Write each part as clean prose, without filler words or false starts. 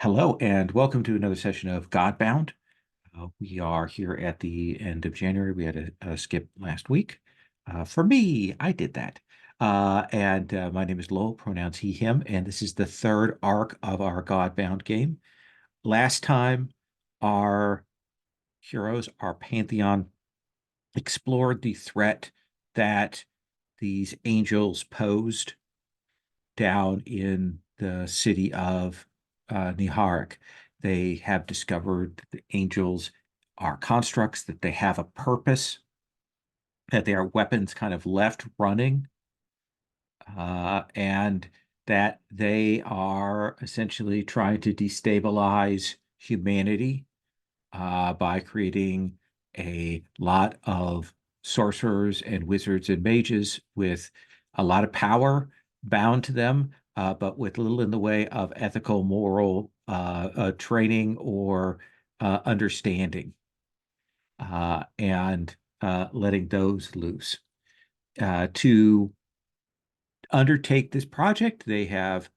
Hello, and welcome to another session of Godbound. We are here at the end of January. We had a skip last week. For me, I did that. And my name is Lowell, pronouns he, him, and this is the third arc of our Godbound game. Last time, our heroes, our pantheon, explored the threat that these angels posed down in the city of Neeharik. They have discovered that the angels are constructs, that they have a purpose, that they are weapons kind of left running, and that they are essentially trying to destabilize humanity by creating a lot of sorcerers and wizards and mages with a lot of power bound to them, but with little in the way of ethical, moral training or understanding, and letting those loose. To undertake this project, they have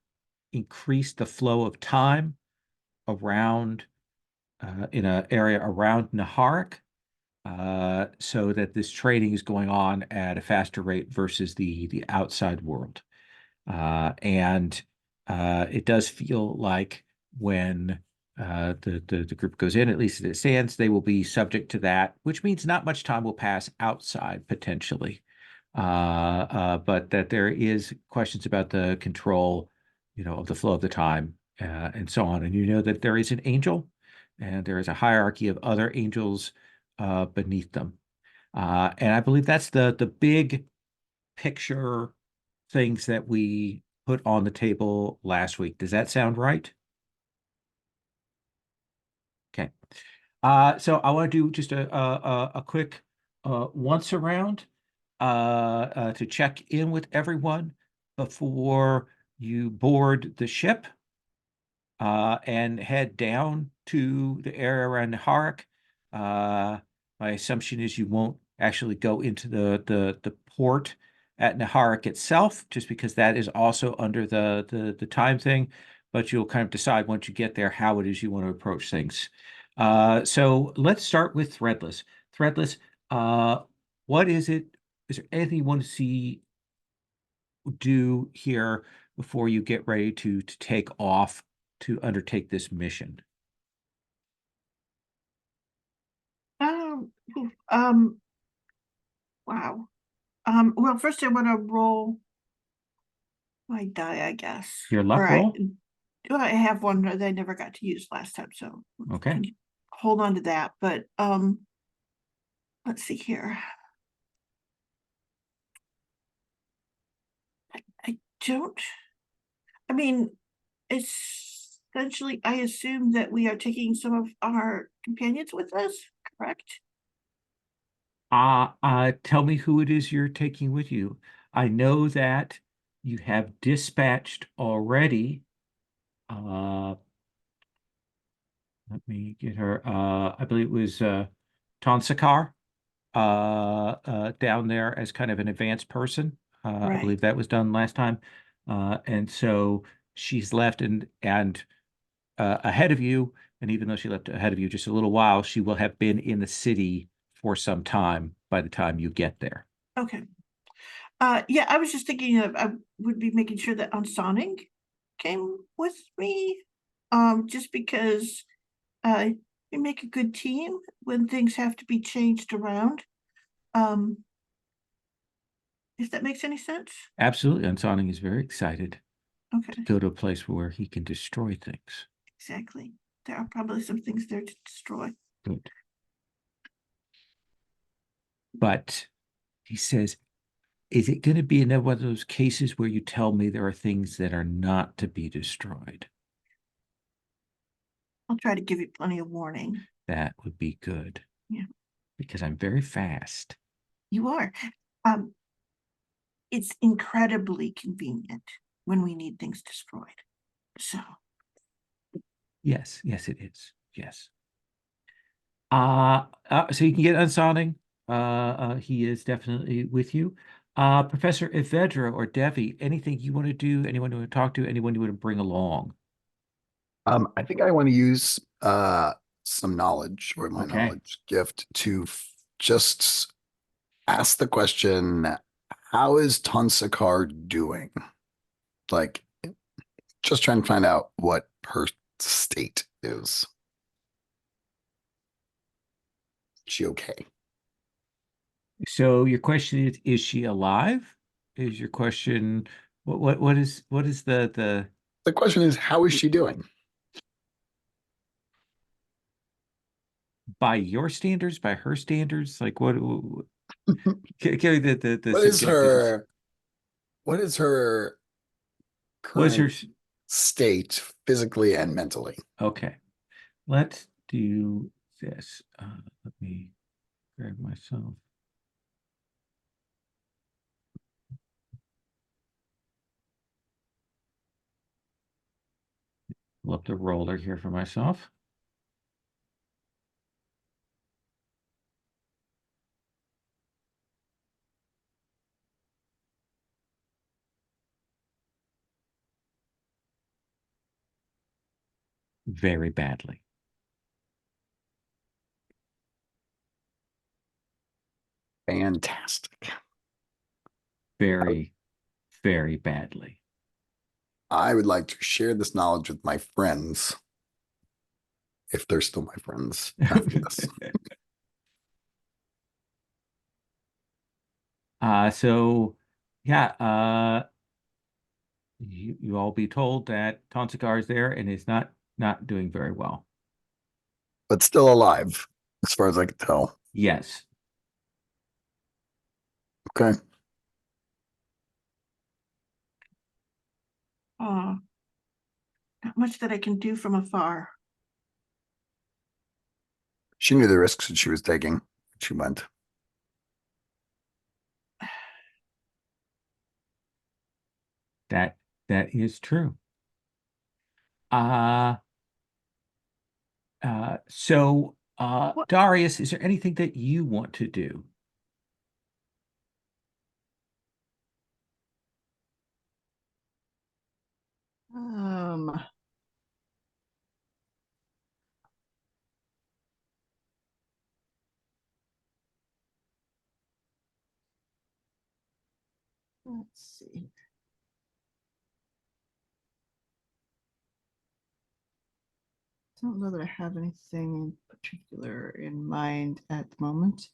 increased the flow of time around in an area around Neeharik, so that this training is going on at a faster rate versus the outside world. And it does feel like when the group goes in, at least as it stands, they will be subject to that, which means not much time will pass outside potentially. But that there is questions about the control, of the flow of the time, and so on. And that there is an angel and there is a hierarchy of other angels beneath them. And I believe that's the big picture things that we put on the table last week. Does that sound right? Okay. So I want to do just a quick once around to check in with everyone before you board the ship and head down to the area around Neeharik. My assumption is you won't actually go into the port at Neeharik itself, just because that is also under the time thing. But you'll kind of decide once you get there how it is you want to approach things. So let's start with Threadless. Threadless, what is it? Is there anything you want to see do here before you get ready to take off to undertake this mission? Um, wow. Well, first I want to roll my die, I guess. Your Or luck roll? well, I have one that I never got to use last time, so Okay. can hold on to that. But let's see here. I don't. I mean, essentially, I assume that we are taking some of our companions with us, correct? Tell me who it is you're taking with you. I know that you have dispatched already. Uh, Let me get her. I believe it was Tonsakar down there as kind of an advanced person. I Right. believe that was done last time. And so she's left and ahead of you. And even though she left ahead of you just a little while, she will have been in the city for some time by the time you get there. Okay. Yeah, I was just thinking I would be making sure that Ansonic came with me. Just because we make a good team when things have to be changed around. Um, if that makes any sense. Absolutely. And Sonning is very excited to Okay, go to a place where he can destroy things. exactly. There are probably some things there to destroy. Good. But he says, is it going to be another one of those cases where you tell me there are things that are not to be destroyed? I'll try to give you plenty of warning. That would be good Yeah, because I'm very fast. you are. Um, it's incredibly convenient when we need things destroyed. So, Yes, yes, it is. Yes. So you can get Unsounding. He is definitely with you. Professor Evedra or Devi, anything you want to do, anyone you want to talk to, anyone you want to bring along? I think I want to use some knowledge or my Okay. knowledge gift to just ask the question, how is Tonsakar doing? Like, just trying to find out what her state is. Is she okay? So your question is she alive? Is your question what is the The question is, how is she doing? by your standards, by her standards? Like what give me the What is subjectives. her What is her current state physically and mentally? okay. Let's do this. Let me grab myself. Pull up the roller here for myself. Very badly. Fantastic. Very, very badly. I would like to share this knowledge with my friends, if they're still my friends after this. So yeah, you all be told that Tonsakar is there and is not doing very well. But still alive, as far as I can tell. Yes. Okay. Oh, not much that I can do from afar. She knew the risks that she was taking. She went. That is true. Uh so What? Darius, is there anything that you want to do? Um, let's see. Don't know that I have anything in particular in mind at the moment.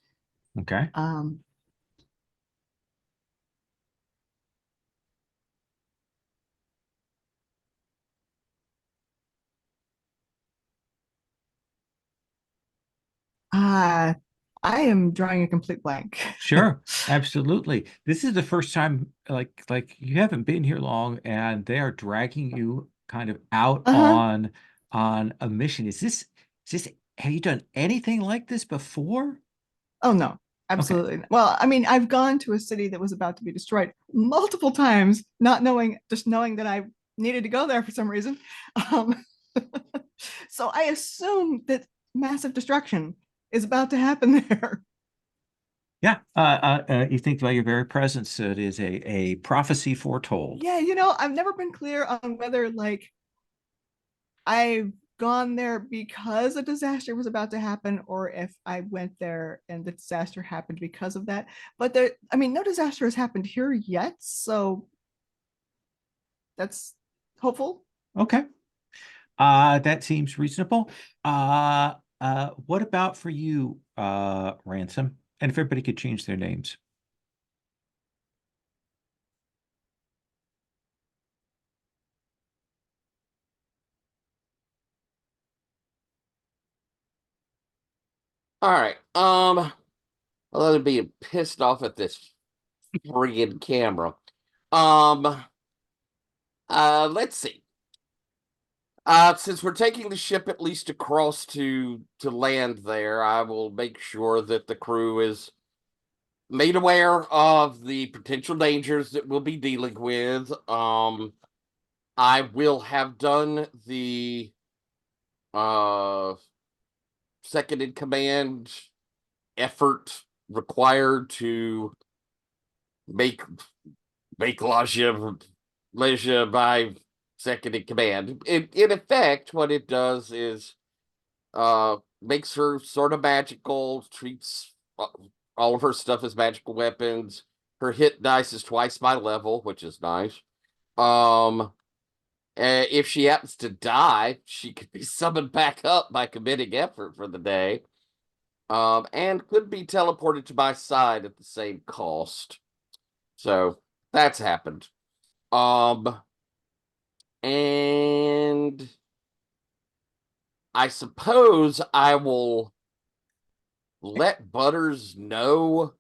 Okay. I am drawing a complete blank. Sure, absolutely. This is the first time like you haven't been here long and they are dragging you kind of out Uh-huh. on a mission. Is this have you done anything like this before? Oh no, Okay. absolutely. Well, I mean, I've gone to a city that was about to be destroyed multiple times, not knowing, just knowing that I needed to go there for some reason. Um, so I assume that massive destruction is about to happen there. Yeah. You think by your very presence, it is a prophecy foretold. Yeah, I've never been clear on whether like I've gone there because a disaster was about to happen or if I went there and the disaster happened because of that. But there, I mean, no disaster has happened here yet, so that's hopeful. Okay. That seems reasonable. What about for you, Ransom? And if everybody could change their names. All right. A lot of being pissed off at this friggin' camera. Um, let's see. Since we're taking the ship at least across to land there, I will make sure that the crew is made aware of the potential dangers that we'll be dealing with. I will have done the uh second in command effort required to make Leisure by second in command. In effect, what it does is makes her sort of magical, treats all of her stuff as magical weapons. Her hit dice is twice my level, which is nice. If she happens to die, she could be summoned back up by committing effort for the day. And could be teleported to my side at the same cost. So that's happened. And I suppose I will let Butters know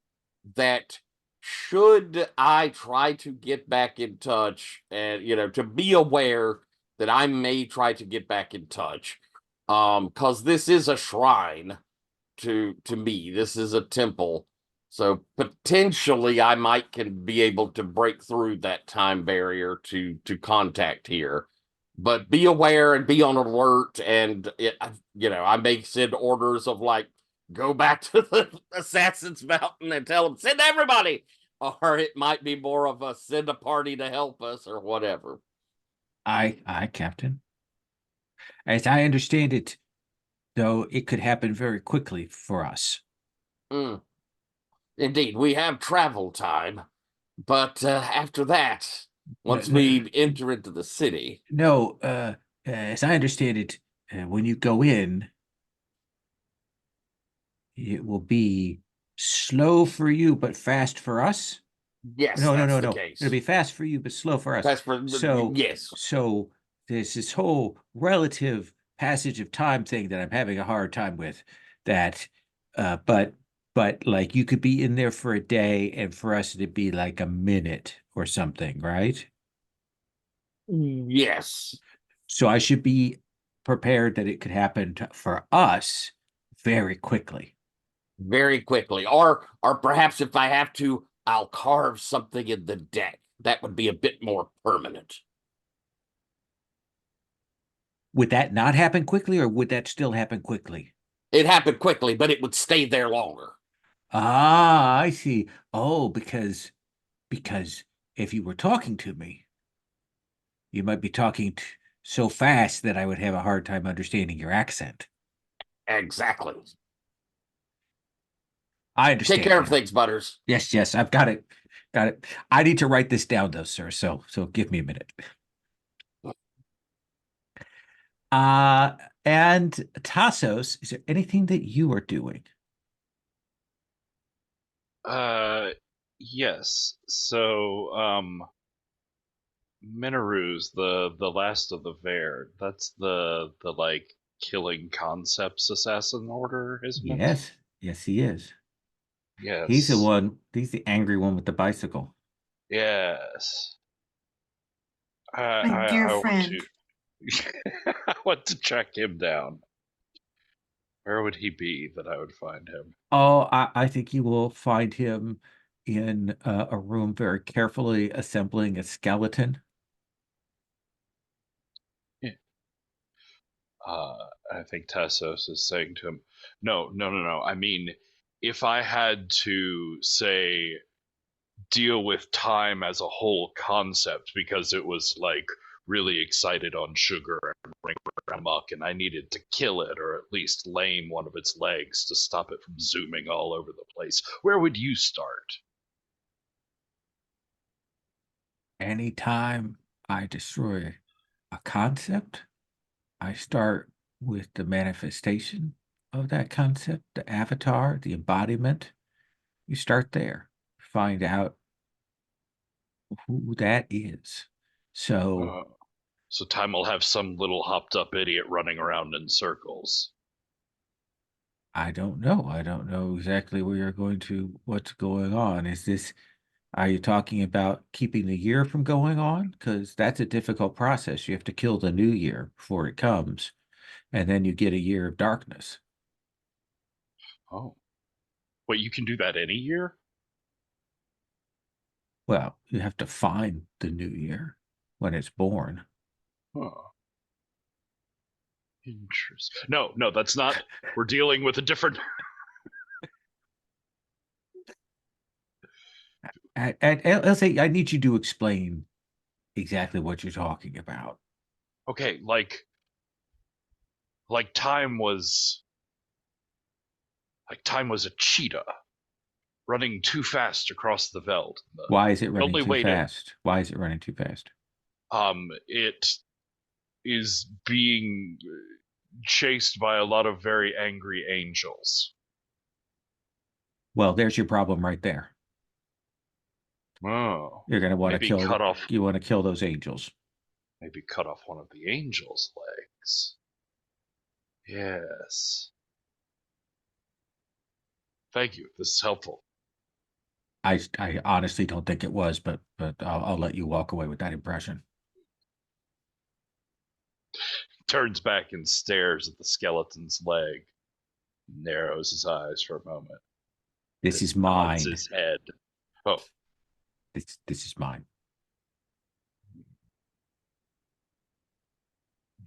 that should I try to get back in touch, and to be aware that I may try to get back in touch, because this is a shrine to me. This is a temple, so potentially I might can be able to break through that time barrier to contact here. But be aware and be on alert, and I may send orders of like, go back to the Assassin's Mountain and tell them, send everybody. Or it might be more of a send a party to help us or whatever. Aye, Captain. As I understand it, though, it could happen very quickly for us. Indeed, we have travel time. But after that, once No, we enter into the city. No, as I understand it, when you go in, it will be slow for you, but fast for us. Yes, No, that's the no. case. It'll be fast for you, but slow for us. Fast for yes. So there's this whole relative passage of time thing that I'm having a hard time with. That, but like you could be in there for a day, and for us it'd be like a minute or something, right? Yes. So I should be prepared that it could happen for us very quickly. Very quickly. Or perhaps if I have to, I'll carve something in the deck. That would be a bit more permanent. Would that not happen quickly, or would that still happen quickly? It happened quickly, but it would stay there longer. Ah, I see. Oh, because if you were talking to me, you might be talking so fast that I would have a hard time understanding your accent. Exactly. I understand. Take care of now. things, Butters. Yes, I've got it. Got it. I need to write this down though, sir. So give me a minute. And Tasos, is there anything that you are doing? Yes. So, Minaru's the last of the Vare. That's the like killing concepts assassin order, isn't it? Yes, he is. Yes. He's the one. He's the angry one with the bicycle. Yes. My dear I friend. want to. I want to track him down. Where would he be that I would find him? Oh, I think you will find him in a room very carefully assembling a skeleton. I think Tasos is saying to him, no. I mean, if I had to say deal with time as a whole concept because it was like really excited on sugar and running amok, and I needed to kill it or at least lame one of its legs to stop it from zooming all over the place, where would you start? Anytime I destroy a concept, I start with the manifestation of that concept, the avatar, the embodiment. You start there, find out who that is. So So time will have some little hopped up idiot running around in circles. I don't know. I don't know exactly where you're going to, what's going on. Are you talking about keeping the year from going on? Because that's a difficult process. You have to kill the new year before it comes, and then you get a year of darkness. Oh. Wait, you can do that any year? Well, you have to find the new year when it's born. Huh. Interesting. No, that's not. We're dealing with a different. I'll say I need you to explain exactly what you're talking about. Okay, like time was a cheetah running too fast across the veldt. Why is it running only too way to- fast? Why is it running too fast? It is being chased by a lot of very angry angels. Well, there's your problem right there. Oh, You're going to want to maybe kill. cut off. You want to kill those angels. Maybe cut off one of the angels' legs. Yes. Thank you. This is helpful. I honestly don't think it was, but I'll let you walk away with that impression. Turns back and stares at the skeleton's leg. Narrows his eyes for a moment. This is Nods mine. his head. Oh, This is mine.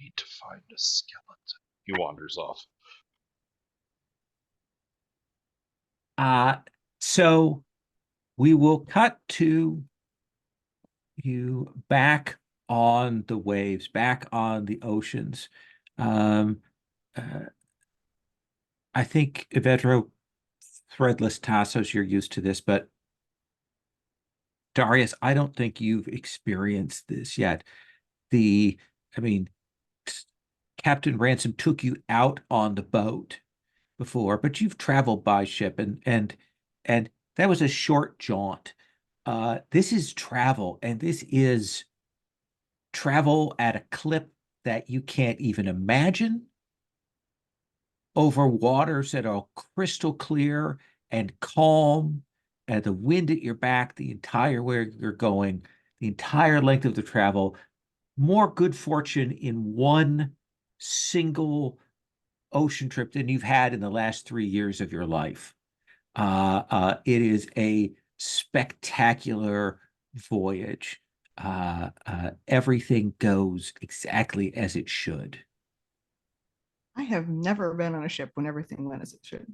need to find a skeleton. He wanders off. So we will cut to you back on the waves, back on the oceans. I think Evedro, Threadless, Tasos, you're used to this, but Darius, I don't think you've experienced this yet. Captain Ransom took you out on the boat before, but you've traveled by ship and that was a short jaunt. This is travel, and this is travel at a clip that you can't even imagine, over waters that are crystal clear and calm, and the wind at your back the entire where you're going, the entire length of the travel. More good fortune in one single ocean trip than you've had in the last 3 years of your life. It is a spectacular voyage. Everything goes exactly as it should. I have never been on a ship when everything went as it should.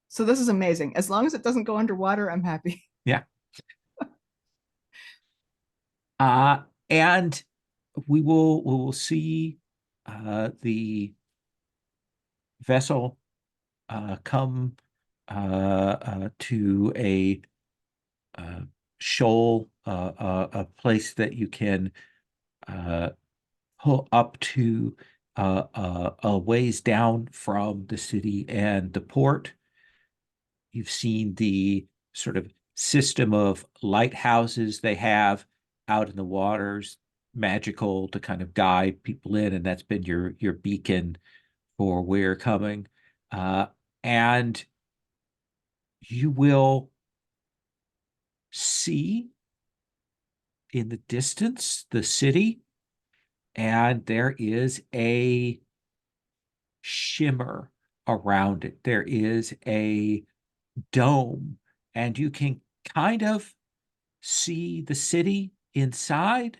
So this is amazing. As long as it doesn't go underwater, I'm happy. Yeah. And we will see the vessel come to a shoal, a place that you can pull up to a ways down from the city and the port. You've seen the sort of system of lighthouses they have out in the waters, magical to kind of guide people in, and that's been your beacon for where you're coming. And you will see in the distance the city, and there is a shimmer around it. There is a dome, and you can kind of see the city inside,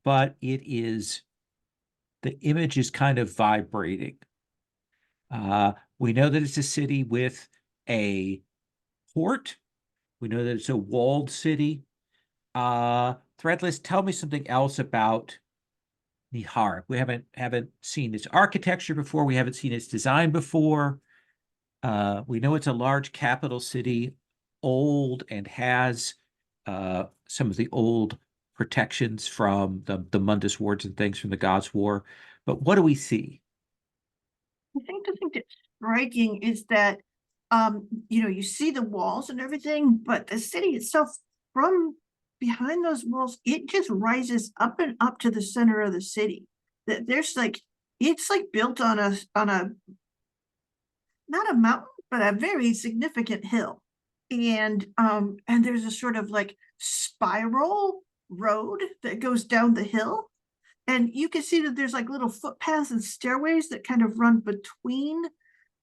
but the image is kind of vibrating. We know that it's a city with a port. We know that it's a walled city. Threadless, tell me something else about Neeharik. We haven't seen its architecture before. We haven't seen its design before. We know it's a large capital city, old, and has some of the old protections from the Mundus wards and things from the Gods' War. But what do we see? I think the thing that's striking is that, you see the walls and everything, but the city itself, from behind those walls, it just rises up and up to the center of the city. That there's it's built on a not a mountain, but a very significant hill. And there's a sort of spiral road that goes down the hill. And you can see that there's little footpaths and stairways that kind of run between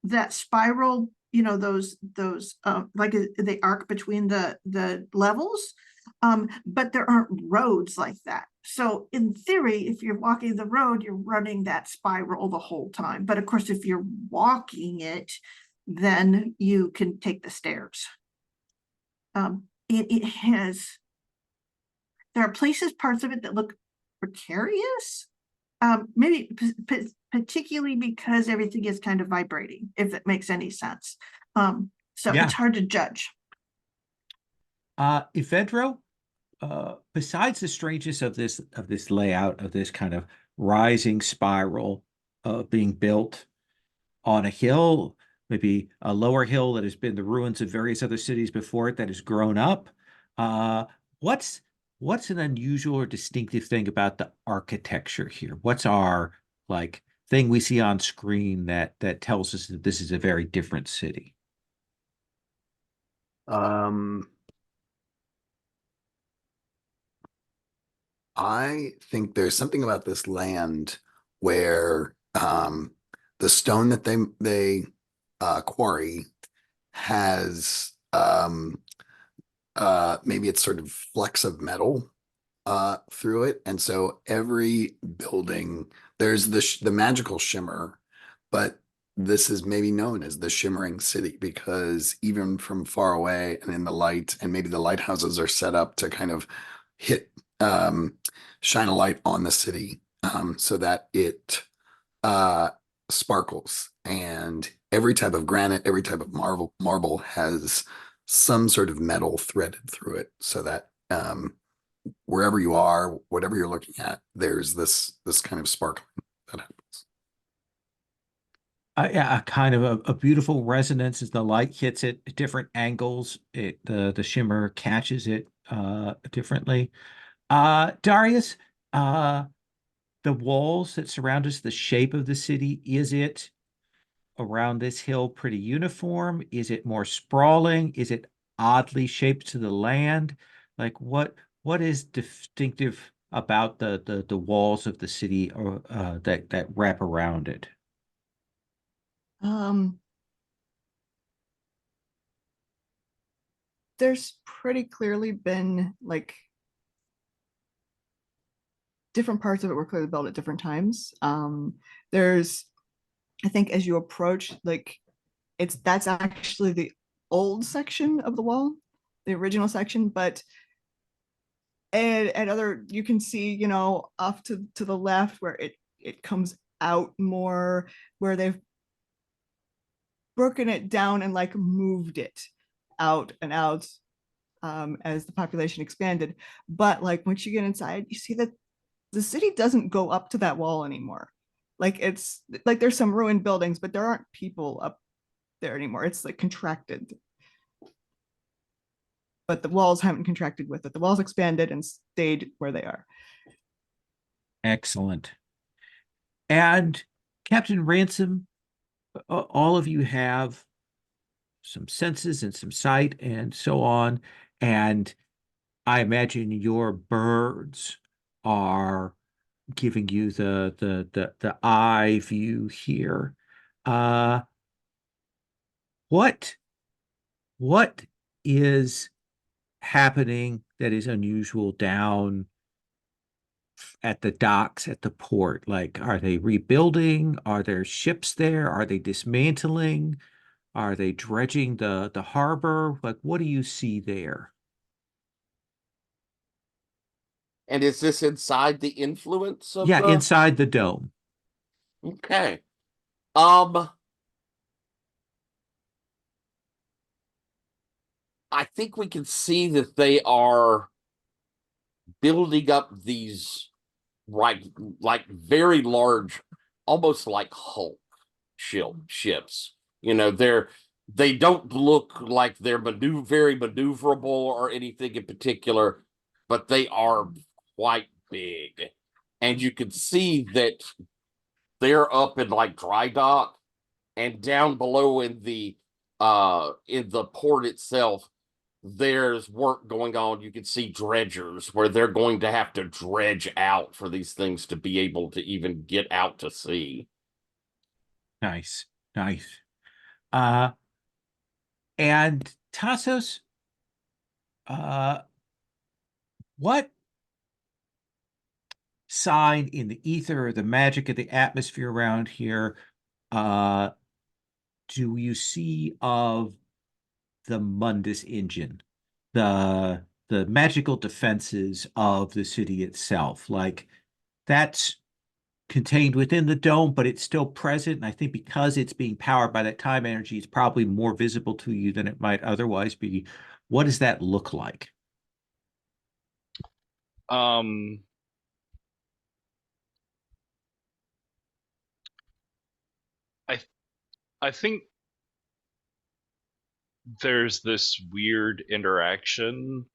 that spiral, those they arc between the levels. But there aren't roads like that. So in theory, if you're walking the road, you're running that spiral the whole time. But of course, if you're walking it, then you can take the stairs. It has, there are parts of it that look precarious. Maybe particularly because everything is kind of vibrating, if it makes any sense. So Yeah. it's hard to judge. Evedro, besides the strangeness of this layout, of this kind of rising spiral being built on a hill, maybe a lower hill that has been the ruins of various other cities before it that has grown up, what's an unusual or distinctive thing about the architecture here? What's our like thing we see on screen that tells us that this is a very different city? I think there's something about this land where the stone that they quarry has maybe it's sort of flecks of metal through it, and so every building there's the magical shimmer, but this is maybe known as the shimmering city because even from far away and in the light, and maybe the lighthouses are set up to kind of hit shine a light on the city so that it sparkles, and every type of granite, every type of marble has some sort of metal threaded through it so that wherever you are, whatever you're looking at, there's this kind of sparkling that happens. Yeah, a kind of a beautiful resonance as the light hits it at different angles. The shimmer catches it differently. Darius, the walls that surround us, the shape of the city, is it around this hill pretty uniform? Is it more sprawling? Is it oddly shaped to the land? Like what is distinctive about the walls of the city or that wrap around it? There's pretty clearly been like different parts of it were clearly built at different times. There's, I think, as you approach, like that's actually the old section of the wall, the original section, but at other you can see, you know, off to the left where it comes out more, where they've broken it down and like moved it out and out as the population expanded. But like once you get inside, you see that the city doesn't go up to that wall anymore. Like it's like there's some ruined buildings, but there aren't people up there anymore. It's like contracted. But the walls haven't contracted with it. The walls expanded and stayed where they are. Excellent. And Captain Ransom, all of you have some senses and some sight and so on. And I imagine your birds are giving you the eye view here. What is happening that is unusual down at the docks at the port? Like, are they rebuilding? Are there ships there? Are they dismantling? Are they dredging the harbor? Like, what do you see there? And is this inside the influence of Yeah, the inside the dome. Okay. I think we can see that they are building up these like very large, almost like Hulk ships. You know, they don't look like they're very maneuverable or anything in particular, but they are quite big. And you can see that they're up in like dry dock, and down below in the port itself, there's work going on. You can see dredgers where they're going to have to dredge out for these things to be able to even get out to sea. Nice, nice. And Tasos, what sign in the ether or the magic of the atmosphere around here do you see of the mundus engine, the magical defenses of the city itself? Like, that's contained within the dome, but it's still present. And I think because it's being powered by that time energy, it's probably more visible to you than it might otherwise be. What does that look like? I think there's this weird interaction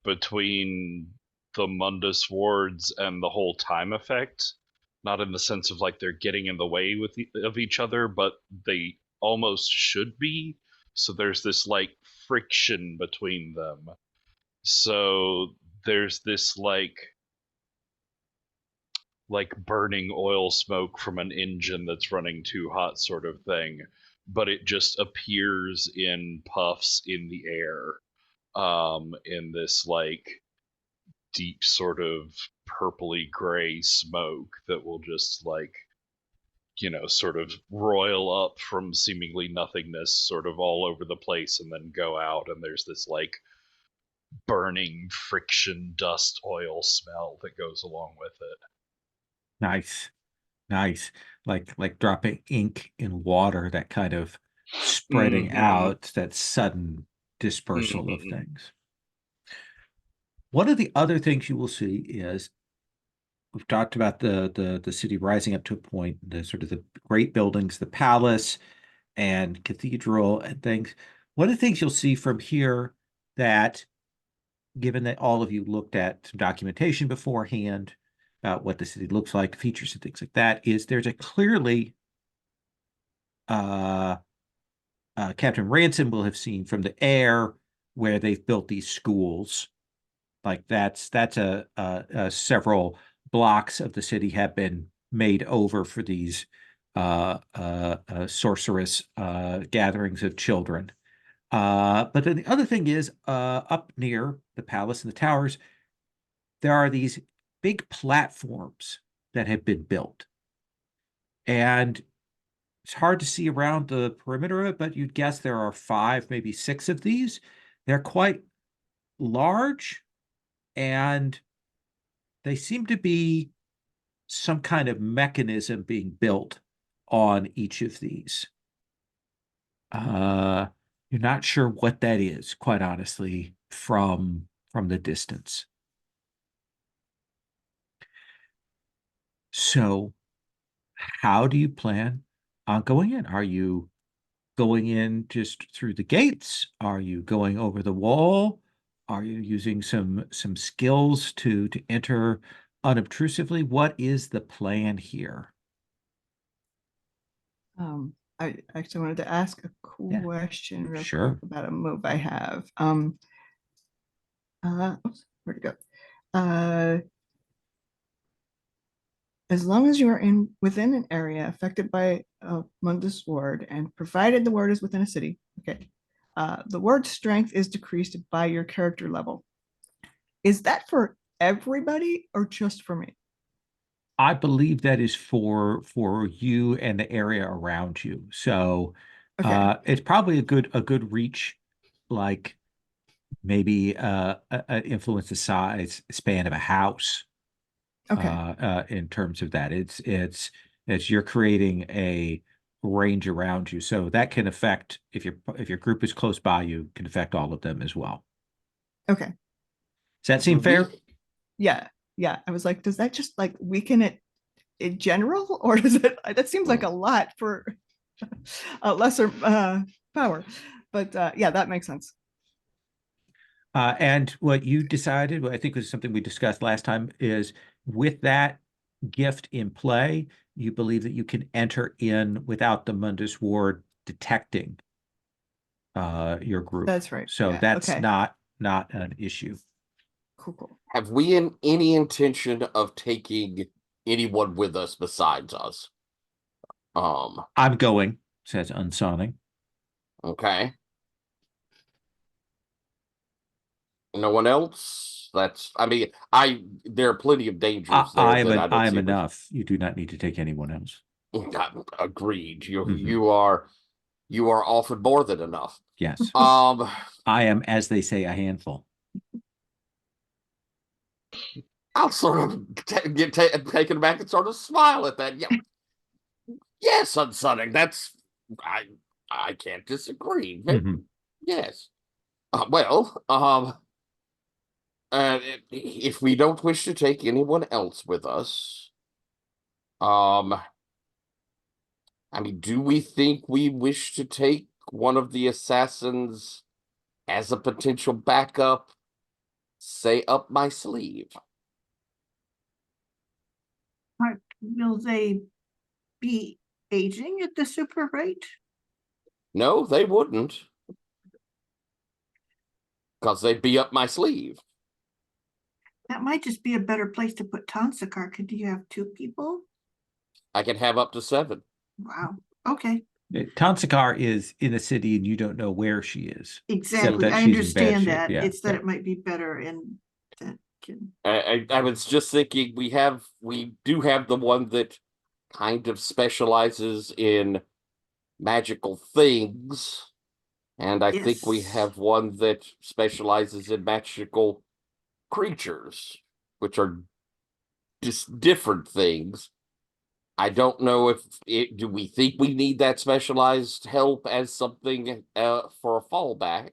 between the mundus wards and the whole time effect, not in the sense of like they're getting in the way of each other, but they almost should be. So there's this like friction between them. So there's this like burning oil smoke from an engine that's running too hot sort of thing, but it just appears in puffs in the air, in this like deep sort of purpley gray smoke that will just like, sort of roil up from seemingly nothingness sort of all over the place and then go out, and there's this like burning friction dust oil smell that goes along with it. Nice. Nice. Like dropping ink in water, that kind of spreading out, that sudden dispersal of things. One of the other things you will see is we've talked about the city rising up to a point, the sort of the great buildings, the palace and cathedral and things. One of the things you'll see from here that, given that all of you looked at some documentation beforehand about what the city looks like, features and things like that, is there's a clearly Captain Ransom will have seen from the air where they've built these schools. Like that's a several blocks of the city have been made over for these sorceress gatherings of children. But then the other thing is, up near the palace and the towers, there are these big platforms that have been built. And it's hard to see around the perimeter of it, but you'd guess there are 5, maybe 6 of these. They're quite large, and they seem to be some kind of mechanism being built on each of these. You're not sure what that is, quite honestly, from the distance. So how do you plan on going in? Are you going in just through the gates? Are you going over the wall? Are you using some skills to enter unobtrusively? What is the plan here? I actually wanted to ask a question real Sure. quick about a move I have. Oops, where'd it go? As long as you are within an area affected by a mundus ward, and provided the ward is within a city, okay, the ward strength is decreased by your character level. Is that for everybody or just for me? I believe that is for you and the area around you. So it's probably a good reach, like maybe influence the size span of a house. In terms of that, it's you're creating a range around you, so that can affect, if your group is close by you, can affect all of them as well. Okay. Does that seem fair? Yeah. I was like, does that just like weaken it in general, or does it? That seems like a lot for a lesser power, but yeah, that makes sense. And what you decided, what I think was something we discussed last time, is with that gift in play, you believe that you can enter in without the mundus ward detecting your group. That's right. So yeah. that's Okay. not an issue. Cool. Have we any intention of taking anyone with us besides us? I'm going, says Unsonic. Okay. No one else? I mean, there are plenty of dangers there I that I don't am see. enough. You do not need to take anyone else. Agreed. You are often more than enough. Yes. I am, as they say, a handful. I'll sort of get taken back and sort of smile at that. Yeah, yes, Sunning. That's I can't disagree. Mhm. Yes. Well, if we don't wish to take anyone else with us, I mean, do we think we wish to take one of the assassins as a potential backup, say up my sleeve? Will they be aging at the super rate? No, they wouldn't. Because they'd be up my sleeve. That might just be a better place to put Tansakar. Could you have 2 people? I can have up to 7. Wow. Okay. Tansakar is in the city and you don't know where she is. Exactly. that I she's in bad understand shape, that. yeah, It's that yeah. it might be better and that can. I was just thinking we do have the one that kind of specializes in magical things. And I think we Yes. have one that specializes in magical creatures, which are just different things. I don't know if do we think we need that specialized help as something for a fallback.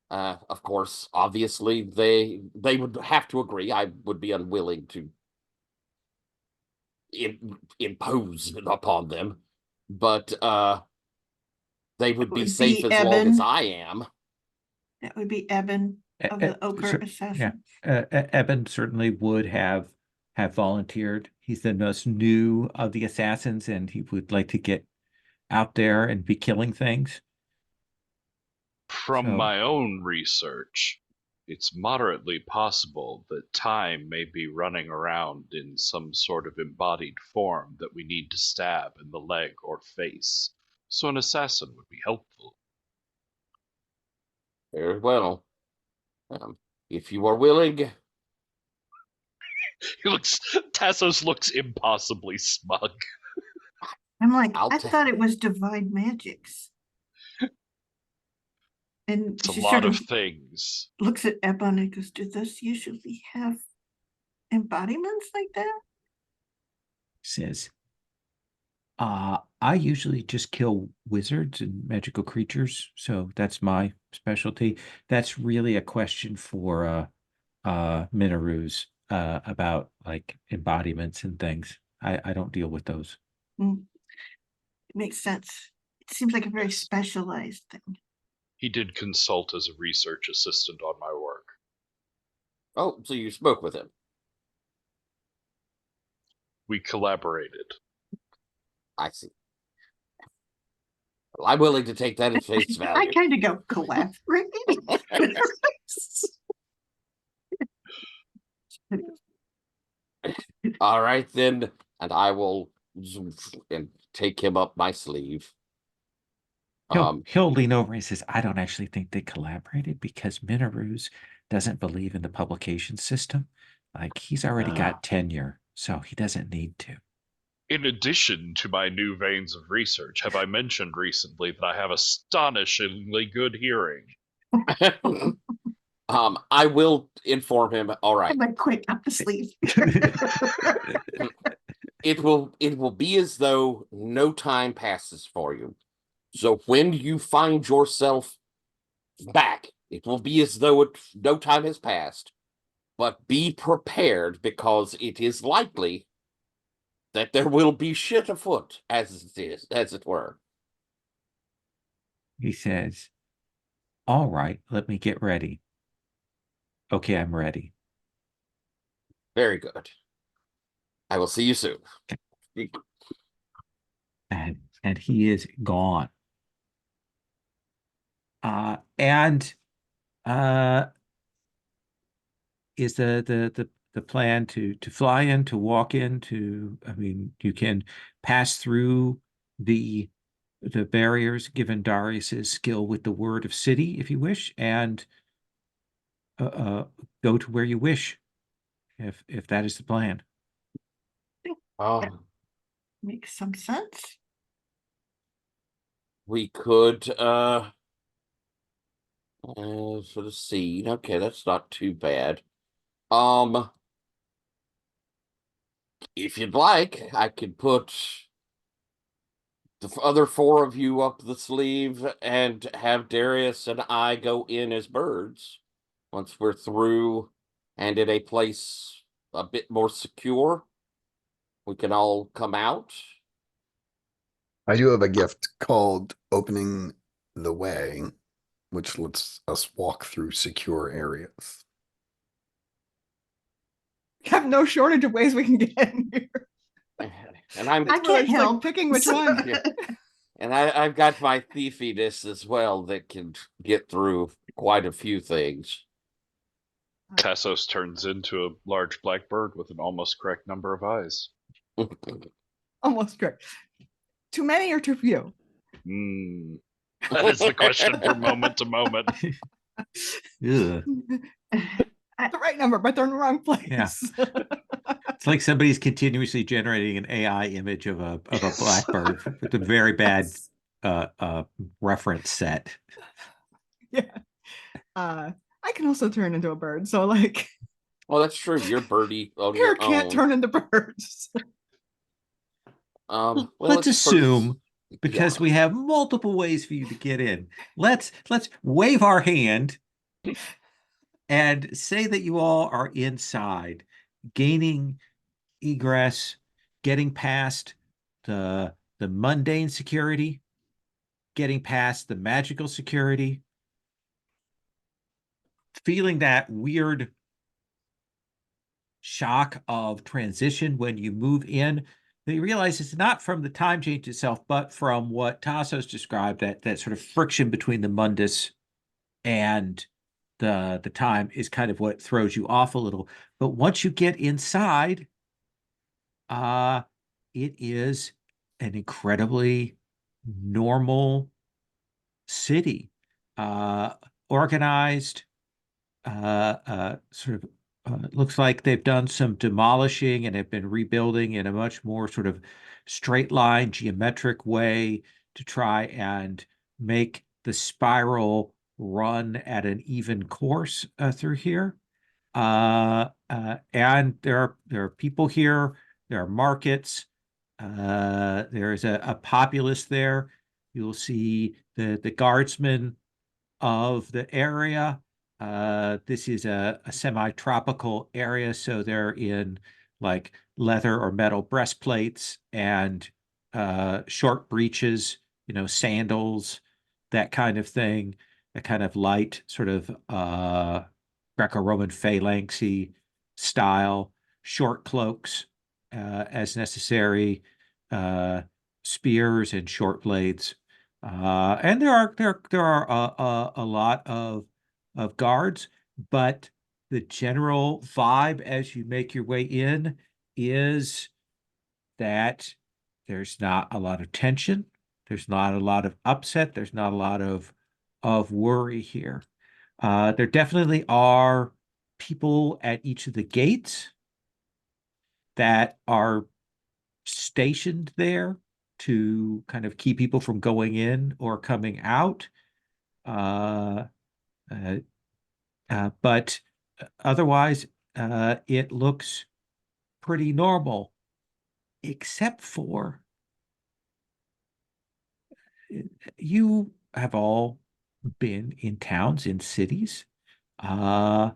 Of course, obviously they would have to agree. I would be unwilling to impose upon them, but they would be would safe be as long as Eben. I am. That would be Eben of the Ochre Yeah, Assassin. Eben certainly would have volunteered. He's the most new of the assassins, and he would like to get out there and be killing things. From So- my own research, it's moderately possible that time may be running around in some sort of embodied form that we need to stab in the leg or face. So an assassin would be helpful. Very well. If you are willing, Tassos looks impossibly smug. I'm like, I'll I ta- thought it was divine magics. And It's a she lot sort of of things. looks at Eben and goes, do those usually have embodiments like that? says, I usually just kill wizards and magical creatures, so that's my specialty. That's really a question for Minaru's about like embodiments and things. I don't deal with those. It makes sense. It seems like a very specialized thing. He did consult as a research assistant on my work. oh, so you spoke with him. We collaborated. I see. Well, I'm willing to take that at face I value. kind of go collaborate. All right then, and I will and take him up my sleeve. He'll lean over and says, I don't actually think they collaborated because Minaru's doesn't believe in the publication system. Like he's already got tenure, so he doesn't need to. In addition to my new veins of research, have I mentioned recently that I have astonishingly good hearing? I will inform him. All right. I'm like, quick, up the sleeve. It will be as though no time passes for you. So when you find yourself back, it will be as though no time has passed. But be prepared because it is likely that there will be shit afoot, as it were. He says, all right, let me get ready. Okay, I'm ready. Very good. I will see you soon. And he is gone. And is the plan to fly in, to walk in, I mean, you can pass through the barriers given Darius's skill with the word of city if you wish, and go to where you wish, if that is the plan. Makes some sense. We could for the seed. Okay, that's not too bad. If you'd like, I could put the other four of you up the sleeve and have Darius and I go in as birds once we're through and in a place a bit more secure. We can all come out. I do have a gift called Opening the Way, which lets us walk through secure areas. We have no shortage of ways we can get in here. And I'm I It's really can't just like help. picking which one. Yeah. And I've got my thiefiness as well that can get through quite a few things. Tasos turns into a large black bird with an almost correct number of eyes. Almost correct. Too many or too few? That is the question from moment to moment. Ugh. The right number, but they're in the wrong place. Yeah. It's like somebody's continuously generating an AI image of a blackbird with a very bad reference set. Yeah. I can also turn into a bird, so like Well, that's true. You're birdie on hair your can't own. turn into birds. Well, Let's assume, because yeah. we have multiple ways for you to get in. Let's wave our hand and say that you all are inside, gaining egress, getting past the mundane security, getting past the magical security, feeling that weird shock of transition when you move in. You realize it's not from the time change itself, but from what Tasos described, that sort of friction between the mundus and the time is kind of what throws you off a little. But once you get inside, it is an incredibly normal city, organized, sort of looks like they've done some demolishing and have been rebuilding in a much more sort of straight line, geometric way to try and make the spiral run at an even course through here. And there are people here. There are markets. There's a populace there. You'll see the guardsmen of the area. This is a semi-tropical area, so they're in like leather or metal breastplates and short breeches, sandals, that kind of thing, a kind of light sort of Greco-Roman phalanxy style, short cloaks as necessary, spears and short blades. And there are a lot of guards, but the general vibe as you make your way in is that there's not a lot of tension, there's not a lot of upset, there's not a lot of worry here. There definitely are people at each of the gates that are stationed there to kind of keep people from going in or coming out. But otherwise, it looks pretty normal, except for you have all been in towns, in cities. Uh,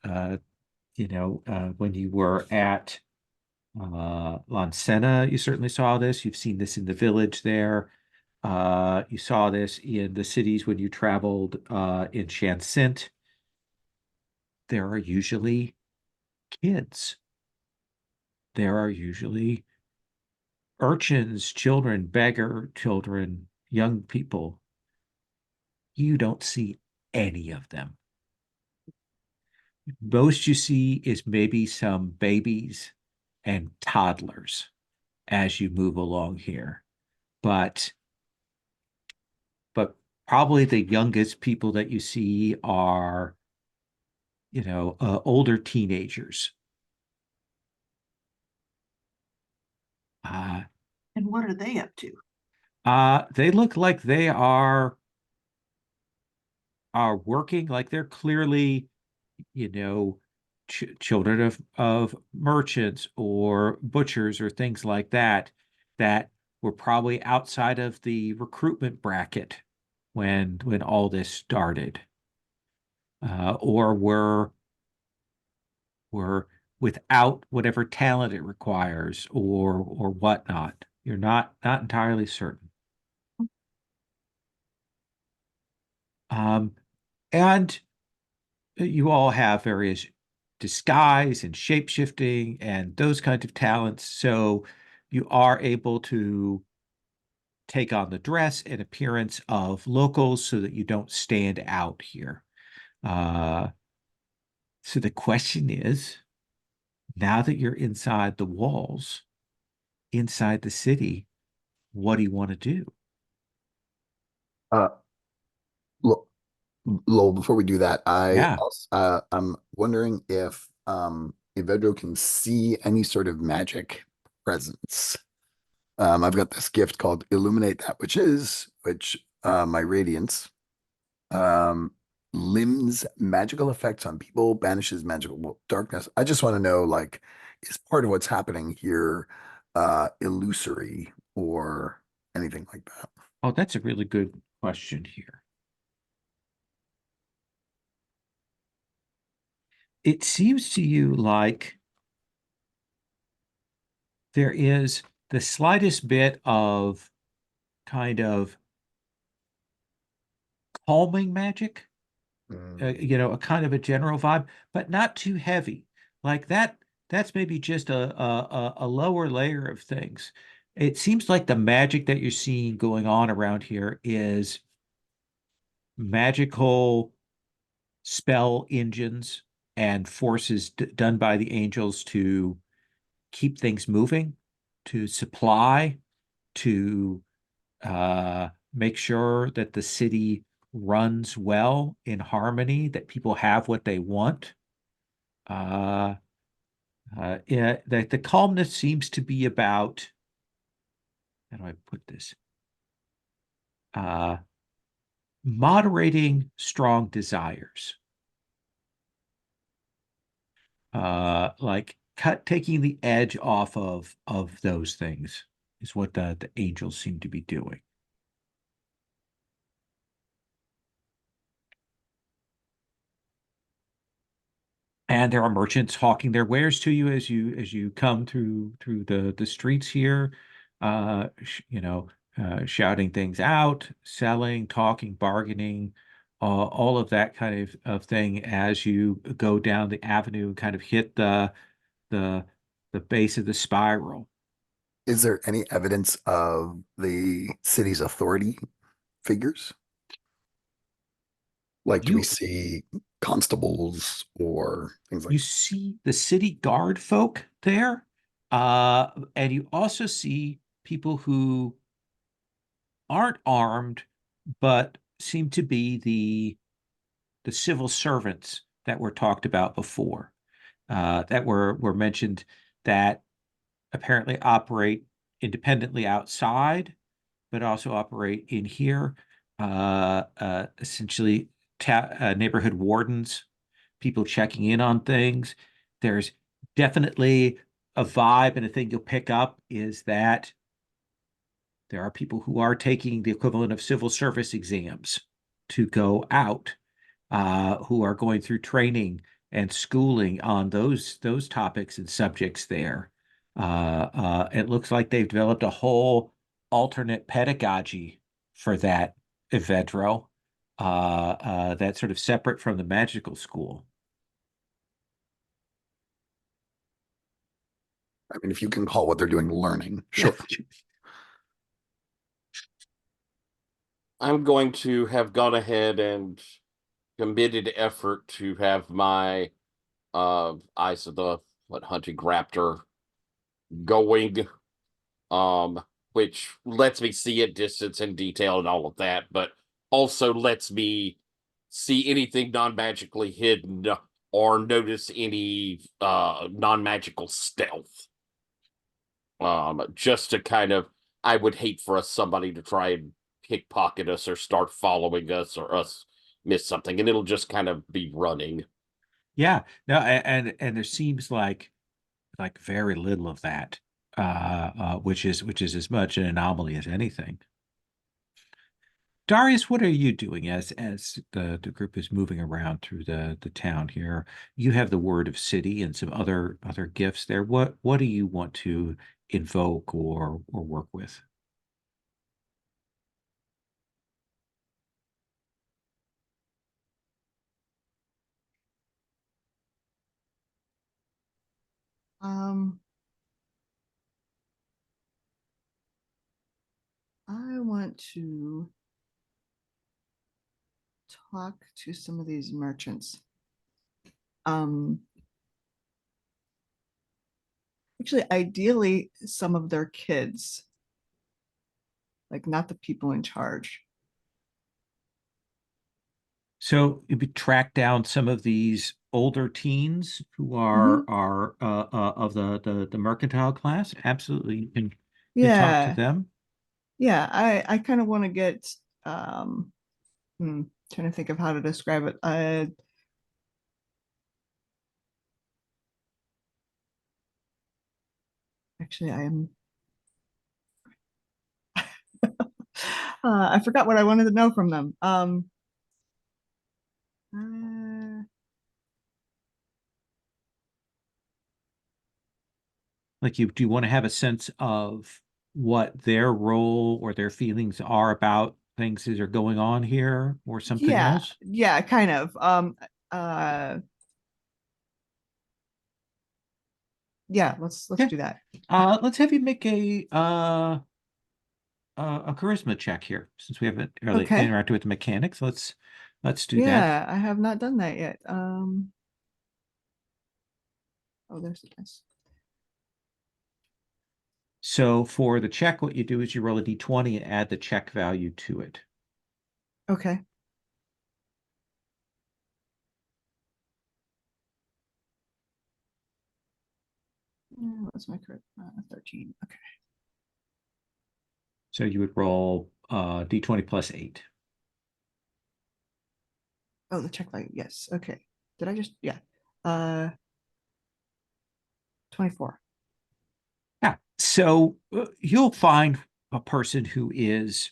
when you were at Lansena, you certainly saw this. You've seen this in the village there. You saw this in the cities when you traveled in Shansint. There are usually kids. There are usually urchins, children, beggar children, young people. You don't see any of them. Most you see is maybe some babies and toddlers as you move along here. But probably the youngest people that you see are, older teenagers. And what are they up to? They look like they are working, like they're clearly, children of merchants or butchers or things like that, that were probably outside of the recruitment bracket when all this started, or were without whatever talent it requires or whatnot. You're not entirely certain. And you all have various disguise and shape-shifting and those kinds of talents, so you are able to take on the dress and appearance of locals so that you don't stand out here. So the question is, now that you're inside the walls, inside the city, what do you want to do? Look, Lowell, before we do that, Yeah. I'm wondering if Evedro can see any sort of magic presence. I've got this gift called Illuminate That Which Is, which my radiance limbs magical effects on people, banishes magical darkness. I just want to know, like, is part of what's happening here illusory or anything like that? Oh, that's a really good question here. It seems to you like there is the slightest bit of kind of calming magic, a kind of a general vibe, but not too heavy. Like that's maybe just a lower layer of things. It seems like the magic that you're seeing going on around here is magical spell engines and forces done by the angels to keep things moving, to supply, to make sure that the city runs well in harmony, that people have what they want. Yeah, the calmness seems to be about, how do I put this? Moderating strong desires. Like taking the edge off of those things is what the angels seem to be doing. And there are merchants hawking their wares to you as you come through the streets here, shouting things out, selling, talking, bargaining, all of that kind of thing as you go down the avenue and kind of hit the base of the spiral. Is there any evidence of the city's authority figures? Like, do we see constables or things like You that? see the city guard folk there, and you also see people who aren't armed, but seem to be the civil servants that were talked about before, that were mentioned, that apparently operate independently outside, but also operate in here. Essentially, neighborhood wardens, people checking in on things. There's definitely a vibe, and a thing you'll pick up is that there are people who are taking the equivalent of civil service exams to go out, who are going through training and schooling on those topics and subjects there. It looks like they've developed a whole alternate pedagogy for that, Evedro, that's sort of separate from the magical school. I mean, if you can call what they're doing learning, sure. I'm going to have gone ahead and committed effort to have my Eyes of the Hunting Raptor going, which lets me see at distance and detail and all of that, but also lets me see anything non-magically hidden or notice any non-magical stealth. Just to kind of, I would hate for somebody to try and pickpocket us or start following us or us miss something, and it'll just kind of be running. Yeah, no, and there seems like very little of that, which is as much an anomaly as anything. Darius, what are you doing as the group is moving around through the town here? You have the word of city and some other gifts there. What do you want to invoke or work with? Um, I want to talk to some of these merchants. Actually, ideally, some of their kids, like not the people in charge. So you would track down some of these older teens who are of the mercantile class. Absolutely, you can talk to Yeah, them. yeah. I kind of want to get trying to think of how to describe it. Actually, I am. I forgot what I wanted to know from them. Uh, Like do you want to have a sense of what their role or their feelings are about things that are going on here or something yeah, else? yeah, kind of. Uh, yeah, let's Yeah. do that. Let's have you make a charisma check here since we haven't really Okay. interacted with the mechanics. Let's do that. Yeah, I have not done that yet. Oh, there's the dice. So for the check, what you do is you roll a d20 and add the check value to it. Okay. What's my crit? 13. Okay. So you would roll d20 plus 8. Oh, the check value. Yes. Okay. Did I just? Yeah. Uh, 24. Yeah. So you'll find a person who is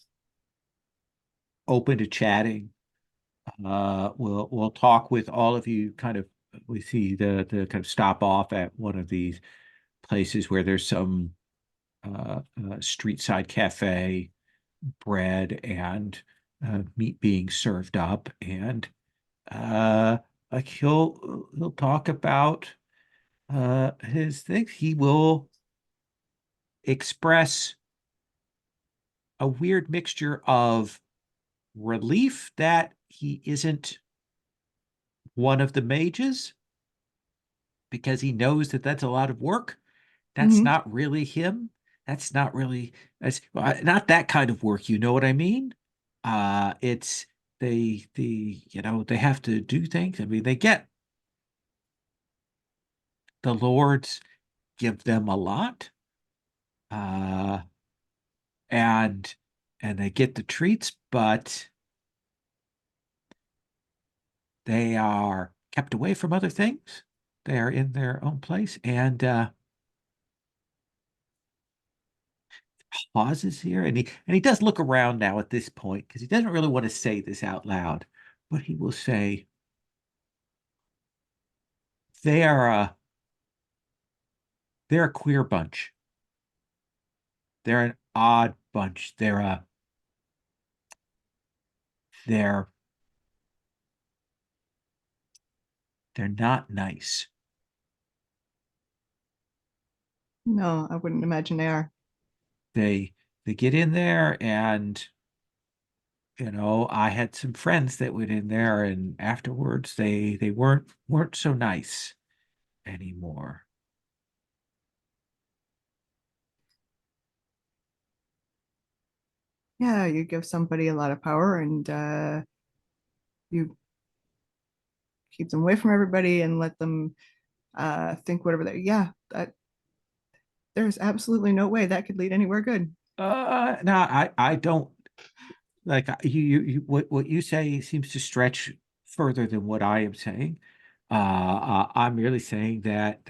open to chatting. We'll talk with all of you. Kind of, we see the kind of stop off at one of these places where there's some street side cafe, bread and meat being served up, and like he'll talk about his things. He will express a weird mixture of relief that he isn't one of the mages because he knows that that's a lot of work. That's Mhm. not really him. That's not really that's not that kind of work. You know what I mean? It's they have to do things. I mean, they get the lords give them a lot, uh, and they get the treats, but they are kept away from other things. They are in their own place, and pauses here, and he does look around now at this point because he doesn't really want to say this out loud, but he will say, "They are they're a queer bunch. They're an odd bunch. They're they're not nice. No, I wouldn't imagine they are. They get in there and." I had some friends that went in there, and afterwards they weren't so nice anymore. Yeah, you give somebody a lot of power and you keep them away from everybody and let them think whatever they. Yeah, that there's absolutely no way that could lead anywhere good. No, I don't like you what you say seems to stretch further than what I am saying. I'm merely saying that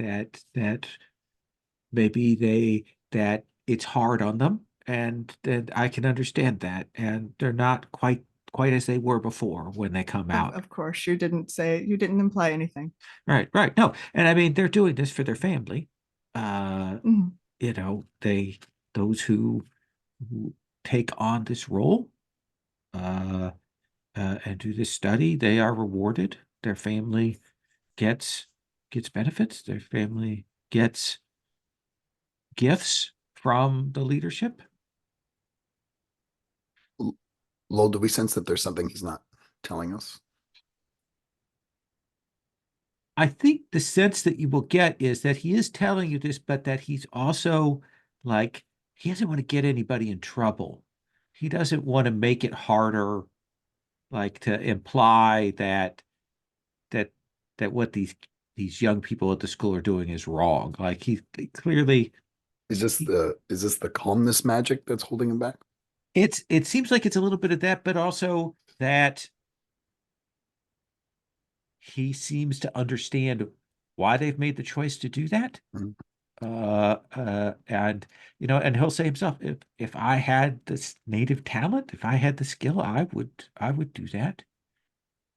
maybe that it's hard on them, and I can understand that, and they're not quite as they were before when they come out. Of course, you didn't imply anything. Right, right. No, and I mean they're doing this for their family. Mhm. You know, those who take on this role uh, and do this study, they are rewarded. Their family gets benefits. Their family gets gifts from the leadership. Lowell, do we sense that there's something he's not telling us? I think the sense that you will get is that he is telling you this, but that he's also like, he doesn't want to get anybody in trouble. He doesn't want to make it harder, like to imply that that what these young people at the school are doing is wrong. Like he clearly Is this the calmness magic that's holding him back? it seems like it's a little bit of that, but also that he seems to understand why they've made the choice to do that. Mhm. And you know, and he'll say himself, if I had this native talent, if I had the skill, I would do that.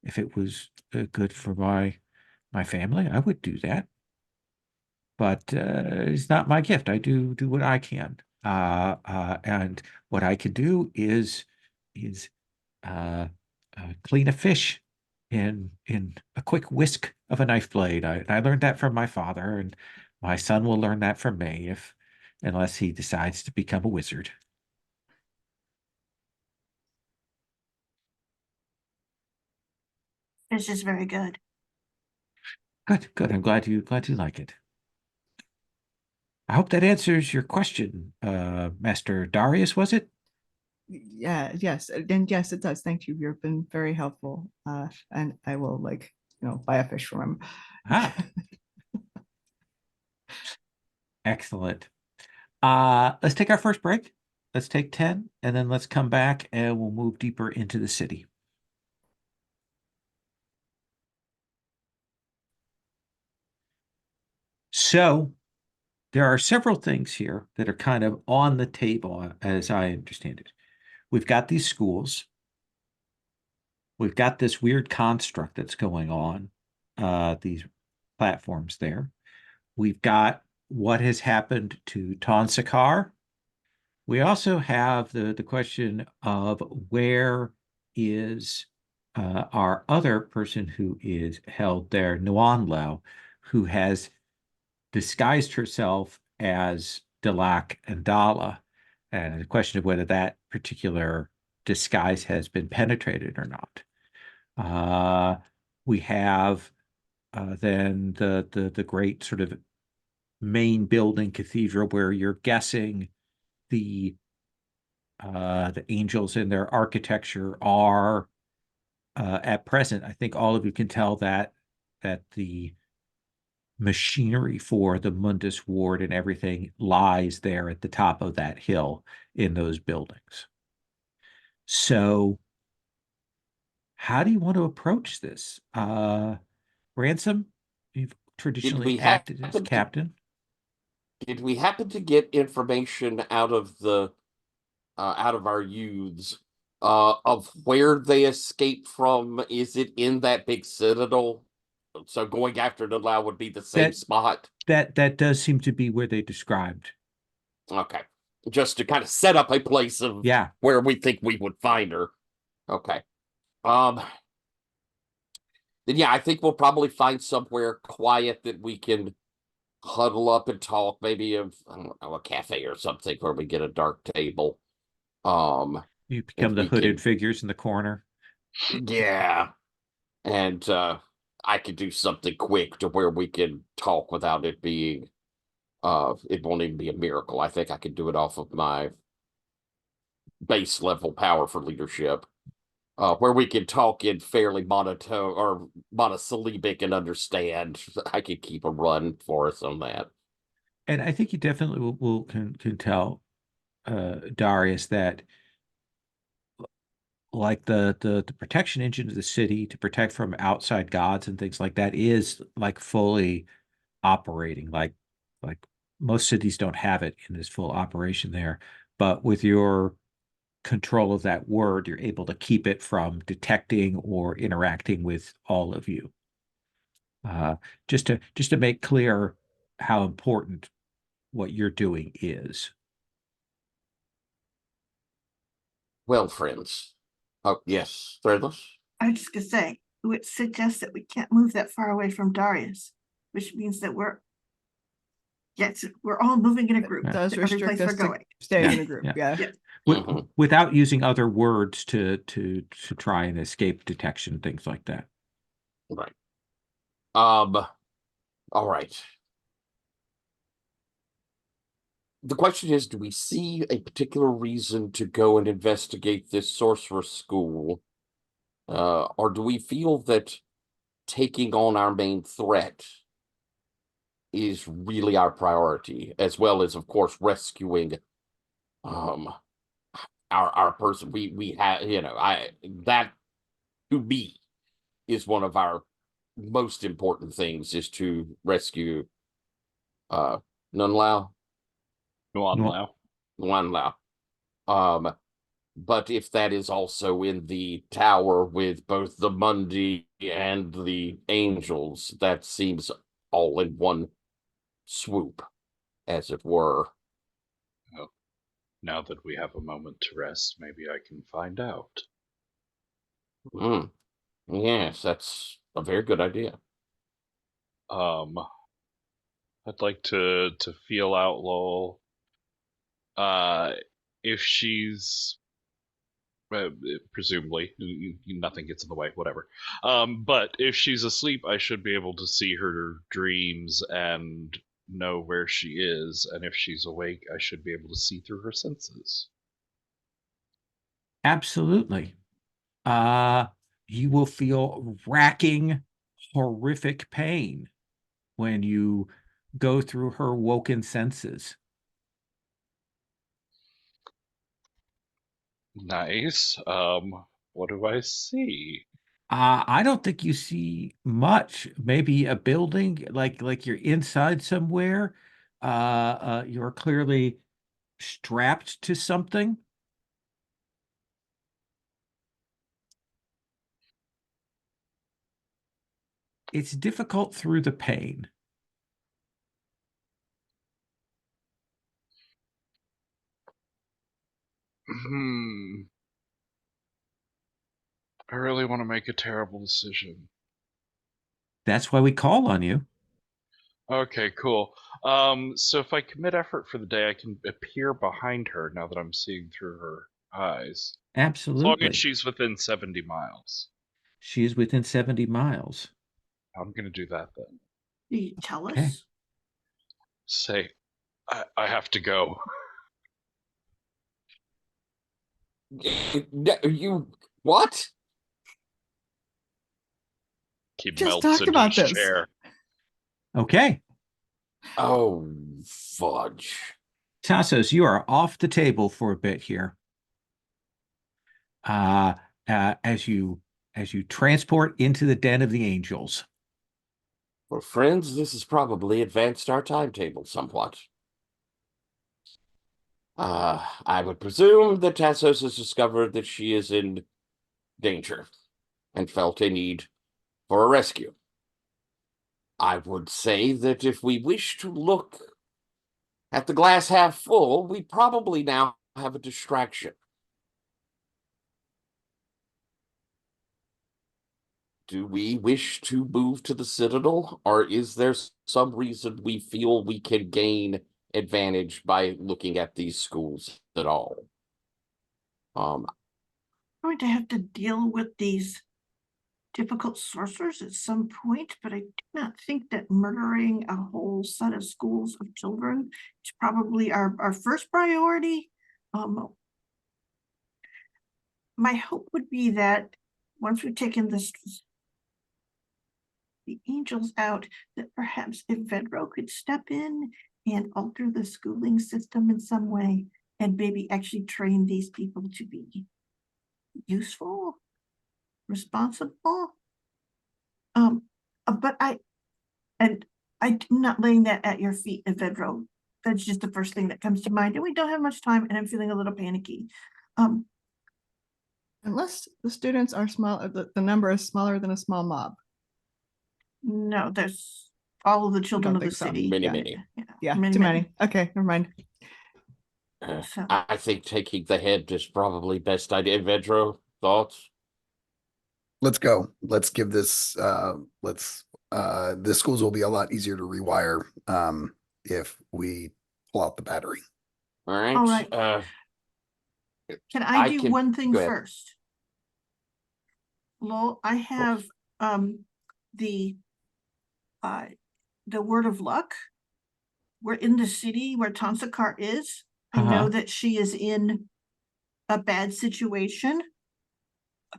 If it was good for my family, I would do that. But it's not my gift. I do what I can. And what I can do is uh, clean a fish in a quick whisk of a knife blade. I learned that from my father, and my son will learn that from me if unless he decides to become a wizard. It's just very good. Good, good. I'm glad you like it. I hope that answers your question, Master Darius, was it? Yeah, yes, and yes, it does. Thank you. You've been very helpful. And I will buy a fish from him. Ah, excellent. Let's take our first break. Let's take 10, and then let's come back and we'll move deeper into the city. So there are several things here that are kind of on the table as I understand it. We've got these schools. We've got this weird construct that's going on, these platforms there. We've got what has happened to Tonsakar. We also have the question of where is our other person who is held there, Nuanlo, who has disguised herself as Dalak and Dala, and the question of whether that particular disguise has been penetrated or not. We have then the great sort of main building cathedral where you're guessing the angels in their architecture are at present. I think all of you can tell that the machinery for the Mundus ward and everything lies there at the top of that hill in those buildings. So how do you want to approach this? Ransom, you've traditionally acted as captain. Did we happen to get information out of our youths of where they escaped from? Is it in that big citadel? So going after Nalao would be the same spot. That does seem to be where they described. Okay, just to kind of set up a place of where we think we would find her. Okay. Then yeah, I think we'll probably find somewhere quiet that we can huddle up and talk. Maybe I don't know, a cafe or something where we get a dark table. You become the hooded figures in the corner. Yeah. And I could do something quick to where we can talk without it being it won't even be a miracle. I think I could do it off of my base level power for leadership. Where we can talk in fairly monotone or monosyllabic and understand. I could keep a run for us on that. And I think you definitely can tell Darius that like the protection engine of the city to protect from outside gods and things like that is like fully operating. Like most cities don't have it in this full operation there, but with your control of that word, you're able to keep it from detecting or interacting with all of you. Just to make clear how important what you're doing is. Well, friends. Oh, yes, Threadless? I was just gonna say, it would suggest that we can't move that far away from Darius, which means that we're all moving in a group. Yeah. Does to every restrict place us we're to going. staying Yeah, in a group. yeah. Yeah. Yeah. Mhm. Without using other words to try and escape detection, things like that. Right. All right. The question is, do we see a particular reason to go and investigate this sorcerer school? Or do we feel that taking on our main threat is really our priority, as well as, of course, rescuing our person? We have, that to me is one of our most important things, is to rescue Nunlao. Well, Nunlao. But if that is also in the tower with both the Mundi and the angels, that seems all in one swoop, as it were. Now that we have a moment to rest, maybe I can find out. Yes, that's a very good idea. I'd like to feel out Lowell. If she's presumably nothing gets in the way, whatever. But if she's asleep, I should be able to see her dreams and know where she is. And if she's awake, I should be able to see through her senses. absolutely. You will feel racking, horrific pain when you go through her woken senses. Nice. What do I see? I don't think you see much. Maybe a building, like you're inside somewhere. You're clearly strapped to something. It's difficult through the pain. I really want to make a terrible decision. That's why we call on you. Okay, cool. So if I commit effort for the day, I can appear behind her now that I'm seeing through her eyes. As long as Absolutely. she's within 70 miles. She is within 70 miles. I'm going to do that then. You tell Okay. us. Say, I have to go. You what? He Just melts talked into about his this. chair. Okay. Oh, fudge. Tasos, you are off the table for a bit here. As you transport into the den of the angels. Well, friends, this has probably advanced our timetable somewhat. I would presume that Tasos has discovered that she is in danger and felt a need for a rescue. I would say that if we wish to look at the glass half full, we probably now have a distraction. Do we wish to move to the Citadel, or is there some reason we feel we can gain advantage by looking at these schools at all? Going to have to deal with these difficult sorcerers at some point, but I do not think that murdering a whole set of schools of children is probably our first priority. My hope would be that once we've taken the angels out, that perhaps Evedro could step in and alter the schooling system in some way and maybe actually train these people to be useful, responsible. But I'm not laying that at your feet, Evedro. That's just the first thing that comes to mind. And we don't have much time, and I'm feeling a little panicky. Unless the students are small, the number is smaller than a small mob. No, there's all of the children don't of the think so. city. Many. Yeah, too many. Okay, never mind. So- I think taking the head is probably best idea. Vedro, thoughts? Let's go. Let's give this, the schools will be a lot easier to rewire, if we pull out the battery. All right. All right. Can I do one thing go ahead. first? Lowell, I have the word of luck. We're in the city where Tansakar is. I know that she is in a bad situation.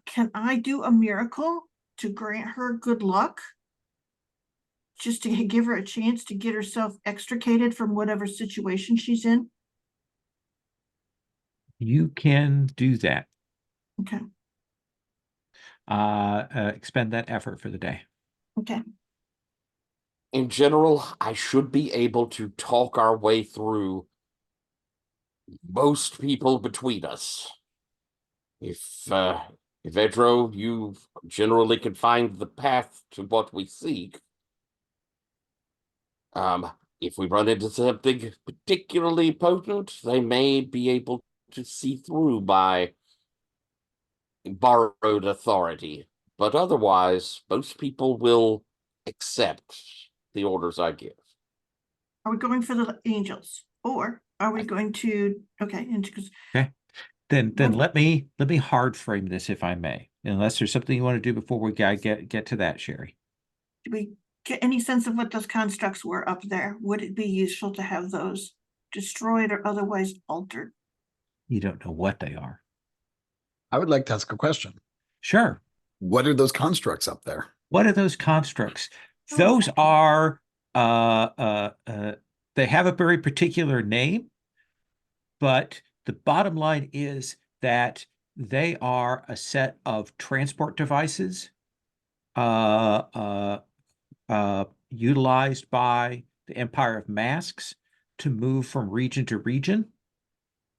Can I do a miracle to grant her good luck? Just to give her a chance to get herself extricated from whatever situation she's in? You can do that. Okay, Expend that effort for the day. okay. In general, I should be able to talk our way through most people between us. If Vedro, you generally can find the path to what we seek. If we run into something particularly potent, they may be able to see through by borrowed authority. But otherwise, most people will accept the orders I give. Are we going for the angels, or are we going to, okay, Then What- let me hard frame this, if I may, unless there's something you want to do before we get to that, Sherry. do we get any sense of what those constructs were up there? Would it be useful to have those destroyed or otherwise altered? You don't know what they are. I would like to ask a question. Sure. What are those constructs up there? What are those constructs? Oh, Those okay. are they have a very particular name, but the bottom line is that they are a set of transport devices utilized by the Empire of Masks to move from region to region.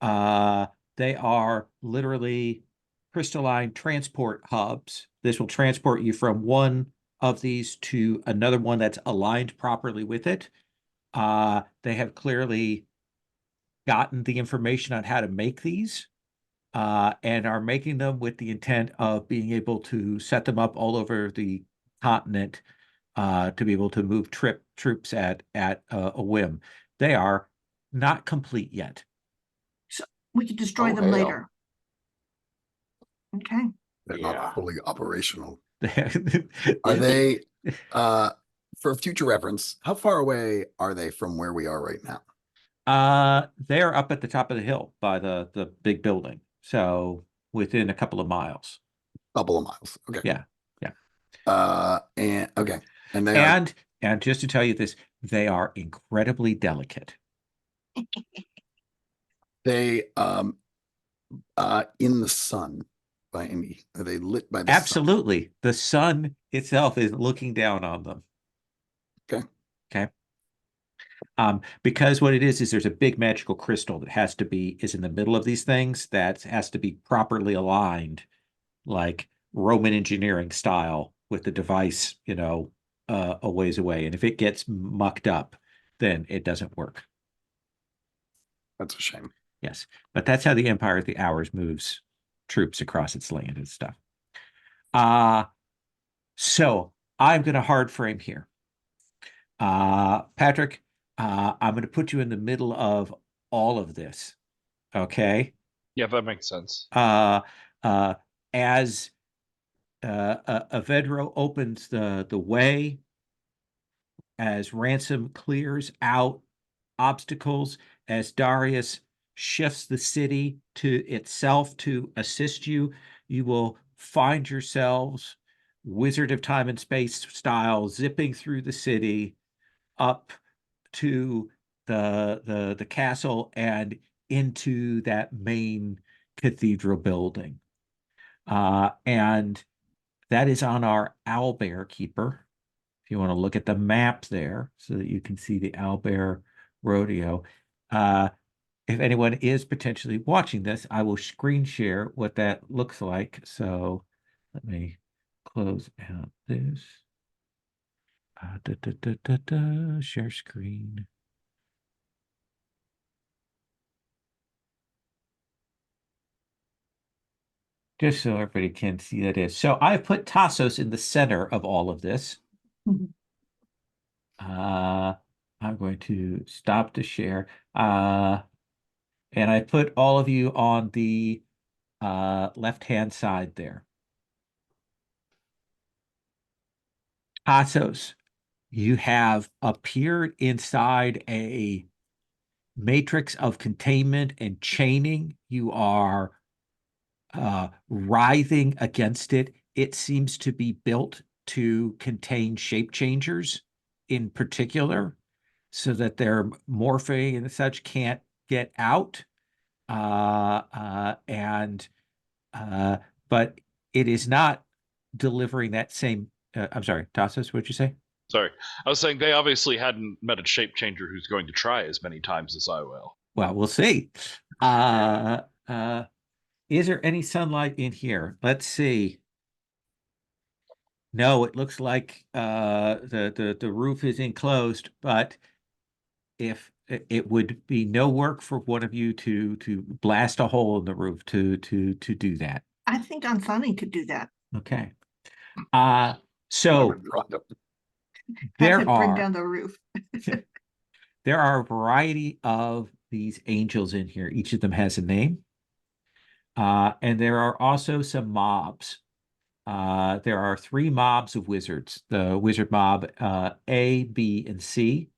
They are literally crystalline transport hubs. This will transport you from one of these to another one that's aligned properly with it. They have clearly gotten the information on how to make these and are making them with the intent of being able to set them up all over the continent to be able to move troops at a whim. They are not complete yet. So we could destroy Oh, them hell. later. Okay. They're Yeah. not fully operational. Are Are they, for future reference, how far away are they from where we are right now? They're up at the top of the hill by the big building, so within a couple of miles. Couple of miles. Okay. Yeah. And okay. And they are, And just to tell you this, they are incredibly delicate. they in the sun by any, are they lit by the sun? Absolutely. The sun itself is looking down on them. Okay. Okay. Because what it is there's a big magical crystal that is in the middle of these things that has to be properly aligned, like Roman engineering style, with the device, a ways away. And if it gets mucked up, then it doesn't work. That's a shame. Yes. But that's how the Empire of the Hours moves troops across its land and stuff. So I'm going to hard frame here. Patrick, I'm going to put you in the middle of all of this. Okay. Yeah, that makes sense. As Avedro opens the way, as Ransom clears out obstacles, as Darius shifts the city to itself to assist you, you will find yourselves, Wizard of Time and Space style, zipping through the city up to the castle and into that main cathedral building. And that is on our owlbear keeper. If you want to look at the map there so that you can see the owlbear rodeo. If anyone is potentially watching this, I will screen share what that looks like. So let me close out this. Share screen. Just so everybody can see that is. So I put Tasos in the center of all of this. I'm going to stop the share. And I put all of you on the left-hand side there. Tasos, you have appeared inside a matrix of containment and chaining. You are writhing against it. It seems to be built to contain shape changers in particular, so that their morphing and such can't get out. But it is not delivering that same. I'm sorry, Tasos, what'd you say? Sorry, I was saying they obviously hadn't met a shape changer who's going to try as many times as I will. Well, we'll see. Is there any sunlight in here? Let's see. No, it looks like the roof is enclosed, but if it would be no work for one of you to blast a hole in the roof to do that. I think Ansani could do that. Okay. I So would rather- Have there him bring are down the roof. there are a variety of these angels in here. Each of them has a name. And there are also some mobs. There are 3 mobs of wizards. The wizard mob A, B, and C.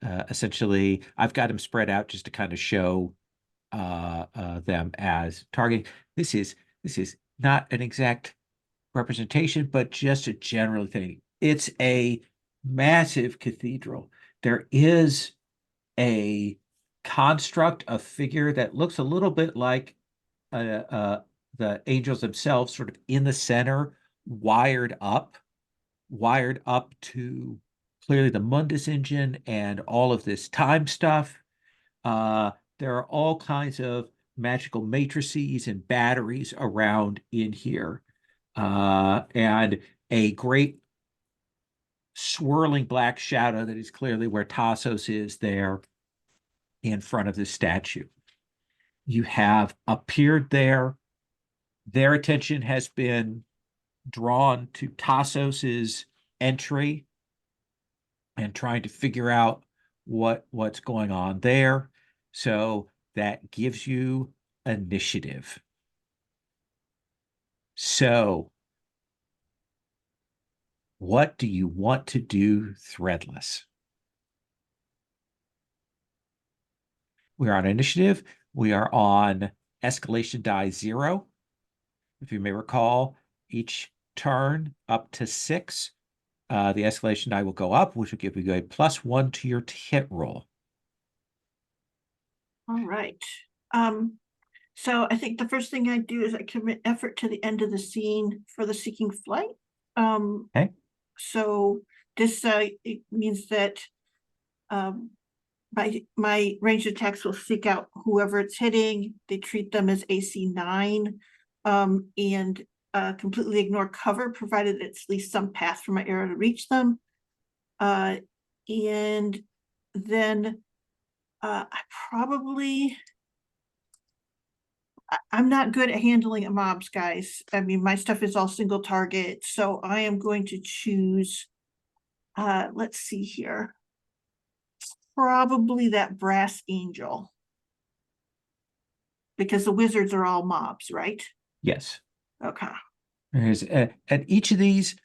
Essentially, I've got them spread out just to kind of show them as targeting. This is not an exact representation, but just a general thing. It's a massive cathedral. There is a construct, a figure that looks a little bit like the angels themselves, sort of in the center, wired up to clearly the mundus engine and all of this time stuff. There are all kinds of magical matrices and batteries around in here, and a great swirling black shadow that is clearly where Tasos is there in front of the statue. You have appeared there. Their attention has been drawn to Tasos's entry and trying to figure out what's going on there. So that gives you initiative. So what do you want to do, Threadless? We are on initiative. We are on escalation die 0. If you may recall, each turn up to 6, the escalation die will go up, which will give you a +1 to your hit roll. All right. So I think the first thing I do is I commit effort to the end of the scene for the seeking flight. Okay. So this it means that my ranged attacks will seek out whoever it's hitting. They treat them as AC 9, and completely ignore cover, provided it's at least some path for my arrow to reach them. And then I'm not good at handling mobs, guys. I mean, my stuff is all single target, so I am going to choose, let's see here, probably that brass angel, because the wizards are all mobs, right? Yes. Okay. And each of these,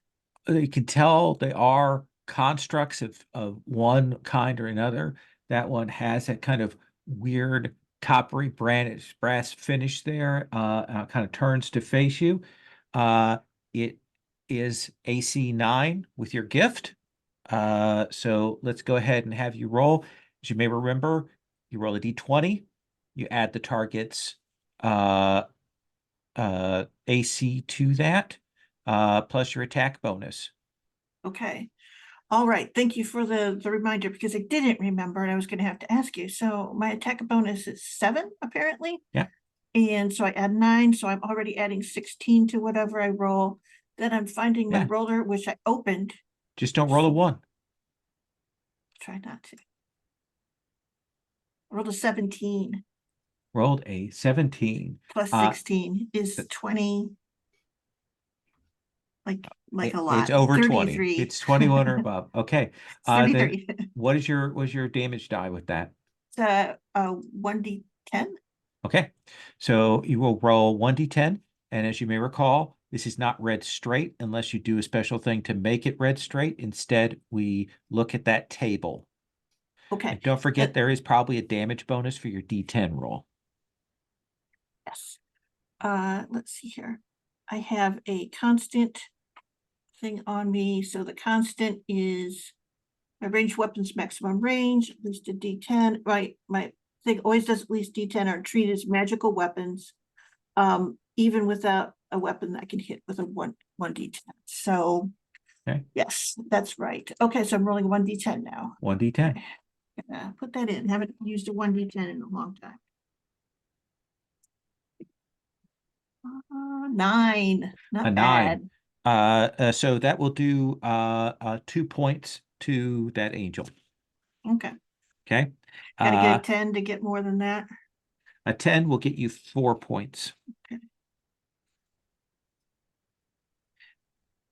you can tell they are constructs of one kind or another. That one has that kind of weird coppery brass finish there, kind of turns to face you. It is AC 9 with your gift. So let's go ahead and have you roll. As you may remember, you roll a d20, you add the target's AC to that, plus your attack bonus. Okay. All right. Thank you for the reminder because I didn't remember and I was going to have to ask you. So my attack bonus is 7, apparently. Yeah. And so I add 9. So I'm already adding 16 to whatever I roll. Then I'm finding my Yeah. roller, which I opened. Just don't roll a 1. Try not to. I rolled a 17 Rolled a 17. plus Uh, 16 is 20. Like a lot. It's over 20. 33. It's 21 or above. Okay. It's 33. Then what is your damage die with that? It's a 1d10. Okay. So you will roll 1d10. And as you may recall, this is not read straight unless you do a special thing to make it read straight. Instead, we look at that table. Okay. And don't forget, there is probably a damage bonus for your D10 roll. Yes. Let's see here. I have a constant thing on me. So the constant is my ranged weapons maximum range, at least a D10. Right. My thing always does at least D10 are treated as magical weapons. Even without a weapon that can hit with a 1d10. So okay. Yes, that's right. Okay, so I'm rolling 1d10 now. 1d10. Okay. Put that in. Haven't used a 1d10 in a long time. 9. Not A 9. bad. So that will do 2 points to that angel. Okay. Okay. Gotta get a 10 to get more than that. A 10 will get you 4 points. Okay.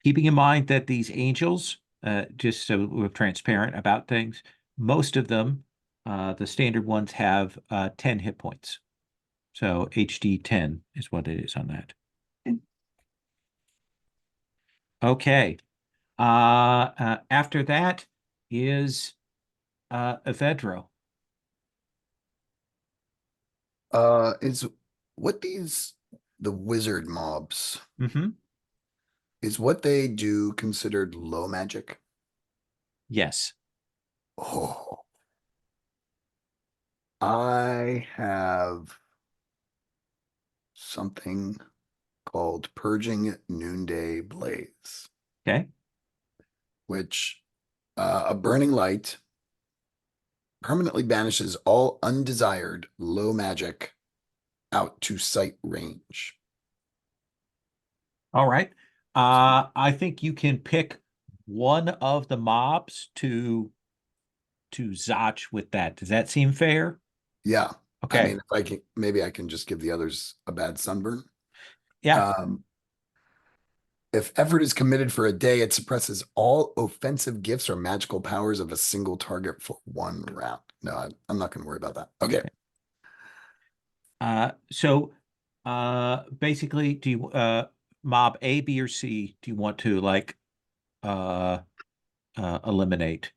Keeping in mind that these angels, just so we're transparent about things, most of them, the standard ones have 10 hit points. So HD 10 is what it is on that. Okay. After that is Evedro. Is what the wizard mobs, Mm-hmm. is what they do considered low magic? Yes. Oh. I have something called Purging Noonday Blaze, Okay. which a burning light permanently banishes all undesired low magic out to sight range. All right. I think you can pick one of the mobs to Zotch with that. Does that seem fair? Yeah. Okay. I mean, if I can, maybe I can just give the others a bad sunburn. Yeah. If effort is committed for a day, it suppresses all offensive gifts or magical powers of a single target for 1 round. No, I'm not going to worry about that. Okay. So basically, do you mob A, B, or C? Do you want to like eliminate?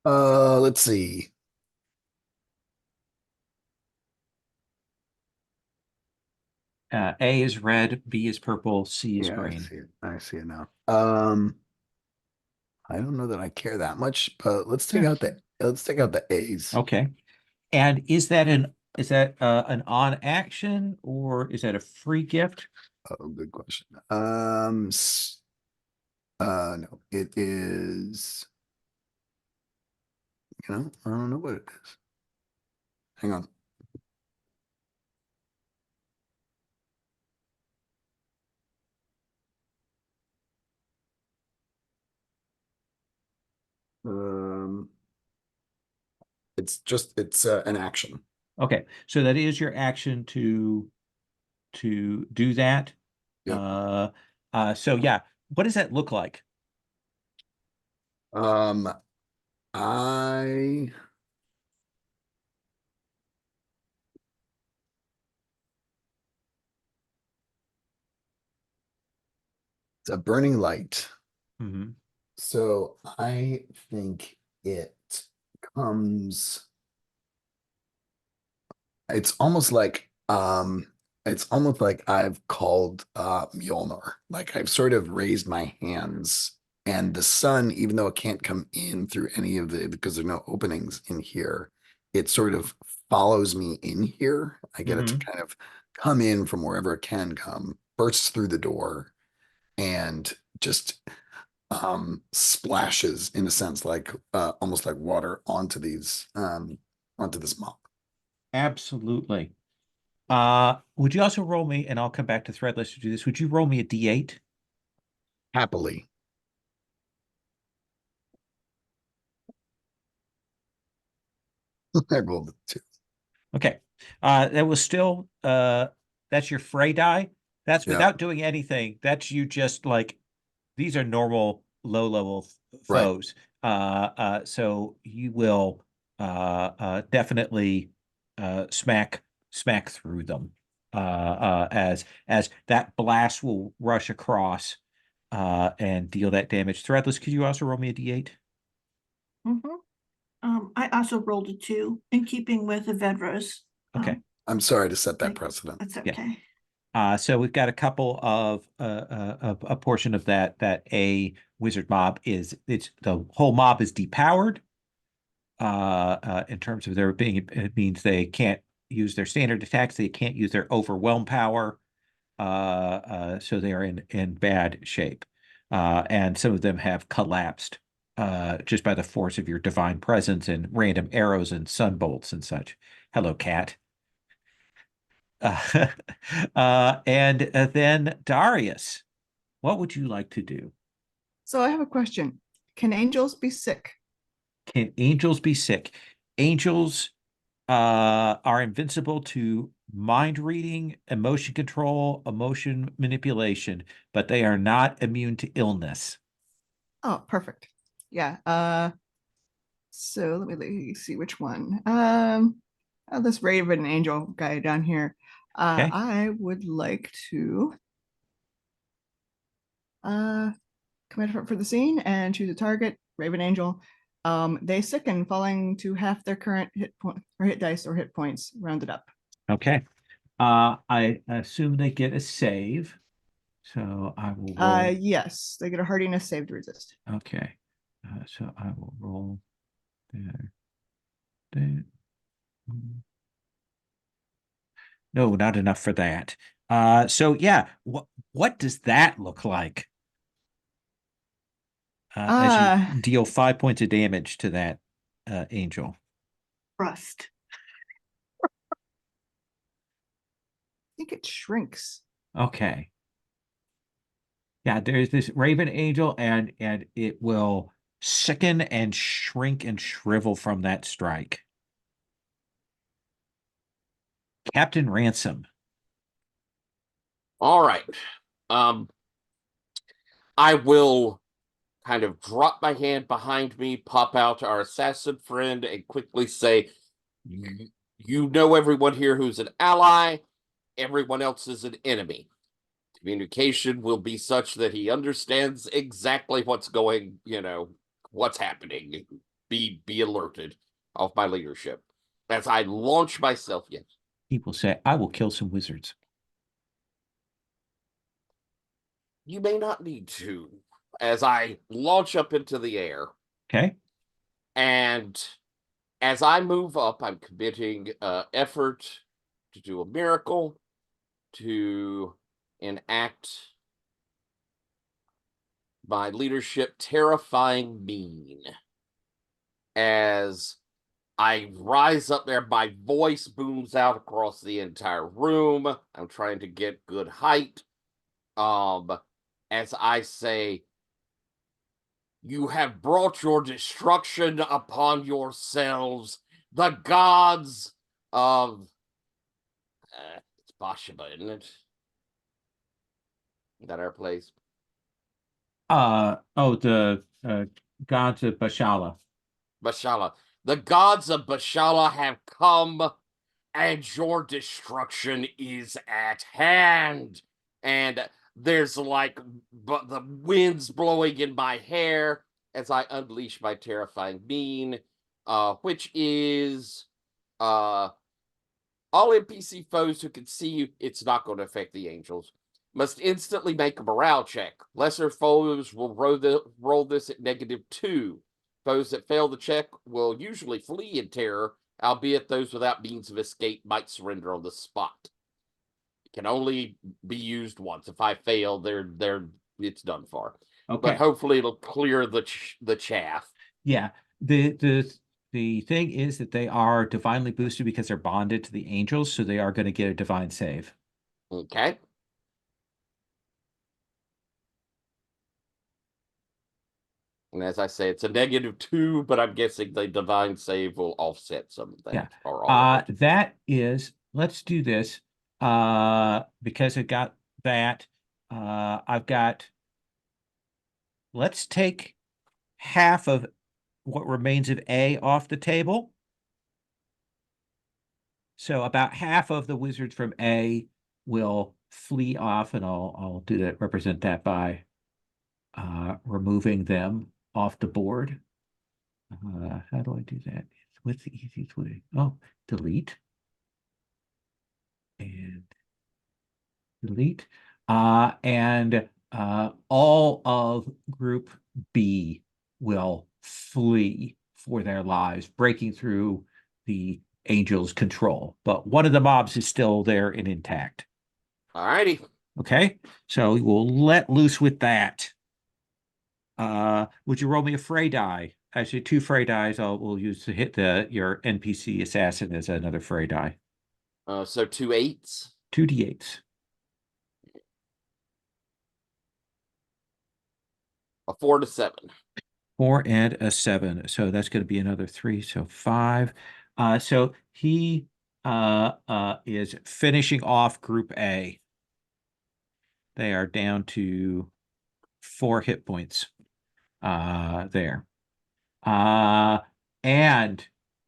Let's see. A is red, B is purple, C is Yeah, green. I see it now. I don't know that I care that much, but let's take Yeah. out the A's. Okay. And is that an on action or is that a free gift? Oh, good question. No, it is. I don't know what it is. Hang on. It's an action. Okay, so that is your action to do that. Yep. So yeah, what does that look like? I it's a burning light. Mm-hmm. So I think it comes. It's almost like I've called Mjolnir. Like I've sort of raised my hands, and the sun, even though it can't come in through any of because there are no openings in here, it sort of follows me in here. I get it to kind of come in from wherever it can come, bursts through the door, and just splashes, in a sense, like almost like water onto these onto this mob. Absolutely. Would you also roll me, and I'll come back to Threadless to do this. Would you roll me a D8? Happily. I rolled a 2. Okay. That was still that's your fray die. That's Yeah. without doing anything. That's you just like these are normal low level Right. foes. So you will definitely smack through them. As that blast will rush across and deal that damage. Threadless, could you also roll me a D8? I also rolled a 2 in keeping with Avedro's. Okay. I'm sorry to set that like- precedent. That's Yeah. okay. So we've got a couple of a portion of that a wizard mob is the whole mob is depowered. In terms of their being, it means they can't use their standard attacks. They can't use their overwhelm power. So they are in bad shape. And some of them have collapsed just by the force of your divine presence and random arrows and sunbolts and such. Hello, cat. And then Darius, what would you like to do? So I have a question. Can angels be sick? Can angels be sick? Angels are invincible to mind reading, emotion control, emotion manipulation, but they are not immune to illness. Oh, perfect. Yeah. So let me see which one. This Raven Angel guy down here. Okay. I would like to come in for the scene and choose a target. Raven Angel. They sicken, falling to half their current hit point or hit dice or hit points, rounded up. Okay. I assume they get a save. So I will roll. Yes, they get a hardiness save to resist. Okay. So I will roll there. There. No, not enough for that. So yeah, what does that look like? As you deal 5 points of damage to that angel. Rust. I think it shrinks. Okay. Yeah, there's this raven angel, and it will sicken and shrink and shrivel from that strike. Captain Ransom. All right. I will kind of drop my hand behind me, pop out our assassin friend, and quickly say, you know everyone here who's an ally, everyone else is an enemy. Communication will be such that he understands exactly what's going, what's happening. Be alerted of my leadership. As I launch myself, yes. He will say, I will kill some wizards. You may not need to. As I launch up into the air. Okay. And as I move up, I'm committing effort to do a miracle, to enact my leadership terrifying mean. As I rise up there, my voice booms out across the entire room. I'm trying to get good height. As I say, you have brought your destruction upon yourselves, the gods of it's Bashaba, isn't it? Is that our place? The gods of Bashala. Bashala. The gods of Bashala have come, and your destruction is at hand. And there's like the winds blowing in my hair as I unleash my terrifying being, which is all NPC foes who can see you. It's not going to affect the angels. Must instantly make a morale check. Lesser foes will roll this at -2. Foes that fail the check will usually flee in terror, albeit those without means of escape might surrender on the spot. Can only be used once. If I fail, it's done for. Okay. But hopefully it'll clear the chaff. Yeah. The thing is that they are divinely boosted because they're bonded to the angels, so they are going to get a divine save. Okay. And as I say, it's a -2, but I'm guessing the divine save will offset some of that. Yeah. Or all of it. That is, let's do this. Because I got that. I've got, let's take half of what remains of A off the table. So about half of the wizards from A will flee off, and I'll do that, represent that by removing them off the board. How do I do that? What's the easiest way? Oh, delete. And delete. And all of group B will flee for their lives, breaking through the angel's control. But one of the mobs is still there and intact. All righty. Okay, so we'll let loose with that. Would you roll me a fray die? Actually, 2 fray dies we'll use to hit your NPC assassin as another fray die. So 2 8s. 2 d8s. A 4 to 7. 4 and a 7. So that's going to be another 3. So 5. So he is finishing off Group A. They are down to 4 hit points there. And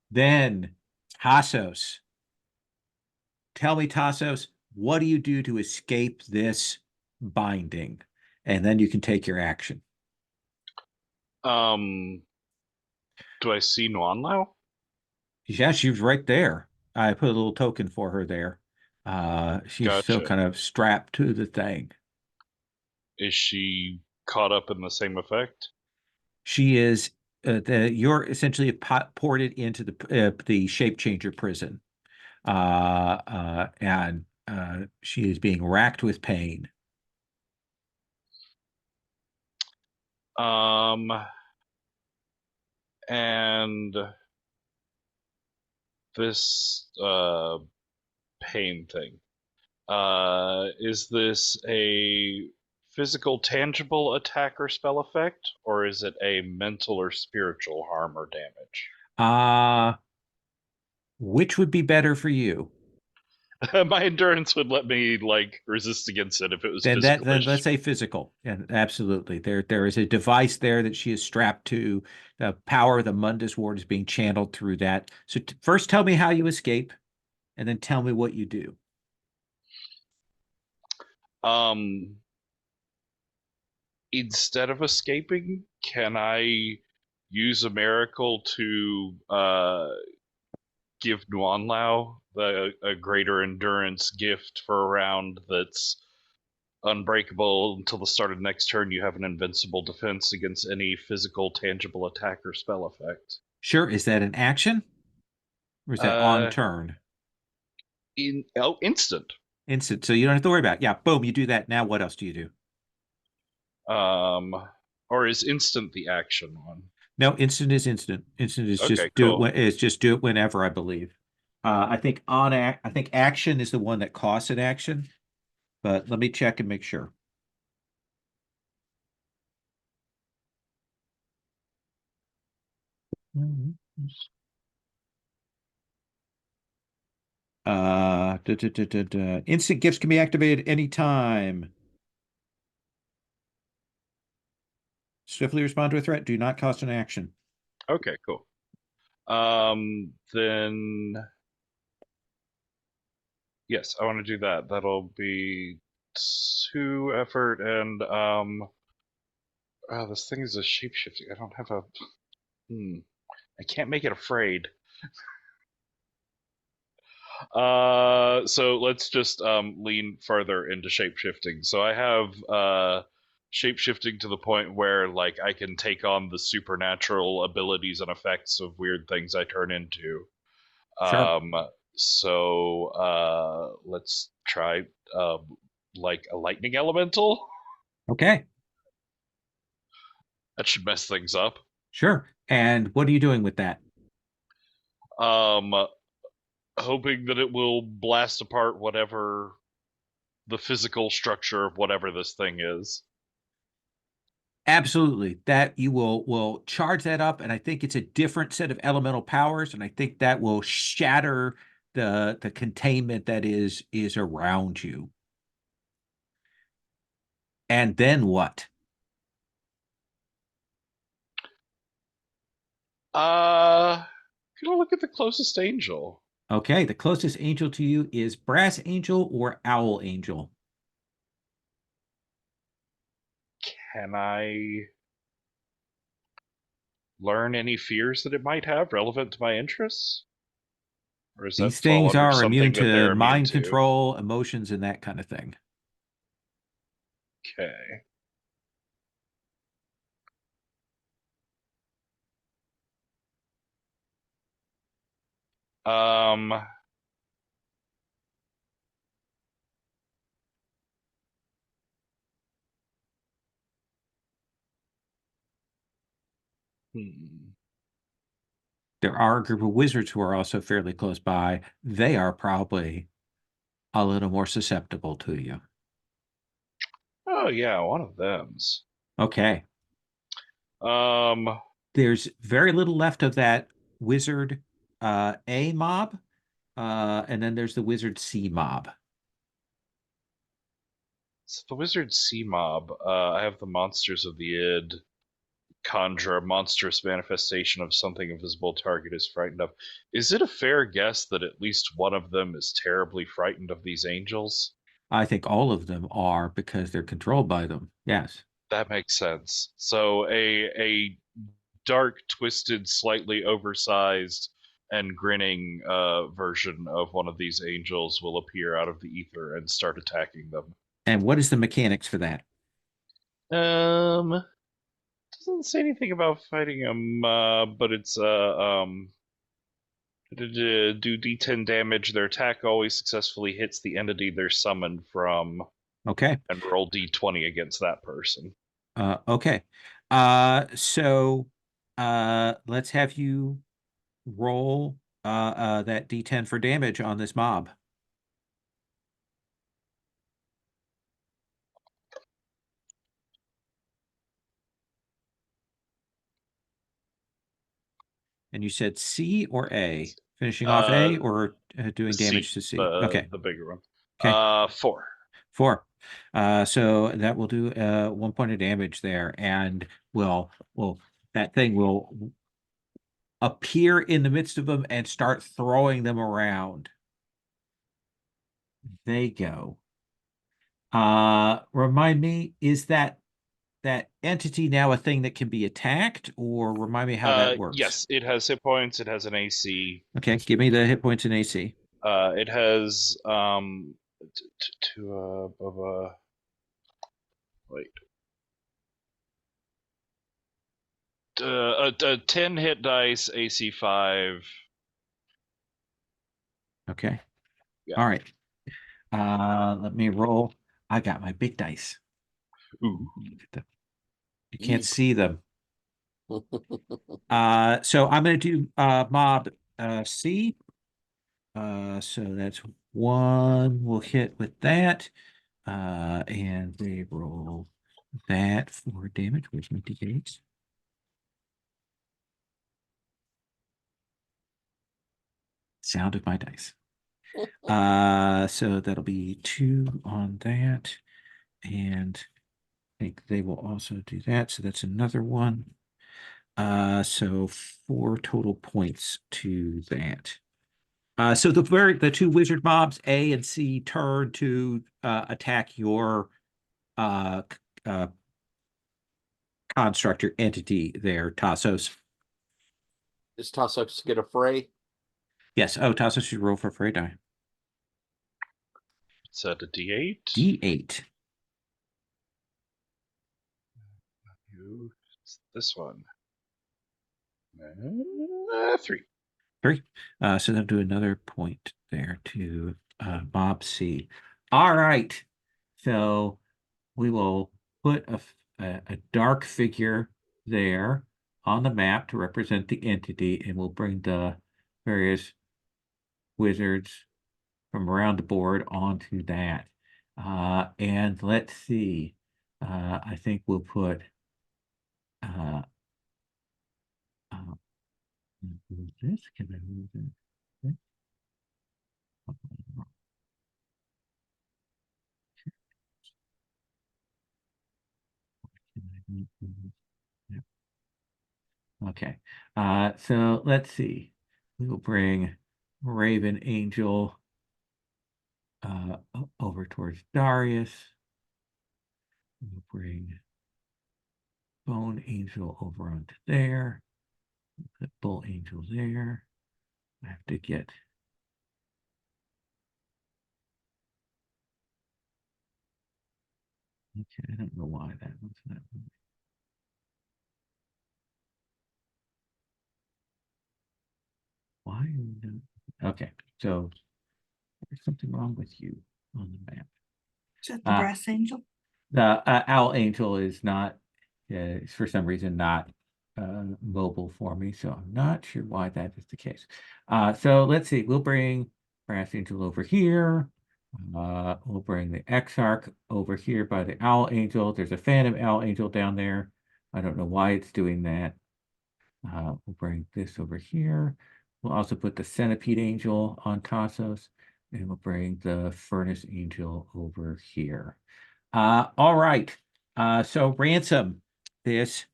then Tasos. Tell me, Tasos, what do you do to escape this binding? And then you can take your action. Do I see Nuan now? Yeah, she was right there. I put a little token for her there. She's still Gotcha. kind of strapped to the thing. Is she caught up in the same effect? She is. You're essentially ported into the shape changer prison, and she is being racked with pain. And this pain thing. Is this a physical, tangible attack or spell effect, or is it a mental or spiritual harm or damage? Which would be better for you? My endurance would let me resist against it if it was Then physical. then let's say physical. And absolutely. There is a device there that she is strapped to. The power of the mundus ward is being channeled through that. So first tell me how you escape, and then tell me what you do. Instead of escaping, can I use a miracle to give Nuan Lao a greater endurance gift for a round that's unbreakable until the start of next turn? You have an invincible defense against any physical, tangible attack or spell effect. Sure. Is that an action? Or is that on turn? Instant. Instant. So you don't have to worry about it. Yeah, boom, you do that. Now what else do you do? Or is instant the action one? No, instant is instant. Instant is Okay, just cool. do it whenever, I believe. I think action is the one that costs an action, but let me check and make sure. Instant gifts can be activated anytime. Swiftly respond to a threat. Do not cost an action. Okay, cool. Then yes, I want to do that. That'll be 2 effort and this thing is a shapeshifting. I don't have a I can't make it afraid. So let's just lean further into shapeshifting. So I have shapeshifting to the point where I can take on the supernatural abilities and effects of weird things I turn into. Sure. So let's try like a lightning elemental. Okay, That should mess things up. sure. And what are you doing with that? Um, hoping that it will blast apart whatever the physical structure of whatever this thing is. Absolutely. That you will charge that up, and I think it's a different set of elemental powers, and I think that will shatter the containment that is around you. And then what? Gonna look at the closest angel. Okay, the closest angel to you is Brass Angel or Owl Angel. Can I learn any fears that it might have relevant to my interests? Or does that These fall things under are immune something that to they're immune mind to? control, emotions, and that kind of thing. Okay. Um, hmm. There are a group of wizards who are also fairly close by. They are probably a little more susceptible to you. Oh yeah, one of them's. Okay. Um, There's very little left of that wizard A mob, and then there's the wizard C mob. so the wizard sea mob. I have the monsters of the id conjure a monstrous manifestation of something a visible target is frightened of. Is it a fair guess that at least one of them is terribly frightened of these angels? I think all of them are because they're controlled by them. Yes. That makes sense. So a dark, twisted, slightly oversized, and grinning version of one of these angels will appear out of the ether and start attacking them. And what is the mechanics for that? Doesn't say anything about fighting them, but it's do D10 damage. Their attack always successfully hits the entity they're summoned from, Okay. and roll D20 against that person. Okay. So let's have you roll that D10 for damage on this mob. And you said C or A? Finishing off A or doing damage C, to C? Okay. the bigger one. Okay. 4. 4. So that will do 1 point of damage there, and will that thing will appear in the midst of them and start throwing them around. They go. Remind me, is that entity now a thing that can be attacked, or remind me how that works? Yes, it has hit points. It has an AC. Okay, give me the hit points in AC. It has wait. 10 hit dice, AC 5. Okay. Yeah. All right. Let me roll. I got my big dice. Ooh. You can't Yeet. see them. So I'm going to do mob C. So that's 1. We'll hit with that. And they roll that for damage. Where's my D8s? Sound of my dice. So that'll be 2 on that. And I think they will also do that. So that's another 1. So 4 total points to that. So the 2 wizard mobs, A and C, turn to attack your uh, construct, your entity there, Tasos. Does Tasos get a fray? Yes. Oh, Tasos should roll for a fray die. It's at a D8. D8. It's this one. 3. 3. So then do another point there to Mob C. All right. So we will put a dark figure there on the map to represent the entity, and we'll bring the various wizards from around the board onto that. And let's see. I think we'll put move this. Can I move this? Can I move this? Yeah. Okay. So let's see. We will bring Raven Angel over towards Darius. We'll bring Bone Angel over onto there. Put Bull Angel there. I have to get okay, I don't know why that was that one. Why are you doing okay, so there's something wrong with you on the map. Is that the brass angel? The Owl Angel is not, for some reason, not mobile for me, so I'm not sure why that is the case. So let's see, we'll bring Brass Angel over here. We'll bring the Exarch over here by the Owl Angel. There's a Phantom Owl Angel down there. I don't know why it's doing that. We'll bring this over here. We'll also put the Centipede Angel on Tasos, and we'll bring the Furnace Angel over here. All right. So Ransom, this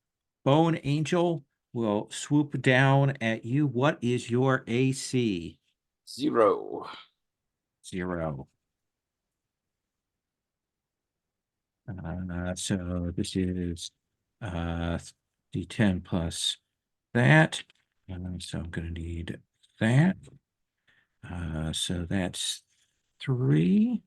Bone Angel will swoop down at you. What is your AC? 0. 0. So this is D10 plus that. So I'm going to need that. So that's 3.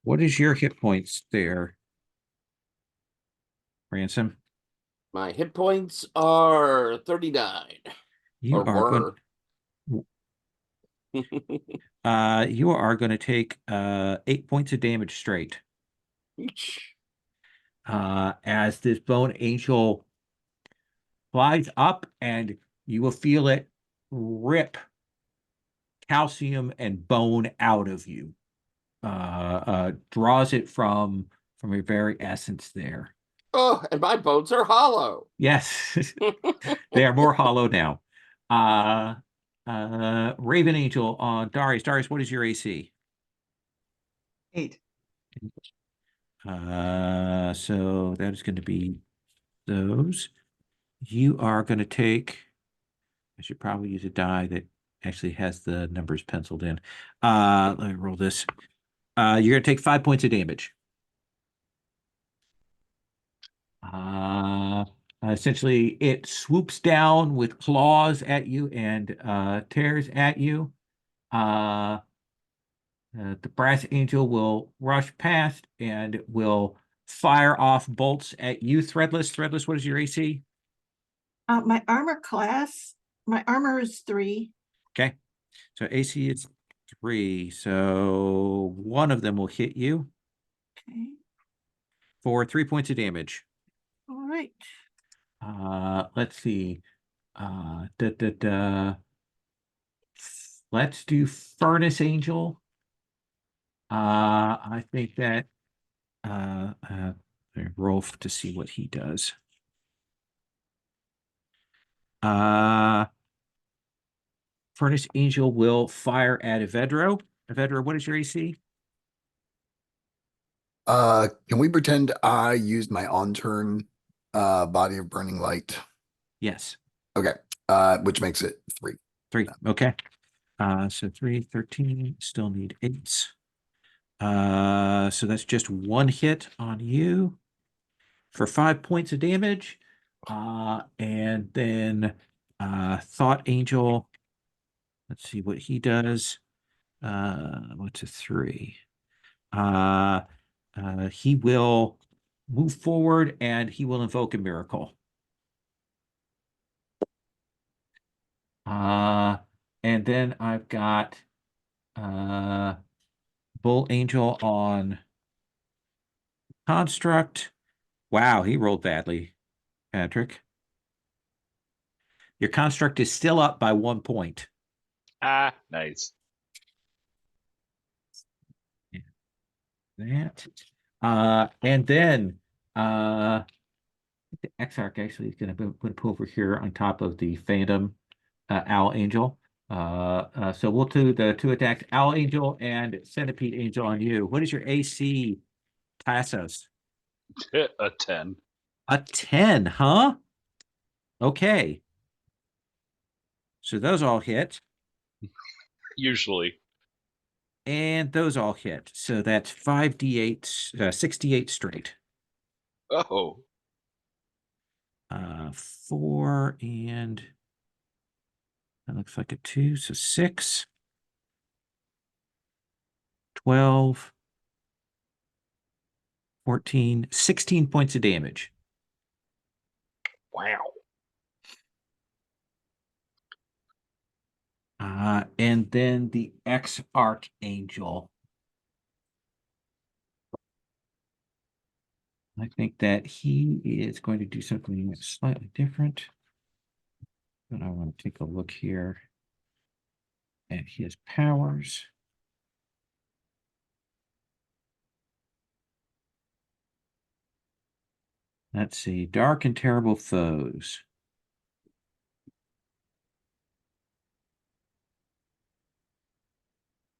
What is your hit points there, Ransom? My hit points are 39. You or are were. you are going to take 8 points of damage straight. As this Bone Angel flies up, and you will feel it rip calcium and bone out of you. Draws it from your very essence there. Oh, and my bones are hollow. Yes, they are more hollow now. Raven Angel on Darius. Darius, what is your AC? 8. So that is going to be those. You are going to take, I should probably use a die that actually has the numbers penciled in. Let me roll this. You're going to take 5 points of damage. Essentially, it swoops down with claws at you and tears at you. The Brass Angel will rush past and will fire off bolts at you, Threadless. Threadless, what is your AC? My armor is 3. Okay, so AC is 3. So one of them will hit you Okay. for 3 points of damage. All right. Let's see. Let's do Furnace Angel. I think that roll to see what he does. Furnace Angel will fire at Evedro. Evedro, what is your AC? Can we pretend I used my on-turn body of burning light? Yes. Okay. Which makes it 3. 3. Okay. So 3, 13, still need 8s. So that's just 1 hit on you for 5 points of damage. And then Thought Angel, let's see what he does. What's a 3? He will move forward, and he will invoke a miracle. And then I've got Bull Angel on Construct. Wow, he rolled badly, Patrick. Your Construct is still up by 1 point. Ah, nice. That. And then the Exarch actually is going to put over here on top of the Phantom Owl Angel. So we'll do the 2 attacks, Owl Angel and Centipede Angel on you. What is your AC, Tasos? A 10. A 10, huh? Okay. So those all hit. Usually. And those all hit. So that's 5d8, 68 straight. Oh. 4 and that looks like a 2, so 6, 12, 14, 16 points of damage. Wow. And then the Archangel. I think that he is going to do something slightly different. But I want to take a look here at his powers. Let's see. Dark and terrible foes.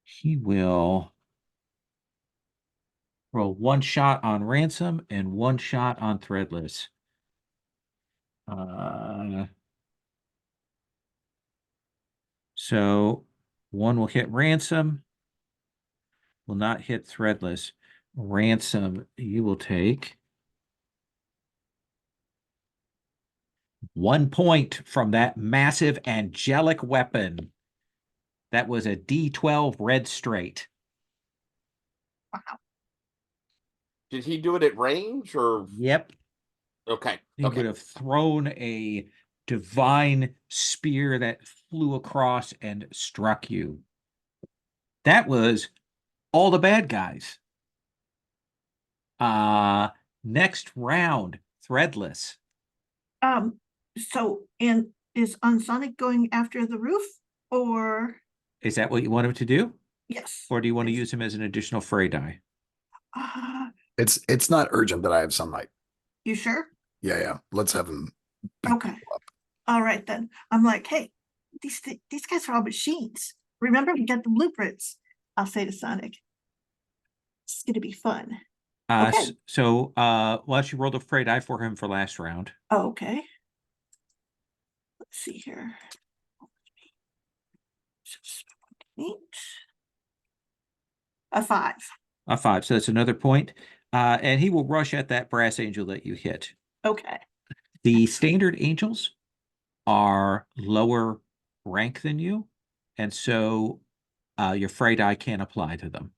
He will roll 1 shot on Ransom and 1 shot on Threadless. So 1 will hit Ransom, will not hit Threadless. Ransom, you will take 1 point from that massive angelic weapon. That was a D12 red straight. Wow. Did he do it at range or? Yep. Okay. He Okay. would have thrown a divine spear that flew across and struck you. That was all the bad guys. Next round, Threadless. So, and is Unsonic going after the roof, or Is that what you want him to do? yes? Or do you want to Yes. use him as an additional fray die? It's not urgent that I have sunlight. You sure? Yeah. Let's have him. Okay. All right then. I'm like, hey, these guys are all machines. Remember, we got the blueprints. I'll say to Sonic, it's gonna be fun. Okay. So why don't you roll the fray die for him for last round? Oh, okay. Let's see here. 8. A 5. A 5. So that's another point. And he will rush at that brass angel that you hit. Okay. The standard angels are lower rank than you, and so your fray die can't apply to them.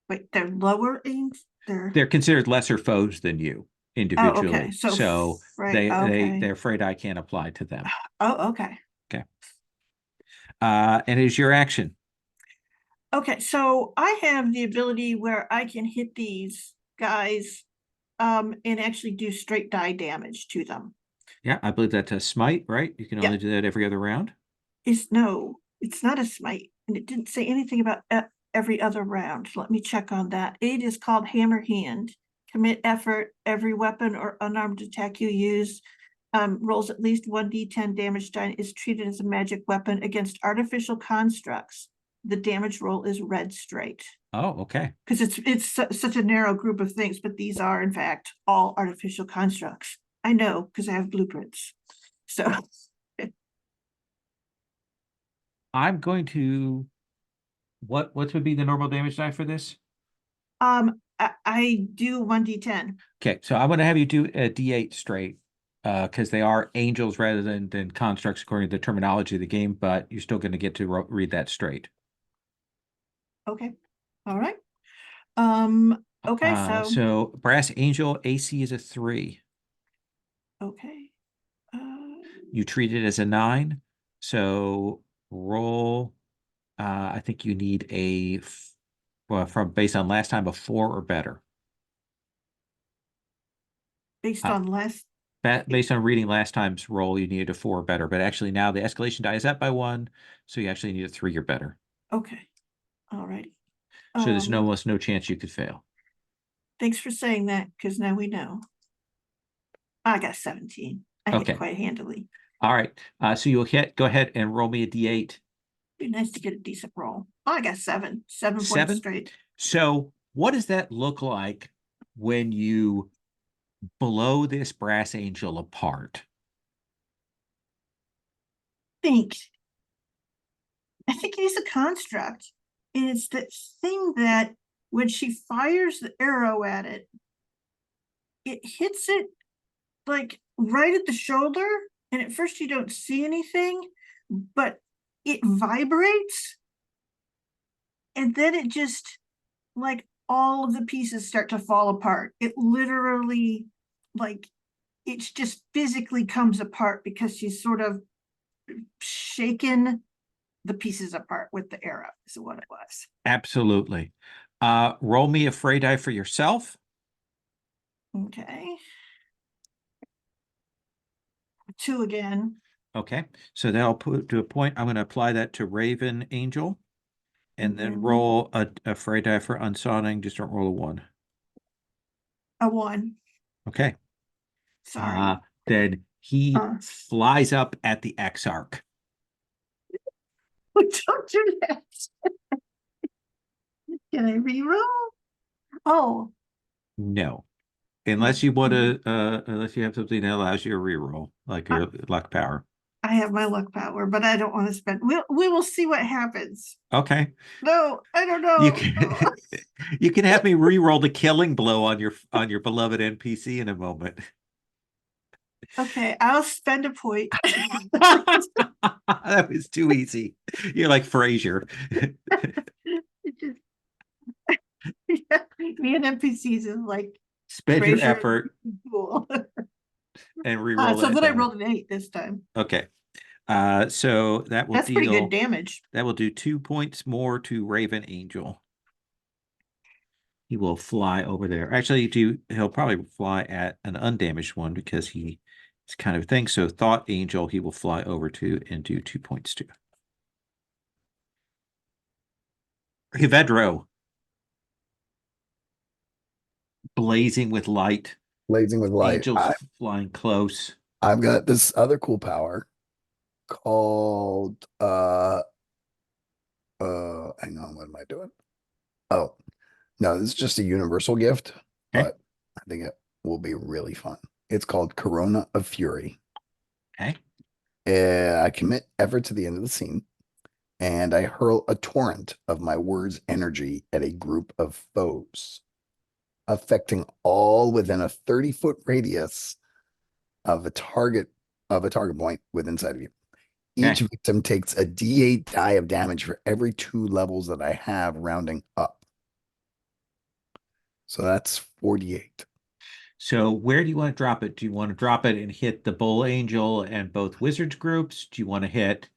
Wait, they're lower aims? They're considered lesser foes than you individually. okay. So their fray die can't apply to them. Oh, okay. Okay. And is your action? Okay, so I have the ability where I can hit these guys and actually do straight die damage to them. Yeah, I believe that's a smite, right? You can Yeah. only do that every other round. No, it's not a smite, and it didn't say anything about every other round. Let me check on that. It is called Hammer Hand. Commit effort. Every weapon or unarmed attack you use rolls at least 1d10 damage die, is treated as a magic weapon against artificial constructs. The damage roll is red straight. Oh, okay. Because it's such a narrow group of things, but these are in fact all artificial constructs. I know because I have blueprints. So I'm going to what would be the normal damage die for this? I do 1d10. Okay, so I'm going to have you do a d8 straight because they are angels rather than constructs according to the terminology of the game, but you're still going to get to read that straight. Okay. All right. Okay, So Brass Angel AC is a 3. okay. You treat it as a 9. So roll. I think you need from based on last time, a 4 or better. Based Uh, on last, Based on reading last time's roll, you needed a 4 or better. But actually now the escalation die is up by 1, so you actually need a 3 or better. okay, all right. So there's almost no chance you could fail. Thanks for saying that, because now we know. I got 17. I hit Okay. it quite handily. All right. So you'll go ahead and roll me a D8. Be nice to get a decent roll. Oh, I got 7. 7 7? points straight. So what does that look like when you blow this brass angel apart? I think it is a construct. And it's that thing that when she fires the arrow at it, it hits it like right at the shoulder. And at first you don't see anything, but it vibrates. And then it just, like, all of the pieces start to fall apart. It literally, like, it just physically comes apart because she's sort of shaken the pieces apart with the arrow, is what it was. Absolutely. Roll me a fray die for yourself. Okay. 2 again. Okay. So that'll put to a point. I'm going to apply that to Raven Angel. And then Mhm. roll a fray die for unsawing. Just don't roll a 1. A 1. Okay. Sorry. Then he flies up at the Exarch. Don't do that. Can I reroll? Oh, No. Unless you want to, unless you have something that allows you to reroll, like your luck power. I have my luck power, but I don't want to spend. We will see what happens. Okay. No, I don't know. You can you can have me re-roll the killing blow on your beloved NPC in a moment. Okay, I'll spend a point. That was too easy. You're like Frasier. It just, yeah, me and NPCs is like Spend your Frasier effort cool. and re-roll So that then I die. rolled an 8 this time. Okay. So that will That's pretty good damage. that will do 2 points more to Raven Angel. He will fly over there. Actually, he'll probably fly at an undamaged one because it's kind of a thing. So Thought Angel, he will fly over to and do 2 points to. Hivedro. Blazing with light. Blazing with light. Angels flying close. I've got this other cool power called hang on, what am I doing? Oh, no, this is just a universal gift, Okay. but I think it will be really fun. It's called Corona of Fury. Okay. I commit effort to the end of the scene, and I hurl a torrent of my word's energy at a group of foes, affecting all within a 30-foot radius of a target point within sight of you. Each Okay. victim takes a D8 die of damage for every 2 levels that I have, rounding up. So that's 48. So where do you want to drop it? Do you want to drop it and hit the Bull Angel and both wizards groups? Do you want to hit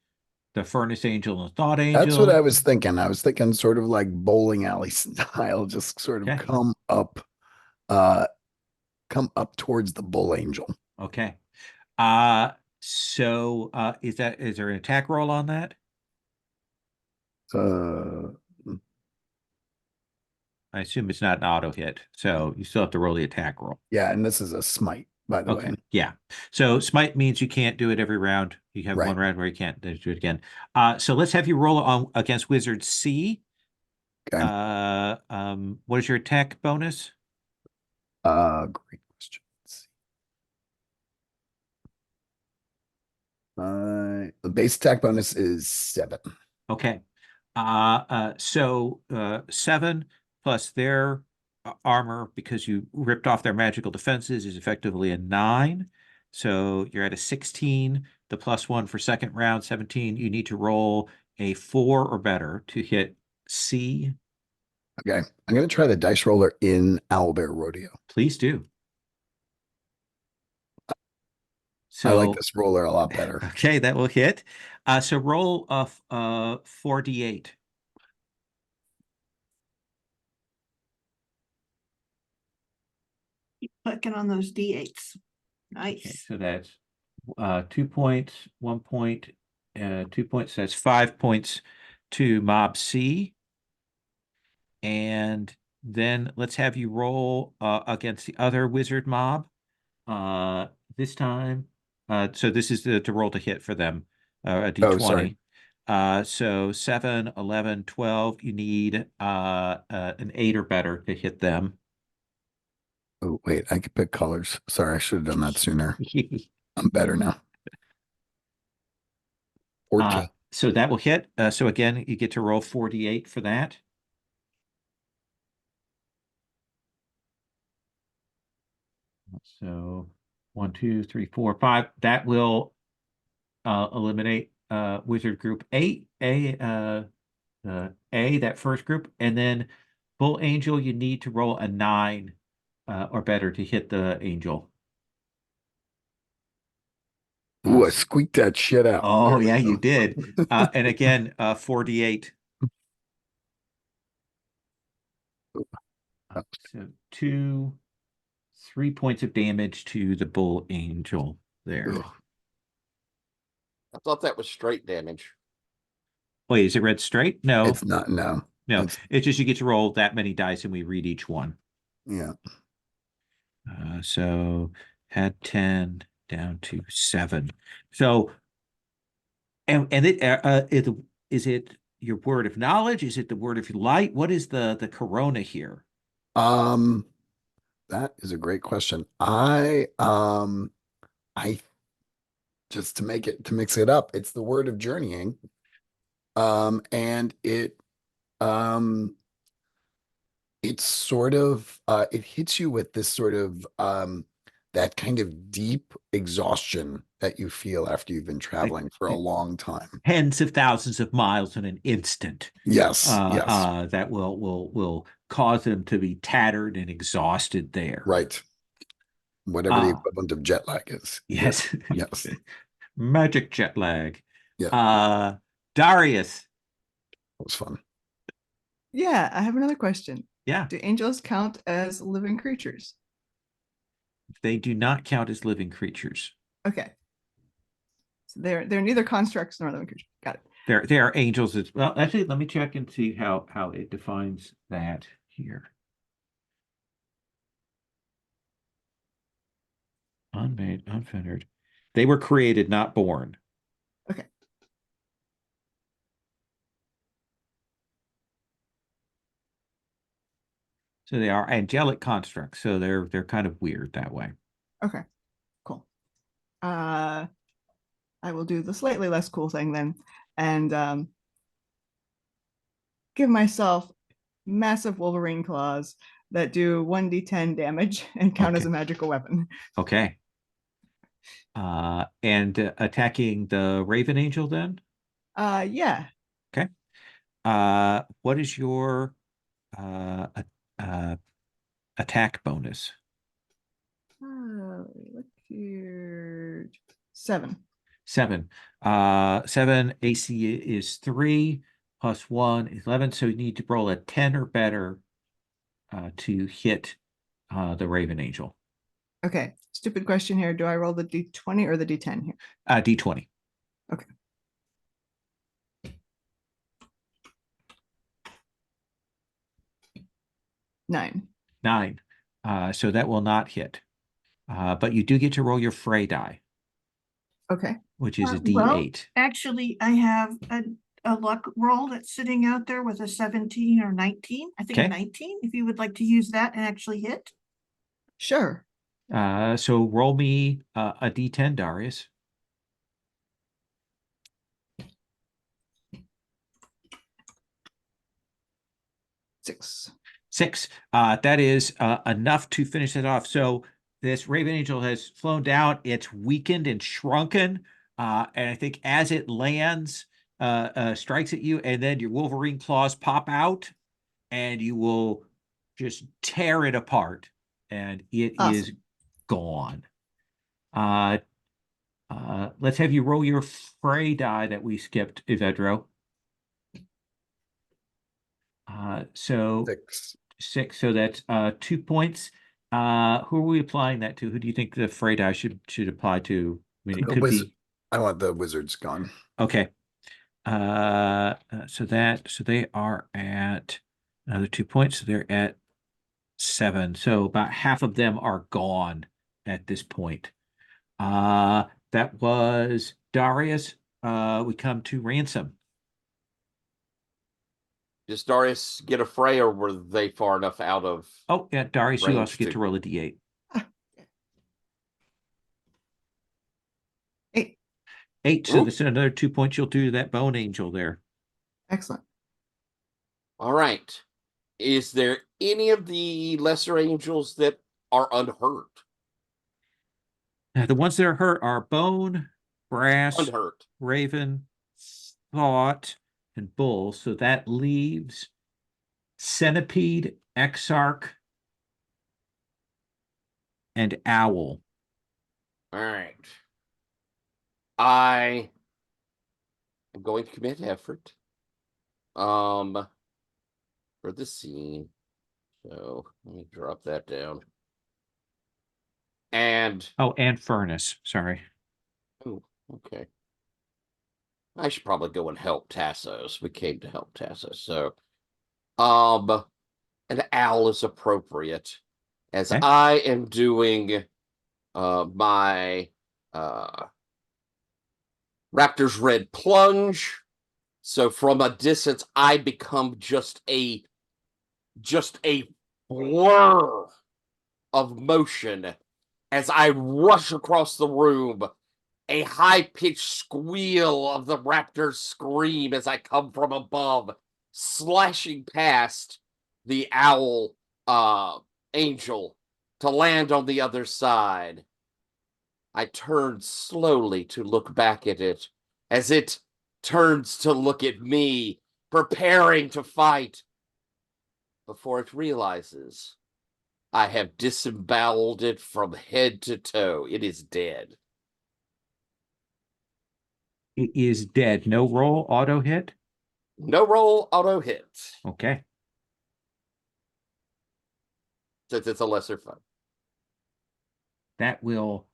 the Furnace Angel and Thought Angel? That's what I was thinking. I was thinking sort of like bowling alley style, just sort of Okay. come up towards the Bull Angel. Okay. So is there an attack roll on that? I assume it's not an auto hit, so you still have to roll the attack roll. Yeah, and this is a smite, by the Okay. way. Yeah. So smite means you can't do it every round. You have Right. one round where you can't do it again. So let's have you roll on against Wizard C. Okay. What is your attack bonus? Great question. The base attack bonus is 7. Okay. So 7 plus their armor, because you ripped off their magical defenses, is effectively a 9. So you're at a 16. The +1 for second round, 17. You need to roll a 4 or better to hit C. Okay. I'm going to try the dice roller in Owlbear Rodeo. Please do. I So like this roller a lot better. okay, that will hit. So roll of 4d8. Keep clicking on those D8s. Okay, Nice. so that's 2 points, 1 point, 2 points. That's 5 points to Mob C. And then let's have you roll against the other wizard mob. This time, so this is to roll to hit for them, a d20. Oh, sorry. So 7, 11, 12. You need an 8 or better to hit them. Oh, wait, I could pick colors. Sorry, I should have done that sooner. I'm better now. 14. So that will hit. So again, you get to roll 4d8 for that. So 1, 2, 3, 4, 5. That will eliminate wizard group A, that first group, and then Bull Angel, you need to roll a 9 or better to hit the angel. Ooh, I squeaked that shit out. Oh There we yeah, you go. did. And again, 4d8. So 2, 3 points of damage to the Bull Angel there. Ugh. I thought that was straight damage. Wait, is it red straight? No, It's not, no. no. It's, It's just you get to roll that many dice and we read each one. yeah. So had 10 down to 7. So, and is it your word of knowledge? Is it the word of light? What is the corona here? That is a great question. I just to mix it up, it's the word of journeying. And it's sort of it hits you with this sort of that kind of deep exhaustion that you feel after you've been traveling for a long time. Tens of thousands of miles in an instant. Yes, yes. That will cause them to be tattered and exhausted there. Right. Whatever the equivalent of jet lag is. Yes. Yes. Magic jet lag. Yeah. Darius. That was fun. Yeah, I have another question. Yeah. Do angels count as living creatures? They do not count as living creatures. Okay. So they're neither constructs nor living creatures. Got it. They are angels as well. Actually, let me check and see how it defines that here. Unmade, unfettered. They were created, not born. Okay. So they are angelic constructs. So they're kind of weird that way. Okay. Cool. I will do the slightly less cool thing then, and give myself massive Wolverine claws that do 1d10 damage and count as a magical weapon. Okay. And attacking the Raven Angel then? Yeah. Okay. What is your attack bonus? Look here. 7. 7. 7 AC is 3 plus 1 is 11. So you need to roll a 10 or better to hit the Raven Angel. Okay. Stupid question here. Do I roll the d20 or the d10 here? D20. Okay. Nine. So that will not hit. But you do get to roll your fray die, Okay. which is a D8. Well, actually, I have a luck roll that's sitting out there with a 17 or 19. I think Okay. a 19, if you would like to use that and actually hit. Sure. So roll me a D10, Darius. Six. That is enough to finish it off. So this Raven Angel has flown down. It's weakened and shrunken. And I think as it lands, strikes at you, and then your Wolverine claws pop out. and you will just tear it apart, and it is Awesome. gone. Let's have you roll your fray die that we skipped, Evedro. So 6. So that's 2 points. Who are we applying that to? Who do you think the fray die should apply to? I mean, it could be. I want the wizards gone. Okay. So they are at another 2 points. So they're at 7. So about half of them are gone at this point. That was Darius. We come to Ransom. Does Darius get a fray, or were they far enough out of? Oh, yeah, Darius, you range also get to roll a d8. 8. 8. So Ooh. this is another 2 points you'll do to that bone angel there. Excellent. All right. Is there any of the lesser angels that are unhurt? The ones that are hurt are Bone, Brass, Unhurt. Raven, Thought, and Bull. So that leaves Centipede, Exarch, and Owl. All right. I am going to commit effort. For the scene. So let me drop that down. And Oh, and Furnace. Sorry. oh, okay. I should probably go and help Tasos. We came to help Tasos. So an owl is appropriate as Okay. I am doing my Raptor's Red Plunge. So from a distance, I become just a blur of motion as I rush across the room. A high-pitched squeal of the raptor's scream as I come from above, slashing past the owl angel to land on the other side. I turn slowly to look back at it as it turns to look at me, preparing to fight, before it realizes I have disemboweled it from head to toe. It is dead. It is dead. No roll, auto hit. No roll, auto hit. Okay. Since it's a lesser foe. That will.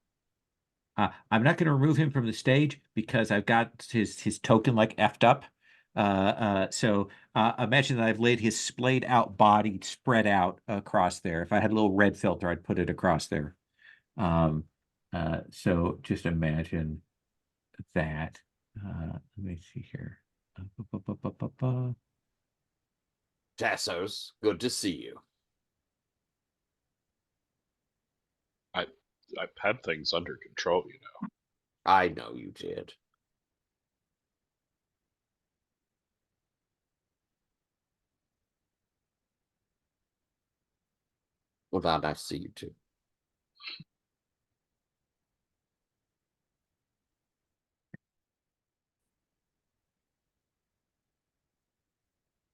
I'm not going to remove him from the stage because I've got his token like effed up. So imagine that I've laid his splayed out body spread out across there. If I had a little red filter, I'd put it across there. So just imagine that. Let me see here. Tasos, good to see you. I've had things under control, you know. I know you did. Well, now I see you too.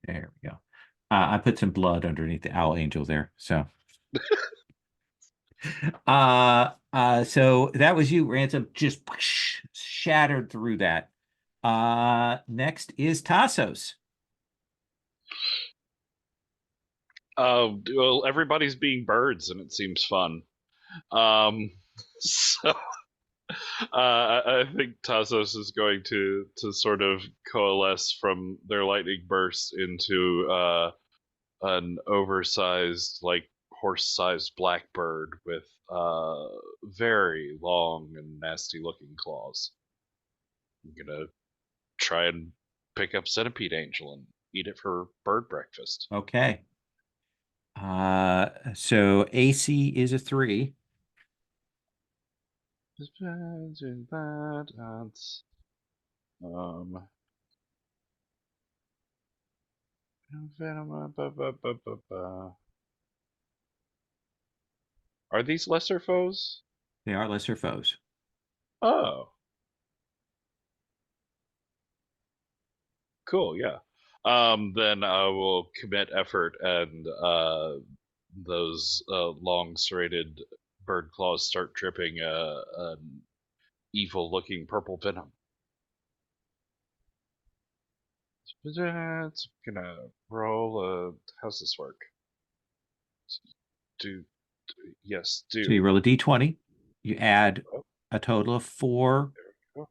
There we go. I put some blood underneath the owl angel there. So so that was you, Ransom, just shattered through that. Next is Tasos. Well, everybody's being birds, and it seems fun. So I think Tasos is going to sort of coalesce from their lightning bursts into an oversized, like horse-sized blackbird with very long and nasty-looking claws. I'm gonna try and pick up Centipede Angel and eat it for bird breakfast. Okay. So AC is a 3. Are these lesser foes? They are lesser foes. Oh. Cool, yeah. Then I will commit effort, and those long serrated bird claws start dripping an evil-looking purple venom. It's gonna roll. How's this work? Yes, So you do. roll a d20. You add Oh, a total of 4 there we go.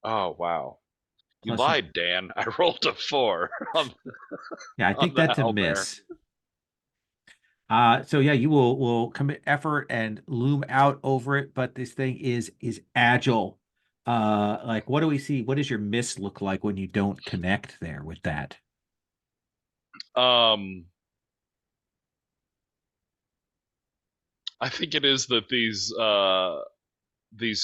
Oh wow. You plus. lied, Dan. I rolled a 4 on, Yeah, I on think the that's a owlbear. miss. So yeah, you will commit effort and loom out over it, but this thing is agile. Like what do we see? What does your miss look like when you don't connect there with that? I think it is that these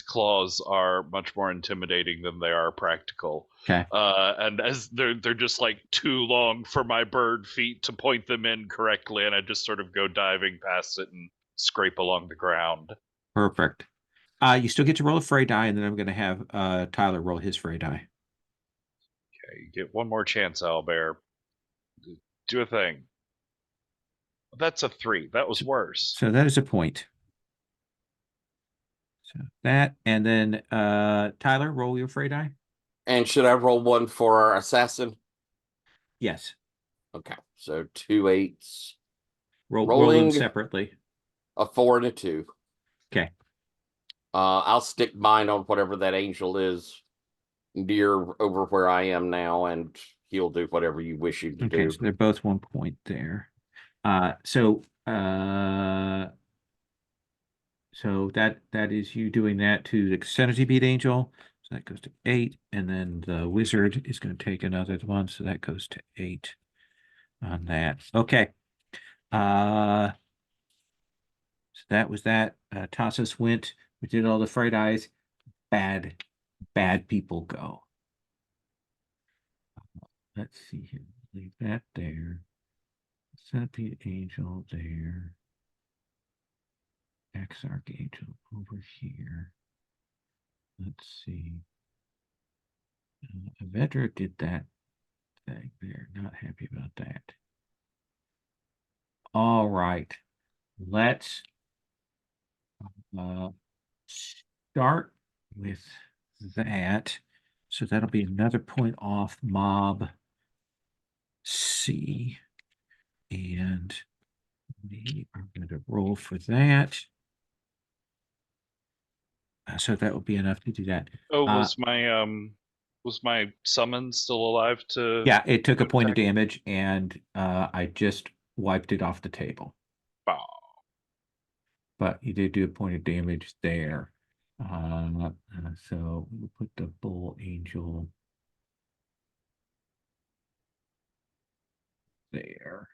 claws are much more intimidating than they are practical. Okay. And as they're just like too long for my bird feet to point them in correctly, and I just sort of go diving past it and scrape along the ground. Perfect. You still get to roll a fray die, and then I'm going to have Tyler roll his fray die. Okay, you get one more chance, owlbear. Do a thing. That's a 3. That was worse. So that is a point. So that, and then Tyler, roll your fray die. And should I roll one for our assassin? Yes. Okay, so 2 8s. Roll them Rolling separately. a 4 and a 2. Okay. I'll stick mine on whatever that angel is near over where I am now, and he'll do whatever you wish him to Okay, do. so they're both 1 point there. So that is you doing that to the centipede angel. So that goes to 8, and then the wizard is going to take another one, so that goes to 8 on that. Okay. So that was that. Tasos went. We did all the fright eyes. Bad people go. Let's see here. Leave that there. Centipede angel there. Archangel over here. Let's see. Avedra did that thing there. Not happy about that. All right. Let's start with that. So that'll be another point off mob C. And we are going to roll for that. So that will be enough to do that. Oh, was my summon still alive to? Yeah, it took a point of attack? damage, and I just wiped it off the table. Wow. But you did do a point of damage there. So we'll put the bull angel there.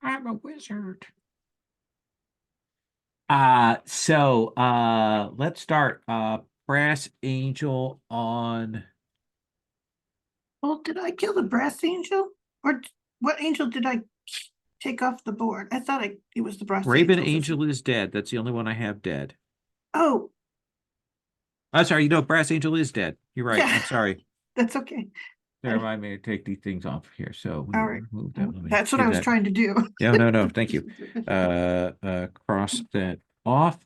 I'm a wizard. So let's start. Brass angel on. Well, did I kill the brass angel? Or what angel did I take off the board? I thought it was the brass Raven angel. angel is dead. That's the only one I have dead. Oh, I'm sorry. Brass angel is dead. You're right. Yeah. I'm sorry. that's okay. There, remind me to take these things off here. So we All right. remove that. Let me That's what do I was that. trying to do. Yeah, no, thank you. Cross that off.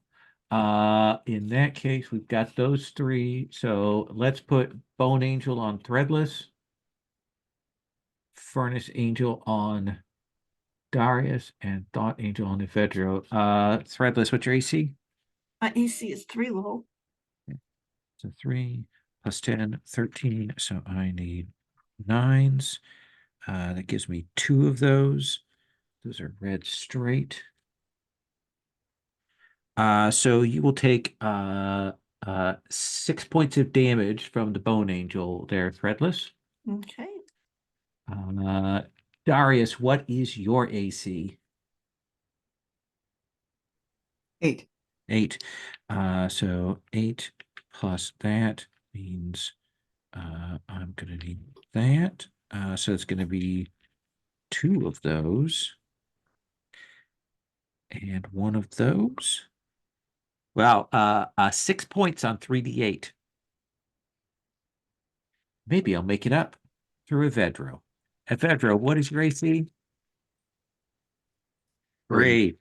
In that case, we've got those 3. So let's put Bone Angel on Threadless, Furnace Angel on Darius, and Thought Angel on Evedro. Threadless, what's your AC? My AC is 3 low. So 3 plus 10, 13. So I need 9s. That gives me 2 of those. Those are red straight. So you will take 6 points of damage from the Bone Angel there, Threadless. Okay. Darius, what is your AC? 8. 8. So 8 plus that means I'm going to need that. So it's going to be 2 of those. And 1 of those. Well, 6 points on 3d8. Maybe I'll make it up. through Evedro. Evedro, what is your AC? 3. Great.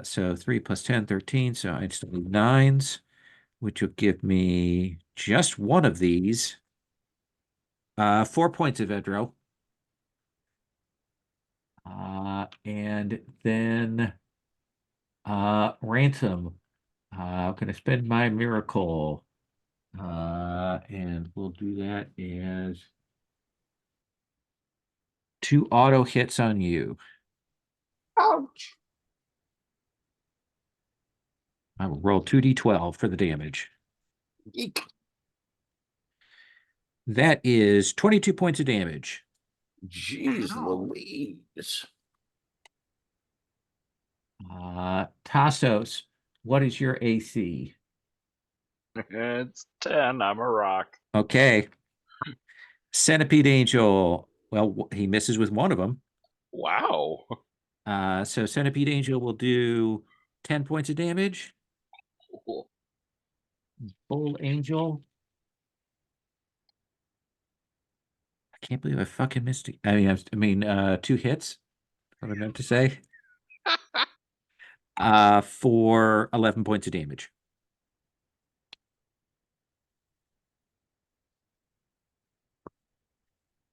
So 3 plus 10, 13. So I just need 9s, which will give me just one of these. 4 points of Evedro. And then Ransom. I'm going to spend my miracle. And we'll do that as 2 auto hits on you. Ouch. I will roll 2d12 for the damage. Eek. That is 22 points of damage. Jeez Ow. Louise. Tasos, what is your AC? It's 10. I'm a rock. Okay. Centipede Angel. Well, he misses with one of them. Wow. So Centipede Angel will do 10 points of damage. Cool. Bull Angel. I can't believe I fucking missed it. I mean, 2 hits. What I meant to say. For 11 points of damage.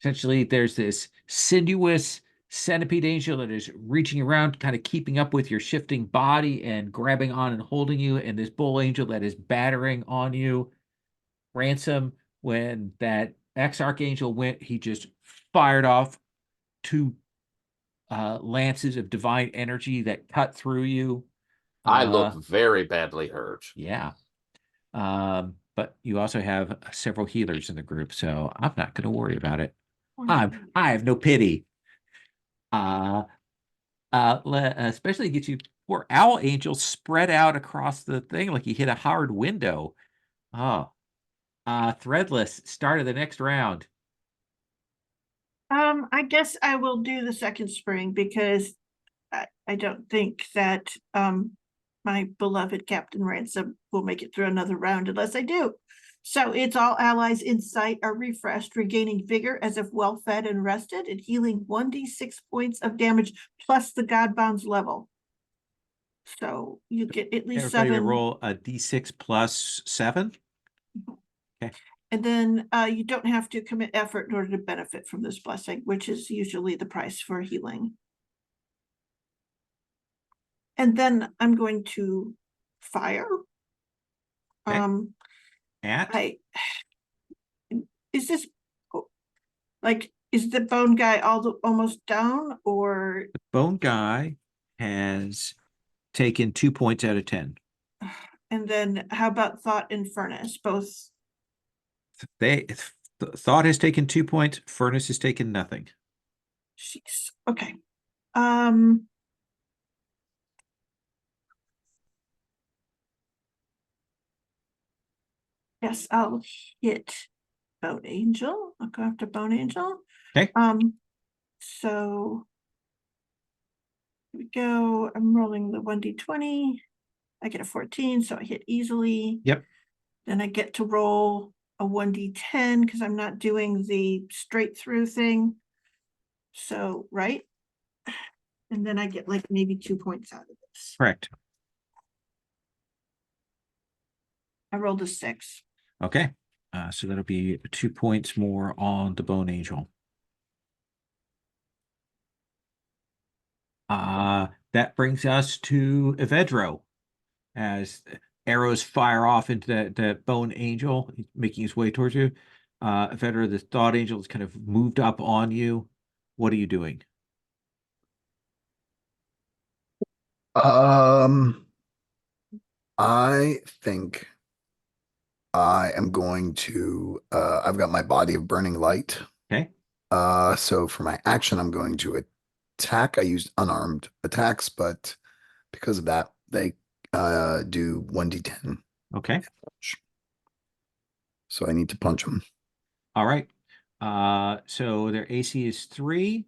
Essentially, there's this sinuous centipede angel that is reaching around, kind of keeping up with your shifting body and grabbing on and holding you, and this bull angel that is battering on you. Ransom, when that ex-archangel went, he just fired off 2 lances of divine energy that cut through you. I look very badly hurt. Yeah. But you also have several healers in the group, so I'm not going to worry about it. I have no pity. Especially get you poor owl angel spread out across the thing like you hit a hard window. Oh, threadless. Start of the next round. I guess I will do the second spring because I don't think that my beloved Captain Ransom will make it through another round unless I do. So it's all allies in sight are refreshed, regaining vigor as if well fed and rested, and healing 1d6 points of damage plus the Godbound's level. So you get at least Everybody to 7. roll a d6 plus 7. And then you don't have to commit effort in order to benefit from this blessing, which is usually the price for healing. And then I'm going to fire. Okay. Is this like, is the bone guy almost down, or The bone guy has taken 2 points out of 10. and then how about thought and furnace? Both. Thought has taken 2 points. Furnace has taken nothing. Jeez. Okay. Yes, I'll hit Bone Angel. I'll go after Bone Angel. Okay. So here we go. I'm rolling the 1d20. I get a 14, so I hit easily. Yep. Then I get to roll a 1d10 because I'm not doing the straight through thing. So, right? And then I get like maybe 2 points out of this. Correct. I rolled a 6. Okay. So that'll be 2 points more on the bone angel. That brings us to Evedro. As arrows fire off into the bone angel, making his way towards you. Evedro, the thought angel has kind of moved up on you. What are you doing? I think I am going to I've got my body of burning light. Okay. So for my action, I'm going to attack. I used unarmed attacks, but because of that, they do 1d10. Okay. So I need to punch them. All right. So their AC is 3.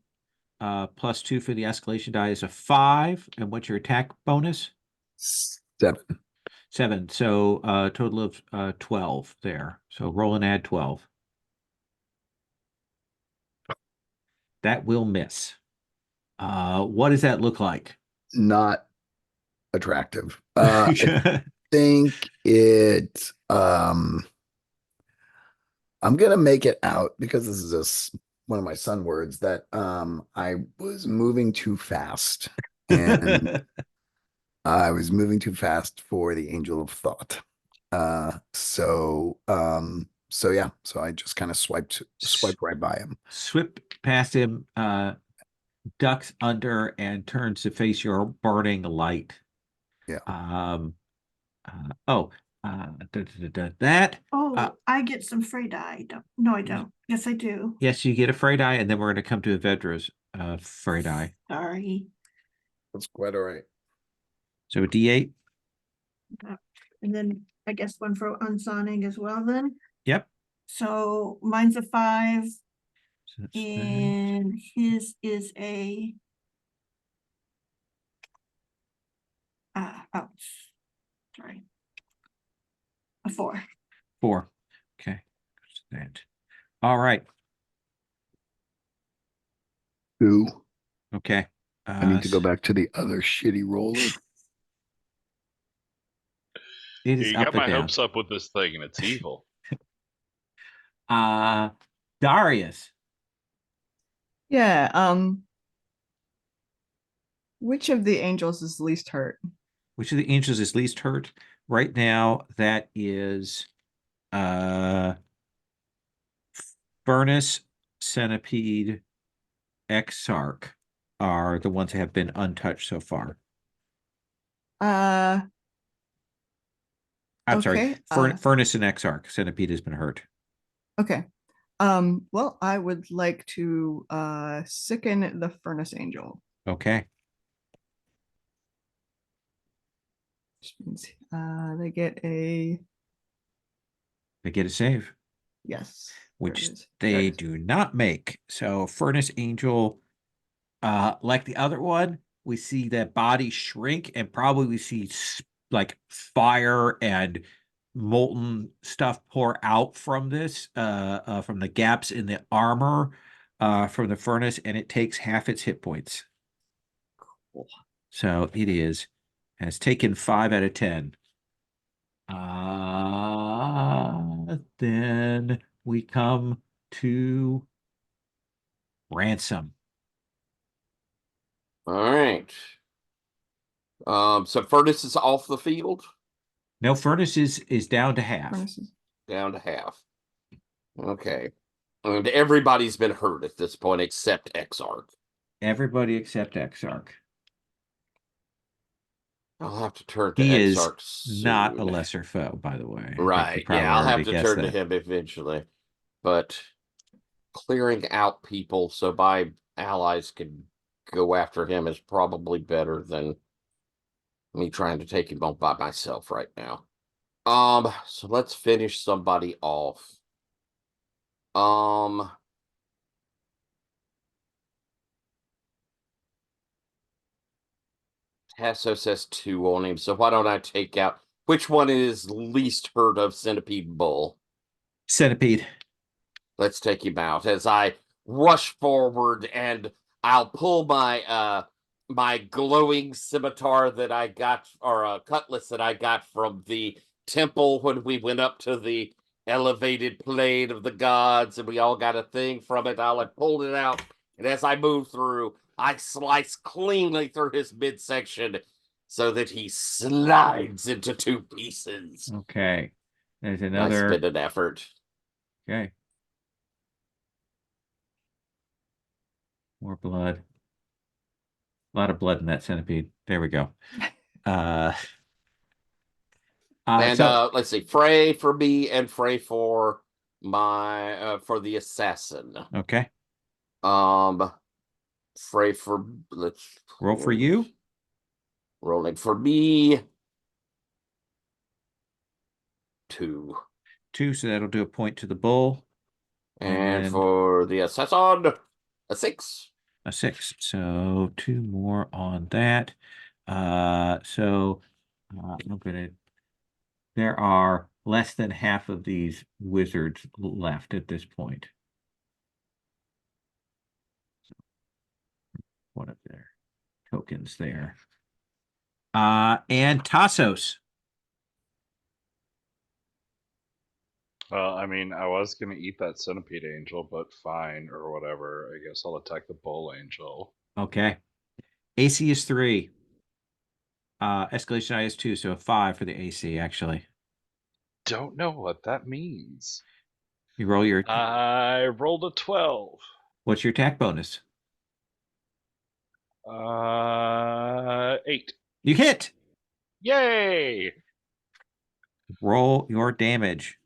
Plus 2 for the escalation die is a 5. And what's your attack bonus? 7. 7. So total of 12 there. So roll and add 12. That will miss. What does that look like? Not attractive. I think it I'm gonna make it out because this is one of my son words that I was moving too fast and I was moving too fast for the angel of thought. So yeah, so I just kind of swiped right by him. Swip past him, ducks under and turns to face your burning light. Yeah. That. Oh, I get some free die. No, I don't. Yes, I do. Yes, you get a frey die, and then we're going to come to Avedra's frey die. Sorry. That's quite all right. So a D8. And then I guess one for unsawing as well then. Yep. So mine's a 5 So that's that. and his is a ouch. Sorry. A 4. 4. Okay. That. All right. 2. Okay. I need to go back to the other shitty roller. It is You up got and my down. hopes up with this thing, and it's evil. Darius. Yeah. Which of the angels is least hurt? Which of the angels is least hurt? Right now, that is Furnace, Centipede, Exarch are the ones that have been untouched so far. I'm sorry, Okay, Furnace and Exarch. Centipede has been hurt. Okay. Well, I would like to sicken the furnace angel. Okay. Which means they get a They get a save, yes. which There it they is. do not make. So Furnace Angel, like the other one, we see that body shrink, and probably we see like fire and molten stuff pour out from this, from the gaps in the armor, from the furnace, and it takes half its hit points. Cool. So it has taken 5 out of 10. Then we come to Ransom. All right. So Furnace is off the field, No, Furnace is down to half. Furnaces. down to half. Okay. And everybody's been hurt at this point except Exarch. Everybody except Exarch. I'll have to turn to He is Exarch soon. not a lesser foe, by the way. I think you Right. probably Yeah, I'll have already to guessed turn to that. him eventually. But clearing out people so my allies can go after him is probably better than me trying to take him on by myself right now. So let's finish somebody off. Tasos has 2 on him, so why don't I take out which one is least hurt of Centipede Bull? Centipede. Let's take him out as I rush forward, and I'll pull my my glowing scimitar that I got, or a cutlass that I got from the temple when we went up to the elevated plane of the gods, and we all got a thing from it. I'll have pulled it out, and as I move through, I slice cleanly through his midsection so that he slides into 2 pieces. Okay. There's I another. spend an effort. Okay. More blood. A lot of blood in that centipede. There we go. Let's see, Frey for me and Frey for my for the assassin. Okay. Frey for let's Roll for you. Rolling for me. 2. 2, so that'll do a point to the bull. And then for the assassin, a 6. a 6. So 2 more on that. So I'm gonna. There are less than half of these wizards left at this point. So one of their tokens there. And Tasos. Well, I mean, I was gonna eat that centipede angel, but fine or whatever. I guess I'll attack the bull angel. Okay. AC is 3. Escalation I is 2, so a 5 for the AC, actually. Don't know what that means. You roll your... I rolled a 12. What's your attack bonus? 8. You hit! Yay! Roll your damage.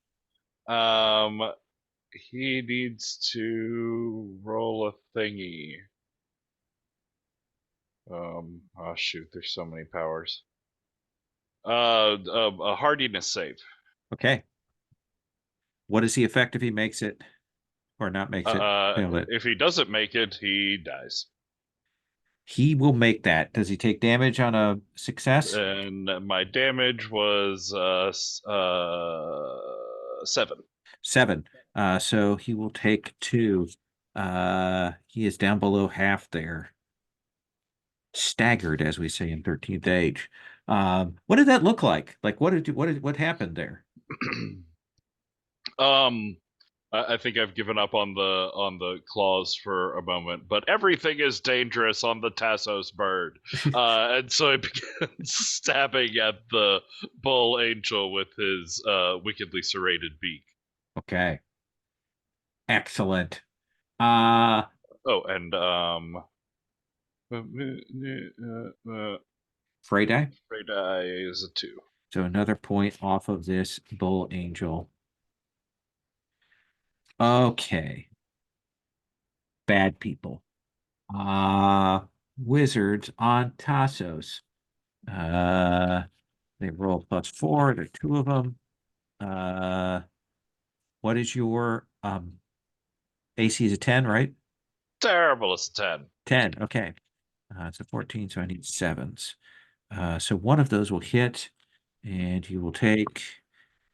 He needs to roll a thingy. Oh shoot, there's so many powers. A hardiness save. Okay. What is the effect if he makes it? Or not makes it? Failed it. If he doesn't make it, he dies. He will make that. Does he take damage on a success? And my damage was 7. 7. So he will take 2. He is down below half there. Staggered, as we say in 13th Age. What did that look like? Like, what happened there? I think I've given up on the claws for a moment, but everything is dangerous on the Tasos bird, and so he begins stabbing at the bull angel with his wickedly serrated beak. Okay. Excellent. Oh, and Fray die? Fray die is a 2. So another point off of this bull angel. Okay. Bad people. Wizards on Tasos. They roll +4. There are 2 of them. What is your AC is a 10, right? Terrible, it's a 10. 10, okay. It's a 14, so I need 7s. So one of those will hit, and you will take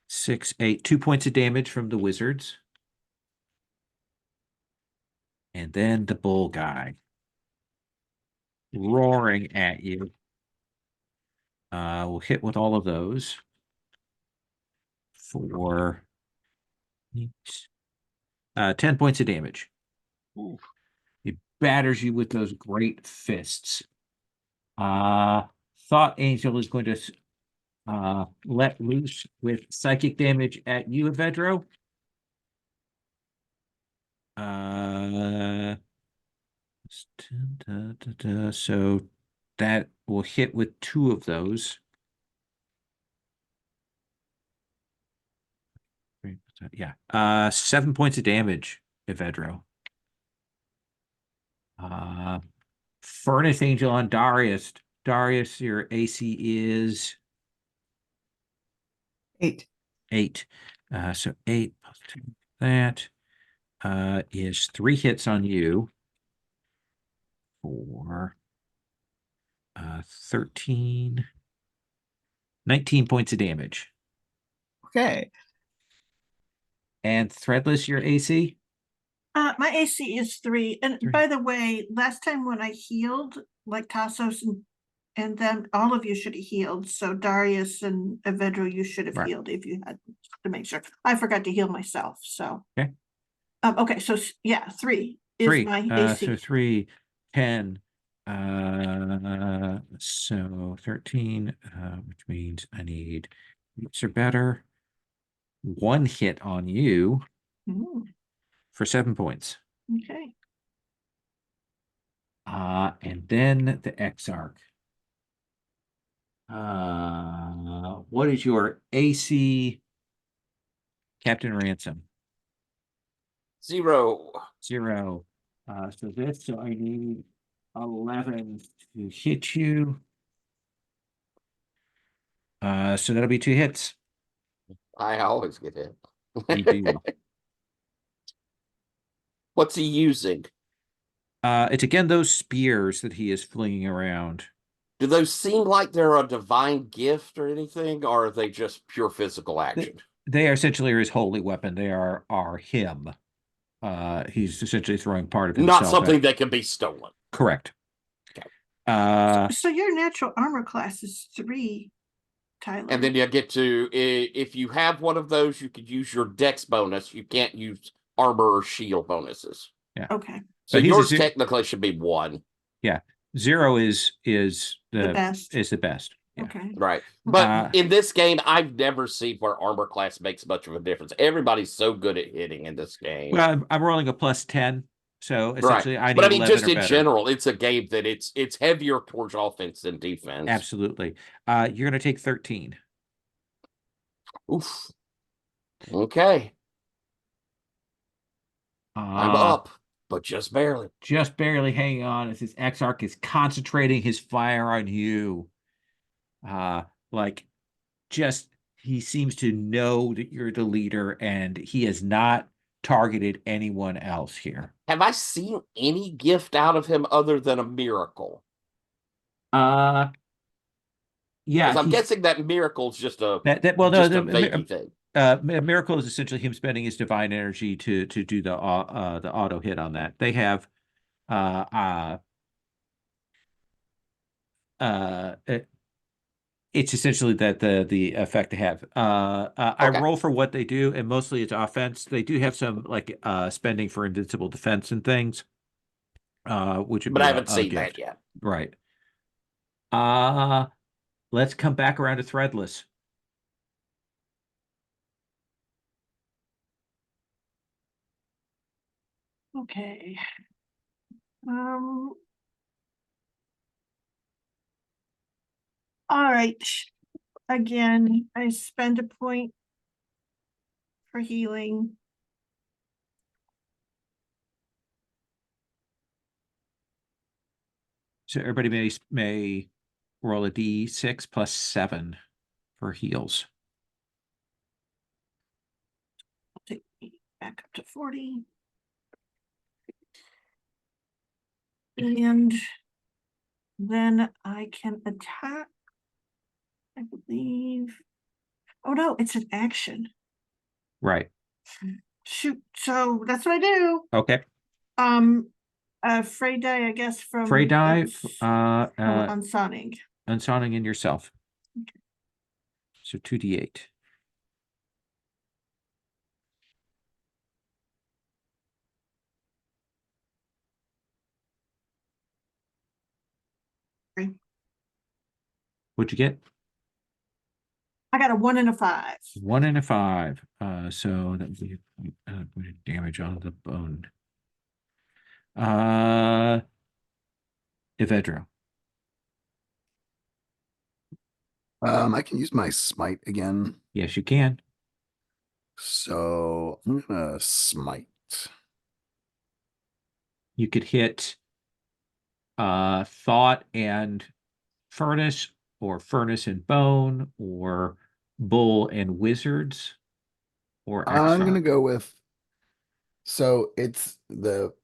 6, 8, 2 points of damage from the wizards. And then the bull guy roaring at you. Will hit with all of those for 10 points of damage. Ooh. He batters you with those great fists. Thought Angel is going to let loose with psychic damage at you, Evedro. So that will hit with 2 of those. Yeah. 7 points of damage, Evedro. Furnace Angel on Darius. Darius, your AC is 8. 8. So 8 plus 2. That is 3 hits on you for 13, 19 points of damage. Okay. And Threadless, your AC? My AC is 3. And 3. by the way, last time when I healed, like Tasos and then all of you should have healed. So Darius and Evedro, you should have Right. healed if you had to make sure. I forgot to heal myself. So Okay. Okay, so yeah, 3 is 3. my AC. So 3, 10. So 13, which means I need hits or better. 1 hit on you for 7 points. Okay. And then the Exarch. What is your AC, Captain Ransom? 0. 0. So I need 11 to hit you. So that'll be 2 hits. I always get You hit. do. What's he using? It's again those spears that he is flinging around. Do those seem like they're a divine gift or anything, or are they just pure physical action? They are essentially his holy weapon. They are him. He's essentially throwing part of himself. Not something that can be stolen. Correct. So your natural armor class is 3, Tyler. And then you get to, if you have one of those, you could use your dex bonus. You can't use armor or shield bonuses. Okay. So But he's a yours zero- technically should be 1. 0 is The best. is the best. Yeah. Okay. Right. But Uh, in this game, I've never seen where armor class makes much of a difference. Everybody's so good at hitting in this game. Well, I'm rolling a +10, so essentially I need But I mean, 11 just or in better. general, it's a game that it's heavier towards offense than defense. Absolutely. You're going to take 13. Oof. Okay. I'm Uh, up, but just barely. Just barely hanging on as his Exarch is concentrating his fire on you. Like, just he seems to know that you're the leader, and he has not targeted anyone else here. Have I seen any gift out of him other than a miracle? Yeah, Because I'm guessing that miracle's just a vaguey thing. Miracle is essentially him spending his divine energy to do the auto hit on that. They have it's essentially that the effect they have. I roll for what they do, and mostly it's offense. They do have some like spending for invincible defense and things. Which would but be I haven't a seen gift. that yet. Right. Let's come back around to Threadless. Okay. All right. Again, I spend a point for healing. So everybody may roll a d6 +7 for heals. Take me back up to 40. And then I can attack, I believe. Oh no, it's an action. Right. Shoot. So that's what I do. Okay. Fray die, I guess, from Fray die, from unsonning. Unsonning in yourself. Okay. So 2d8. Okay. What'd you get? I got a 1 and a 5. 1 and a 5. So that would be damage on the bone. Evedro. I can use my smite again. Yes, you can. So I'm gonna smite. You could hit Thought and Furnace, or Furnace and Bone, or Bull and Wizards, or I'm gonna Extra. go with. So it's the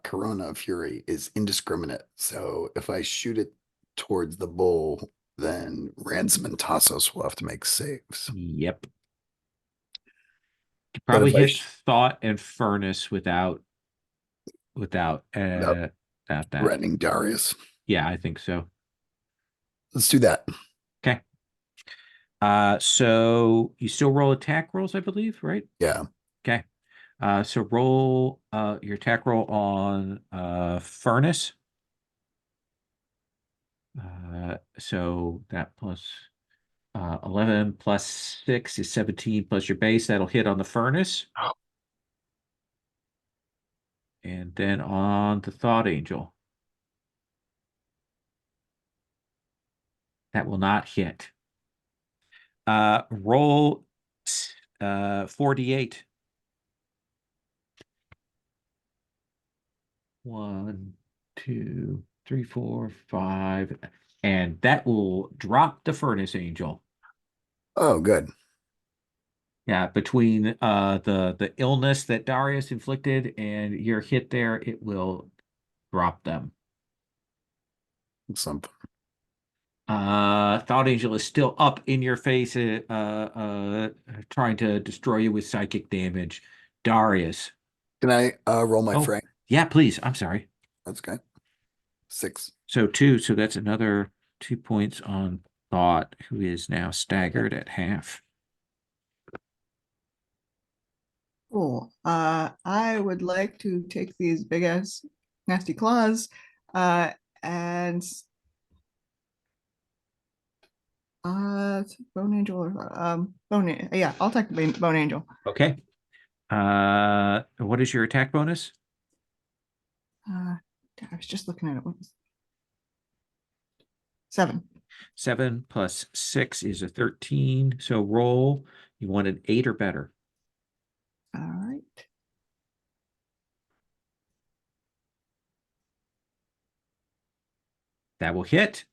Corona Fury is indiscriminate. So if I shoot it towards the bull, then Ransom and Tasos will have to make saves. Yep. You But probably if I hit Thought and Furnace without that. threatening Darius. Yeah, I think so. Let's do that. Okay. So you still roll attack rolls, I believe, right? Yeah. Okay. So roll your attack roll on Furnace. So that plus 11 plus 6 is 17 plus your base. That'll hit on the Furnace. Oh. And then on the Thought Angel. That will not hit. Roll 4d8. 1, 2, 3, 4, 5, and that will drop the Furnace Angel. Oh, good. Yeah, between the illness that Darius inflicted and your hit there, it will drop them. Something. Thought Angel is still up in your face, trying to destroy you with psychic damage. Darius. Can I roll my Oh. fray? Yeah, please. I'm sorry. That's okay. 6. So 2. So that's another 2 points on Thought, who is now staggered at half. Cool. I would like to take these big ass nasty claws, and bone angel or yeah, I'll take the bone angel. Okay. What is your attack bonus? I was just looking at it. What was 7. 7 plus 6 is a 13. So roll. You want an 8 or better. All right. That will hit.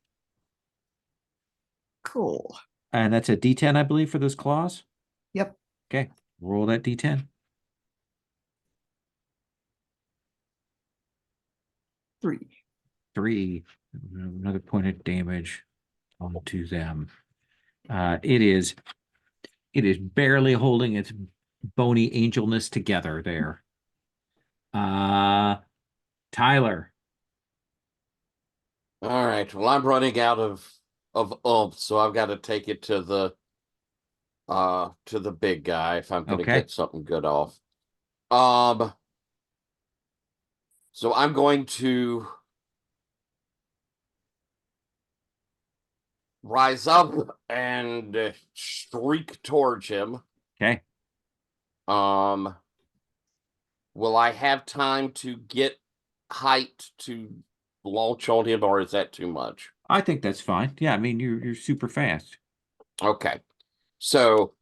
Cool. And that's a D10, I believe, for those claws. Yep. Okay. Roll that D10. 3. 3. Another point of damage onto them. It is barely holding its bony angelness together there. Tyler. All right. Well, I'm running out of oomph, so I've got to take it to the big guy if I'm going to Okay. get something good off. So I'm going to rise up and streak towards him. Okay. Will I have time to get height to launch on him, or is that too much? I think that's fine. Yeah, I mean you're super fast. Okay. So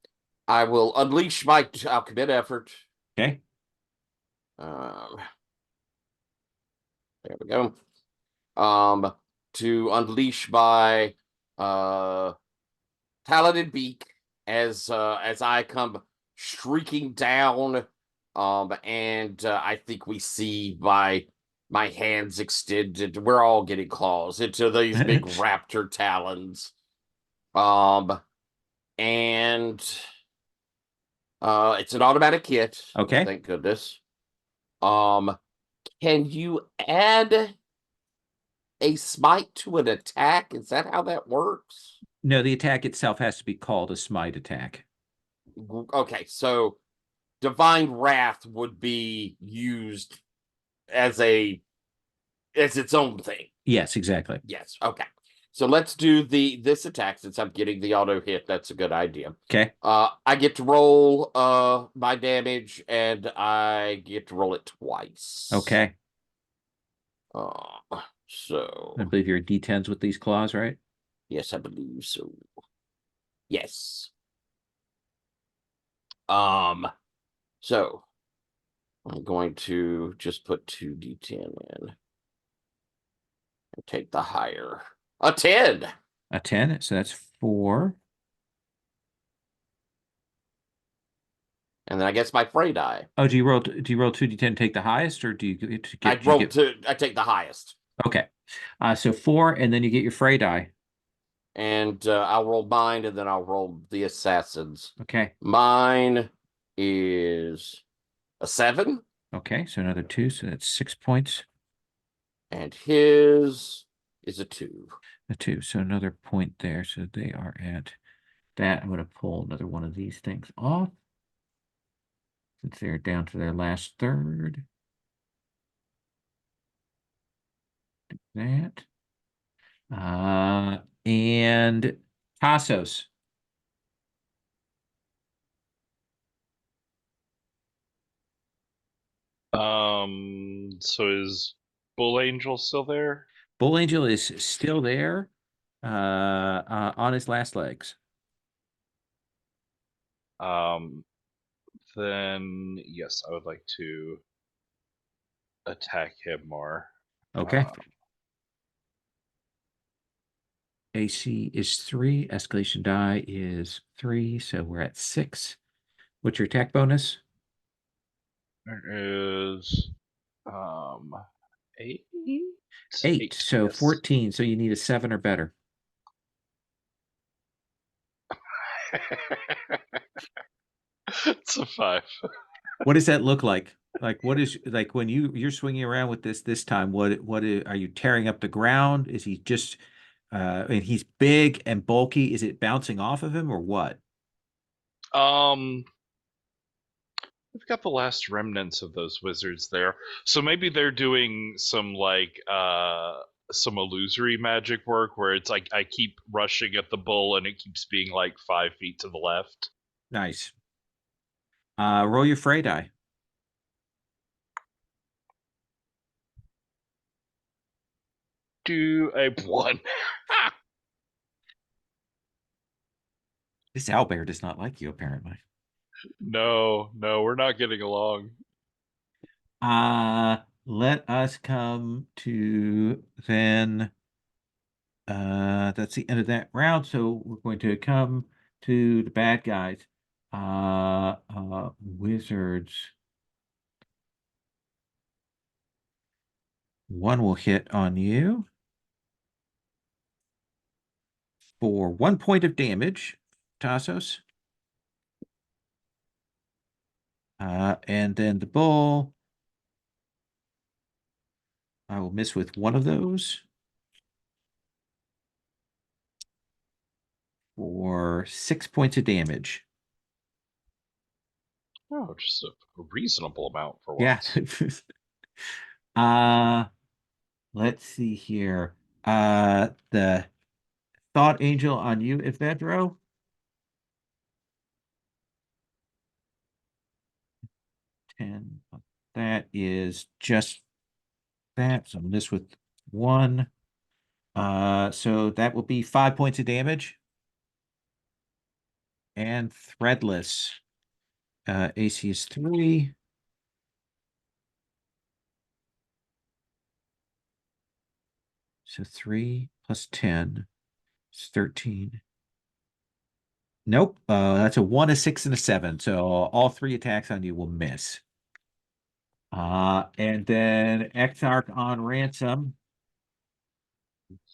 I will unleash I'll commit effort. Okay. There we go. To unleash my talented beak as I come shrieking down. And I think we see my hands extended. We're all getting claws into these big raptor talons. And it's an automatic hit. Okay. Thank goodness. Can you add a smite to an attack? Is that how that works? No, the attack itself has to be called a smite attack. Okay, so divine wrath would be used as its own thing. Yes, exactly. Yes. Okay. So let's do this attack since I'm getting the auto hit. That's a good idea. Okay. I get to roll my damage, and I get to roll it twice. Okay. So I believe you're D10s with these claws, right? yes, I believe so. Yes. So I'm going to just put 2d10 in and take the higher. A 10. A 10, so that's 4. And then I guess my fray die. Oh, do you roll 2d10, take the highest, or do you get to I take the highest. Okay. So 4, and then you get your fray die. And I'll roll mine, and then I'll roll the assassin's. Okay. Mine is a 7. Okay, so another 2, so that's 6 points. And his is a 2. A 2, so another point there. So they are at that. I'm going to pull another one of these things off, since they're down to their last third. Do that. And Tasos. So is Bull Angel still there? Bull Angel is still there, on his last legs. Then yes, I would like to attack him more. Okay. AC is 3. Escalation die is 3. So we're at 6. What's your attack bonus? There is 8. 8. So yes. 14. So you need a 7 or better. It's a 5. What does that look like? Like, what is like when you're swinging around with this time? Are you tearing up the ground? Is he just and he's big and bulky? Is it bouncing off of him or what? Um, we've got the last remnants of those wizards there, so maybe they're doing some like some illusory magic work where it's like I keep rushing at the bull and it keeps being like 5 feet to the left. Nice. Roll your fray die. Do a 1. This owlbear does not like you, apparently. No, we're not getting along. Let us come to then. That's the end of that round. So we're going to come to the bad guys. Wizards. One will hit on you for 1 point of damage, Tasos. And then the bull. I will miss with one of those for 6 points of damage. Oh, just a reasonable amount for Yeah. once. Let's see here. The Thought Angel on you, Evedro. That is just that. So miss with one. So that will be 5 points of damage. And Threadless. AC is 3. So 3 plus 10 is 13. Nope. That's a 1, a 6, and a 7. So all 3 attacks on you will miss. And then Exarch on Ransom.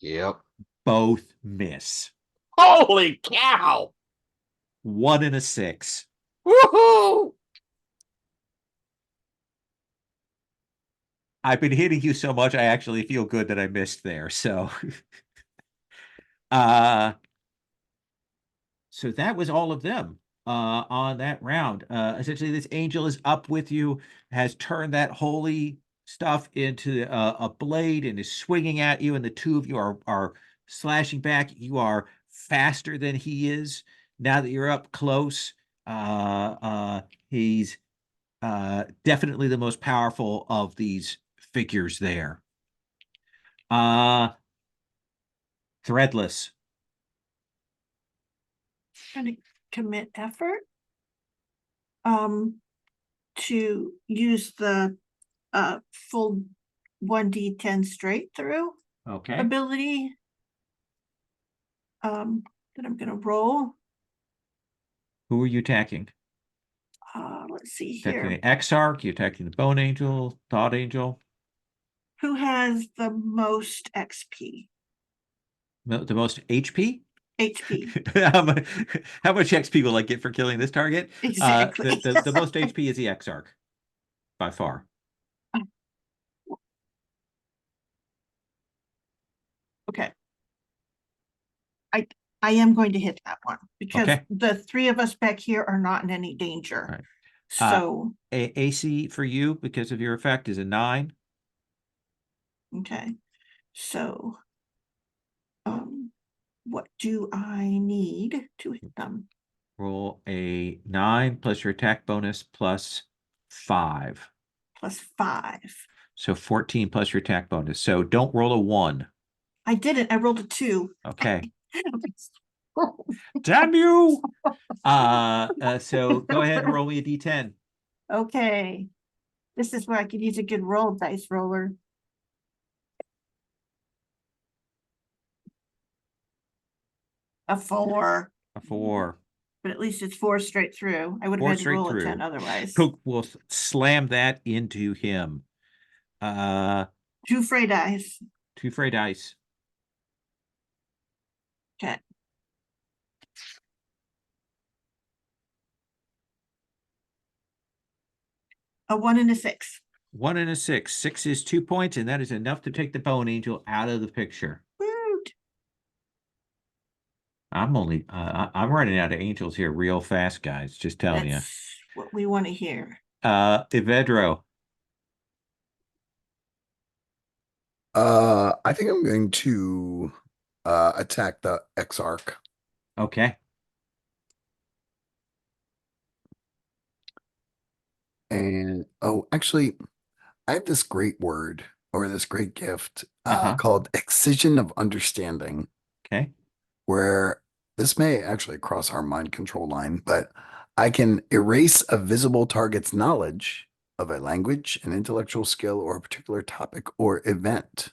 Yep. Both miss. Holy cow! 1 and a 6. Woohoo! I've been hitting you so much, I actually feel good that I missed there. So, so that was all of them on that round. Essentially, this angel is up with you, has turned that holy stuff into a blade and is swinging at you, and the two of you are slashing back. You are faster than he is. Now that you're up close, he's definitely the most powerful of these figures there. Threadless. Trying to commit effort to use the full 1d10 straight through Okay. ability that I'm gonna roll. Who are you attacking? Let's see Attacking here. the Exarch, you attacking the Bone Angel, Thought Angel, Who has the most XP? the most HP? HP. How much XP will I get for killing this target? Exactly. The most HP is the Exarch, by far. Okay. I am going to hit that one because Okay. the 3 of us back here are not in any danger. Right. So AC for you, because of your effect, is a 9. okay. So what do I need to hit them? Roll a 9 plus your attack bonus plus 5. Plus 5. So 14 plus your attack bonus. So don't roll a 1. I didn't. I rolled a 2. Okay. Damn you! So go ahead and roll me a d10. Okay. This is where I could use a good roll, dice roller. A 4. A 4. But at least it's 4 straight through. I would have 4 had to straight roll a through. 10 otherwise. Cook will slam that into him. 2 fray dice. 2 fray dice. Okay. A 1 and a 6. 1 and a 6. 6 is 2 points, and that is enough to take the bone angel out of the picture. Woot. I'm running out of angels here real fast, guys. Just telling That's what we want to hear. you. Evedro. I think I'm going to attack the Exarch. Okay. And actually, I have this great word or this great gift Uh-huh. called Excision of Understanding, Okay. where this may actually cross our mind control line, but I can erase a visible target's knowledge of a language, an intellectual skill, or a particular topic or event.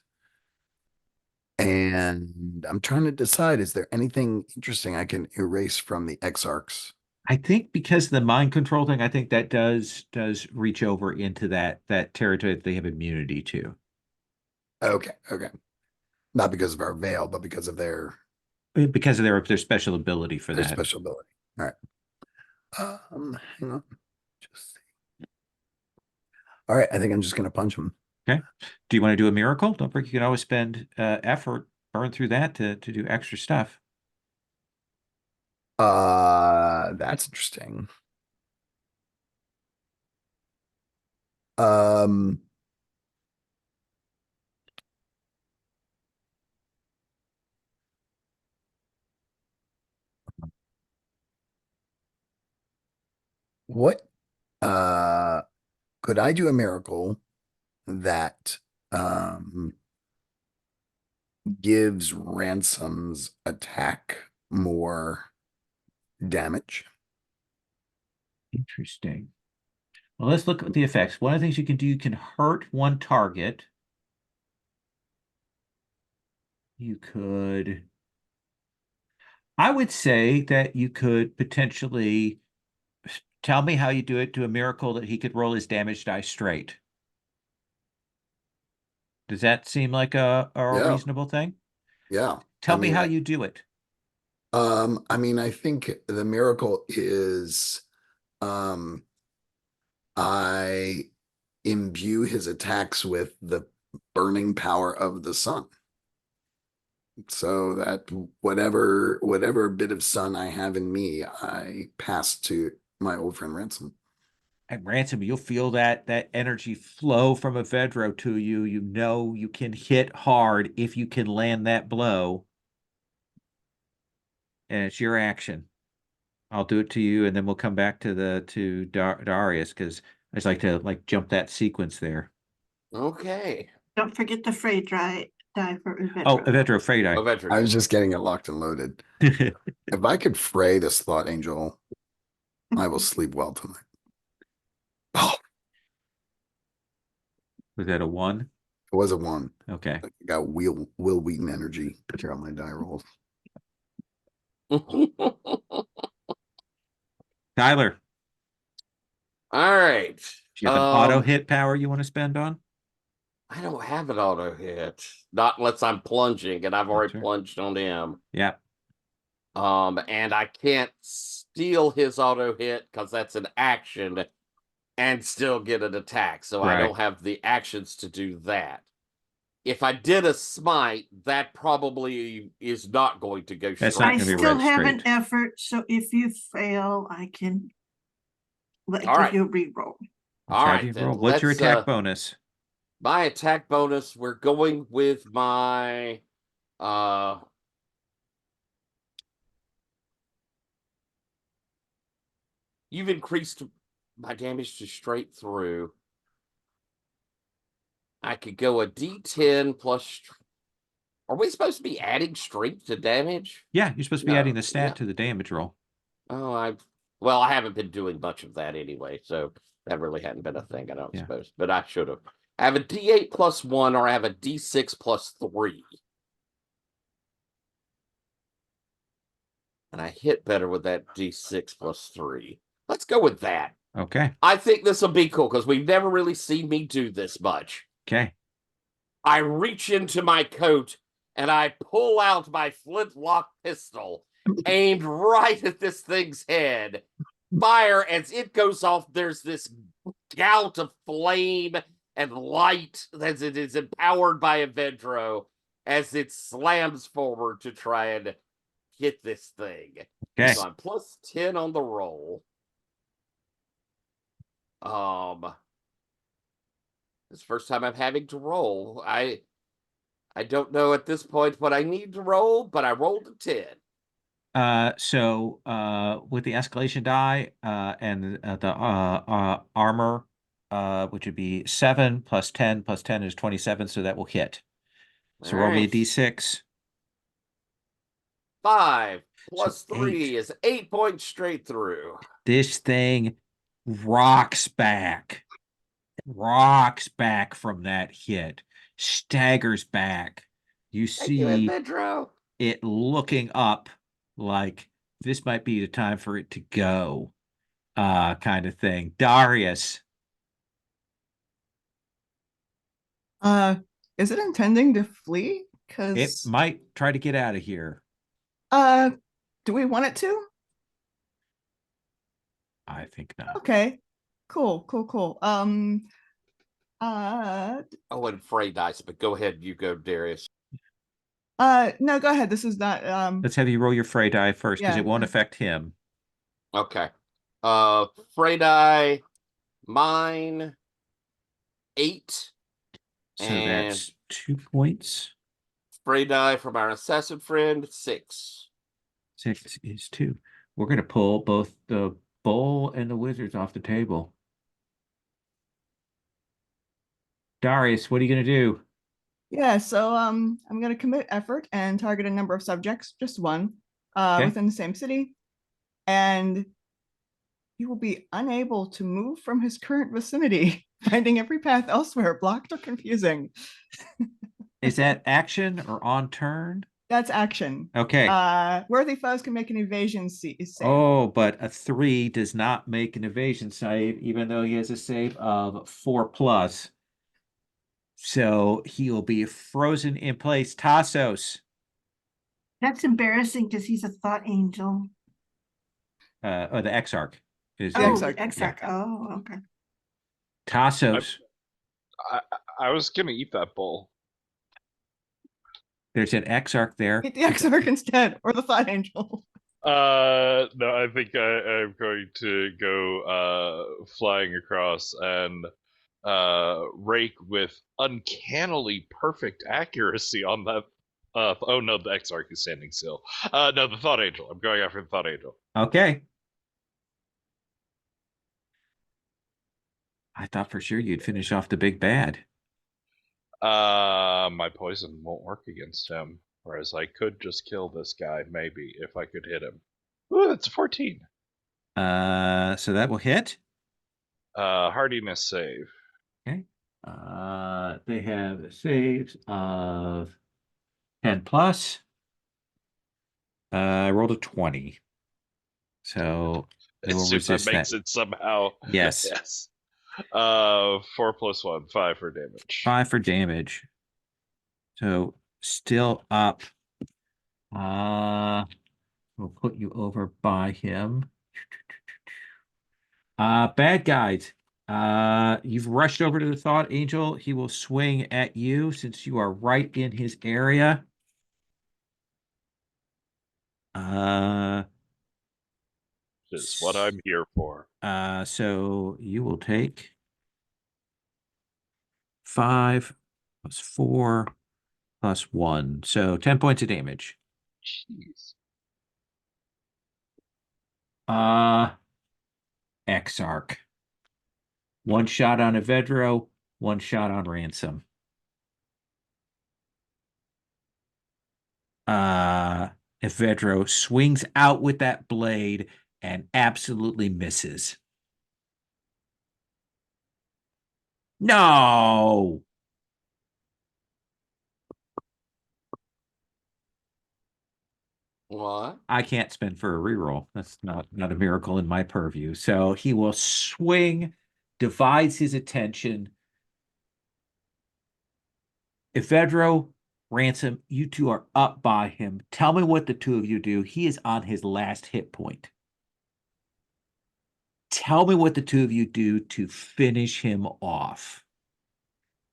And I'm trying to decide, is there anything interesting I can erase from the Exarchs? I think because of the mind control thing, I think that does reach over into that territory that they have immunity to. Okay. Not because of our veil, but because of their Because of their special ability for that. special ability. All right. Hang on. Just see. All right, I think I'm just gonna punch him. Okay. Do you want to do a miracle? Don't forget, you can always spend effort, burn through that to do extra stuff. That's interesting. Um, what could I do a miracle that gives Ransom's attack more damage? Interesting. Well, let's look at the effects. One of the things you can do, you can hurt one target. You could, I would say that you could potentially tell me how you do it, do a miracle that he could roll his damage die straight. Does that seem like a Yeah. reasonable thing? Yeah. Tell I me mean, how I- you do it. I mean, I think the miracle is I imbue his attacks with the burning power of the sun. So that whatever bit of sun I have in me, I pass to my old friend Ransom. At Ransom, you'll feel that energy flow from Evedro to you. You know you can hit hard if you can land that blow. And it's your action. I'll do it to you, and then we'll come back to Darius, because I just like to jump that sequence there. Okay. Don't forget the fray die for Evedro. Oh, Evedro, afraid Oh, I. veteran. I was just getting it locked and loaded. If I could fray this thought angel, I will sleep well tonight. Oh, Was that a 1? it was a 1. Okay. I got Will Wheaton energy here on my die rolls. Tyler, All right. do you have an auto hit power you want to spend on? I don't have an auto hit. Not unless I'm plunging, and I've already That's right. plunged on him. Yeah. And I can't steal his auto hit because that's an action and still get an attack. So I Right. don't have the actions to do that. If I did a smite, that probably is not going to go That's straight. not I gonna be still red have an straight. effort, so if you fail, I can All give right. you a reroll. Let's All have right, you then roll. What's your let's, attack bonus? My attack bonus, we're going with my you've increased my damage to straight through. I could go a D10 plus. Are we supposed to be adding strength to damage? Yeah, you're supposed to be No, adding the stat yeah. to the damage roll. Oh, I haven't been doing much of that anyway, so that really hadn't been a thing, I don't suppose. But I should have. I have a D8 plus 1, or I have a D6 plus 3. And I hit better with that D6 plus 3. Let's go with that. Okay. I think this will be cool because we've never really seen me do this much. Okay. I reach into my coat and I pull out my flintlock pistol, aimed right at this thing's head. Fire as it goes off. There's this gout of flame and light as it is empowered by Avedro as it slams forward to try and hit this thing. Okay. So I'm plus 10 on the roll. It's the first time I'm having to roll. I don't know at this point what I need to roll, but I rolled a 10. So with the escalation die and the armor, which would be 7 plus 10 plus 10 is 27, so that will hit. So roll me a Alright. d6. 5 plus So 3 is 8 points straight through. This thing rocks back from that hit, staggers back. You Thank you, see Avedro. it looking up like this might be the time for it to go, kind of thing. Darius. Is it intending to flee? It Because might try to get out of here. do we want it to? I think not. Okay. Cool. Oh, and Frey dice, but go ahead, you go, Darius. No, go ahead. This is not Let's have you roll your fray die first, because Yeah. it won't affect him. Okay. Frey die, mine, 8. So And that's 2 points. Frey die from our assassin friend, 6. 6 is 2. We're going to pull both the bowl and the wizards off the table. Darius, what are you going to do? Yeah, so I'm gonna commit effort and target a number of subjects, just one, Okay. within the same city, and he will be unable to move from his current vicinity, finding every path elsewhere blocked or confusing. Is that action or on turn? That's action. Okay. Worthy foes can make an evasion save. Oh, but a 3 does not make an evasion save, even though he has a save of 4+. So he'll be frozen in place. Tasos. That's embarrassing because he's a thought angel. Or the Exarch is The Oh, Exarch, the Exarch. Oh, okay. Tasos. I was gonna eat that bowl. There's an Exarch there. Hit the Exarch instead, or the Thought Angel. No, I think I'm going to go flying across and rake with uncannily perfect accuracy on that. Oh no, the Exarch is standing still. No, the Thought Angel. I'm going after the Thought Angel. Okay. I thought for sure you'd finish off the big bad. My poison won't work against him, whereas I could just kill this guy maybe if I could hit him. Ooh, that's a 14. So that will hit. Hardiness save. Okay. They have saves of 10+. I rolled a 20. So they will resist that makes that. it somehow. Yes. Yes. 4 + 1, 5 for damage. 5 for damage. So still up. We'll put you over by him. Bad guys. You've rushed over to the Thought Angel. He will swing at you since you are right in his area. Is what I'm here for. So you will take 5 plus 4 plus 1. So 10 points of damage. Jeez. Exarch. 1 shot on Avedro, 1 shot on Ransom. Avedro swings out with that blade and absolutely misses. No! What? I can't spend for a reroll. That's not a miracle in my purview. So he will swing, divides his attention. Evedro, Ransom, you two are up by him. Tell me what the two of you do. He is on his last hit point. tell me what the two of you do to finish him off.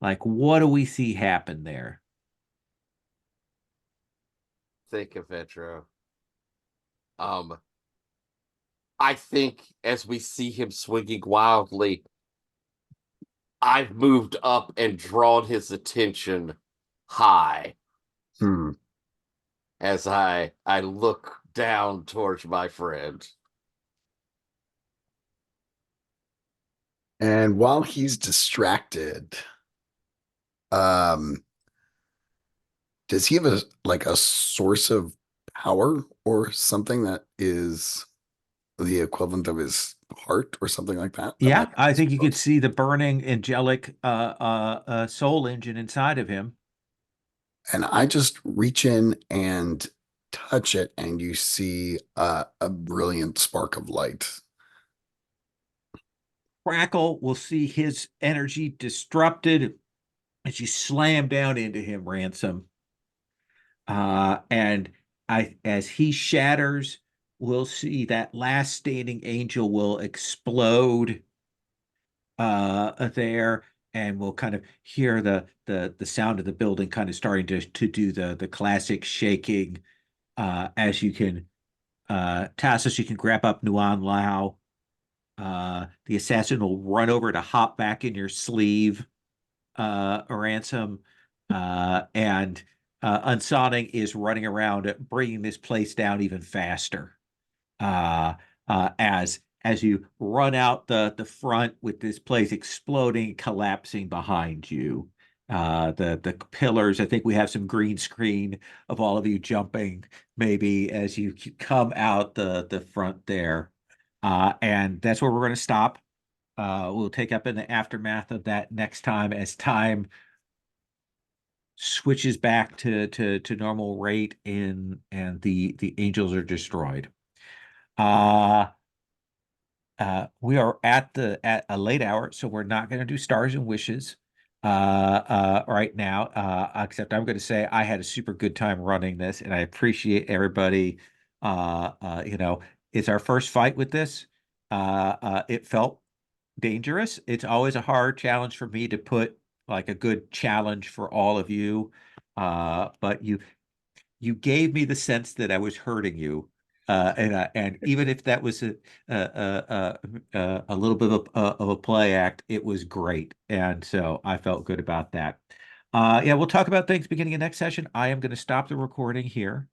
Like, what do we see happen there? Think of Vedro. I think as we see him swinging wildly, I've moved up and drawn his attention high Hmm. as I look down towards my friend. And while he's distracted, does he have a source of power or something that is the equivalent of his heart or something like that? Yeah, I think you could see the burning angelic soul engine inside of him. And I just reach in and touch it, and you see a brilliant spark of light. Crackle will see his energy disrupted as you slam down into him, Ransom. And as he shatters, we'll see that last standing angel will explode there, and we'll kind of hear the sound of the building kind of starting to do the classic shaking. As you can, Tasos, you can grab up Nuan Lao. The assassin will run over to hop back in your sleeve, Ransom, and Unsonic is running around bringing this place down even faster. As you run out the front with this place exploding, collapsing behind you. The pillars, I think we have some green screen of all of you jumping maybe as you come out the front there. And that's where we're going to stop. We'll take up in the aftermath of that next time as time switches back to normal rate and the angels are destroyed. We are at a late hour, so we're not going to do stars and wishes right now. Except I'm going to say I had a super good time running this, and I appreciate everybody. It's our first fight with this. It felt dangerous. It's always a hard challenge for me to put like a good challenge for all of you. But you gave me the sense that I was hurting you. And even if that was a little bit of a play act, it was great. And so I felt good about that. Yeah, we'll talk about things beginning of next session. I am going to stop the recording here.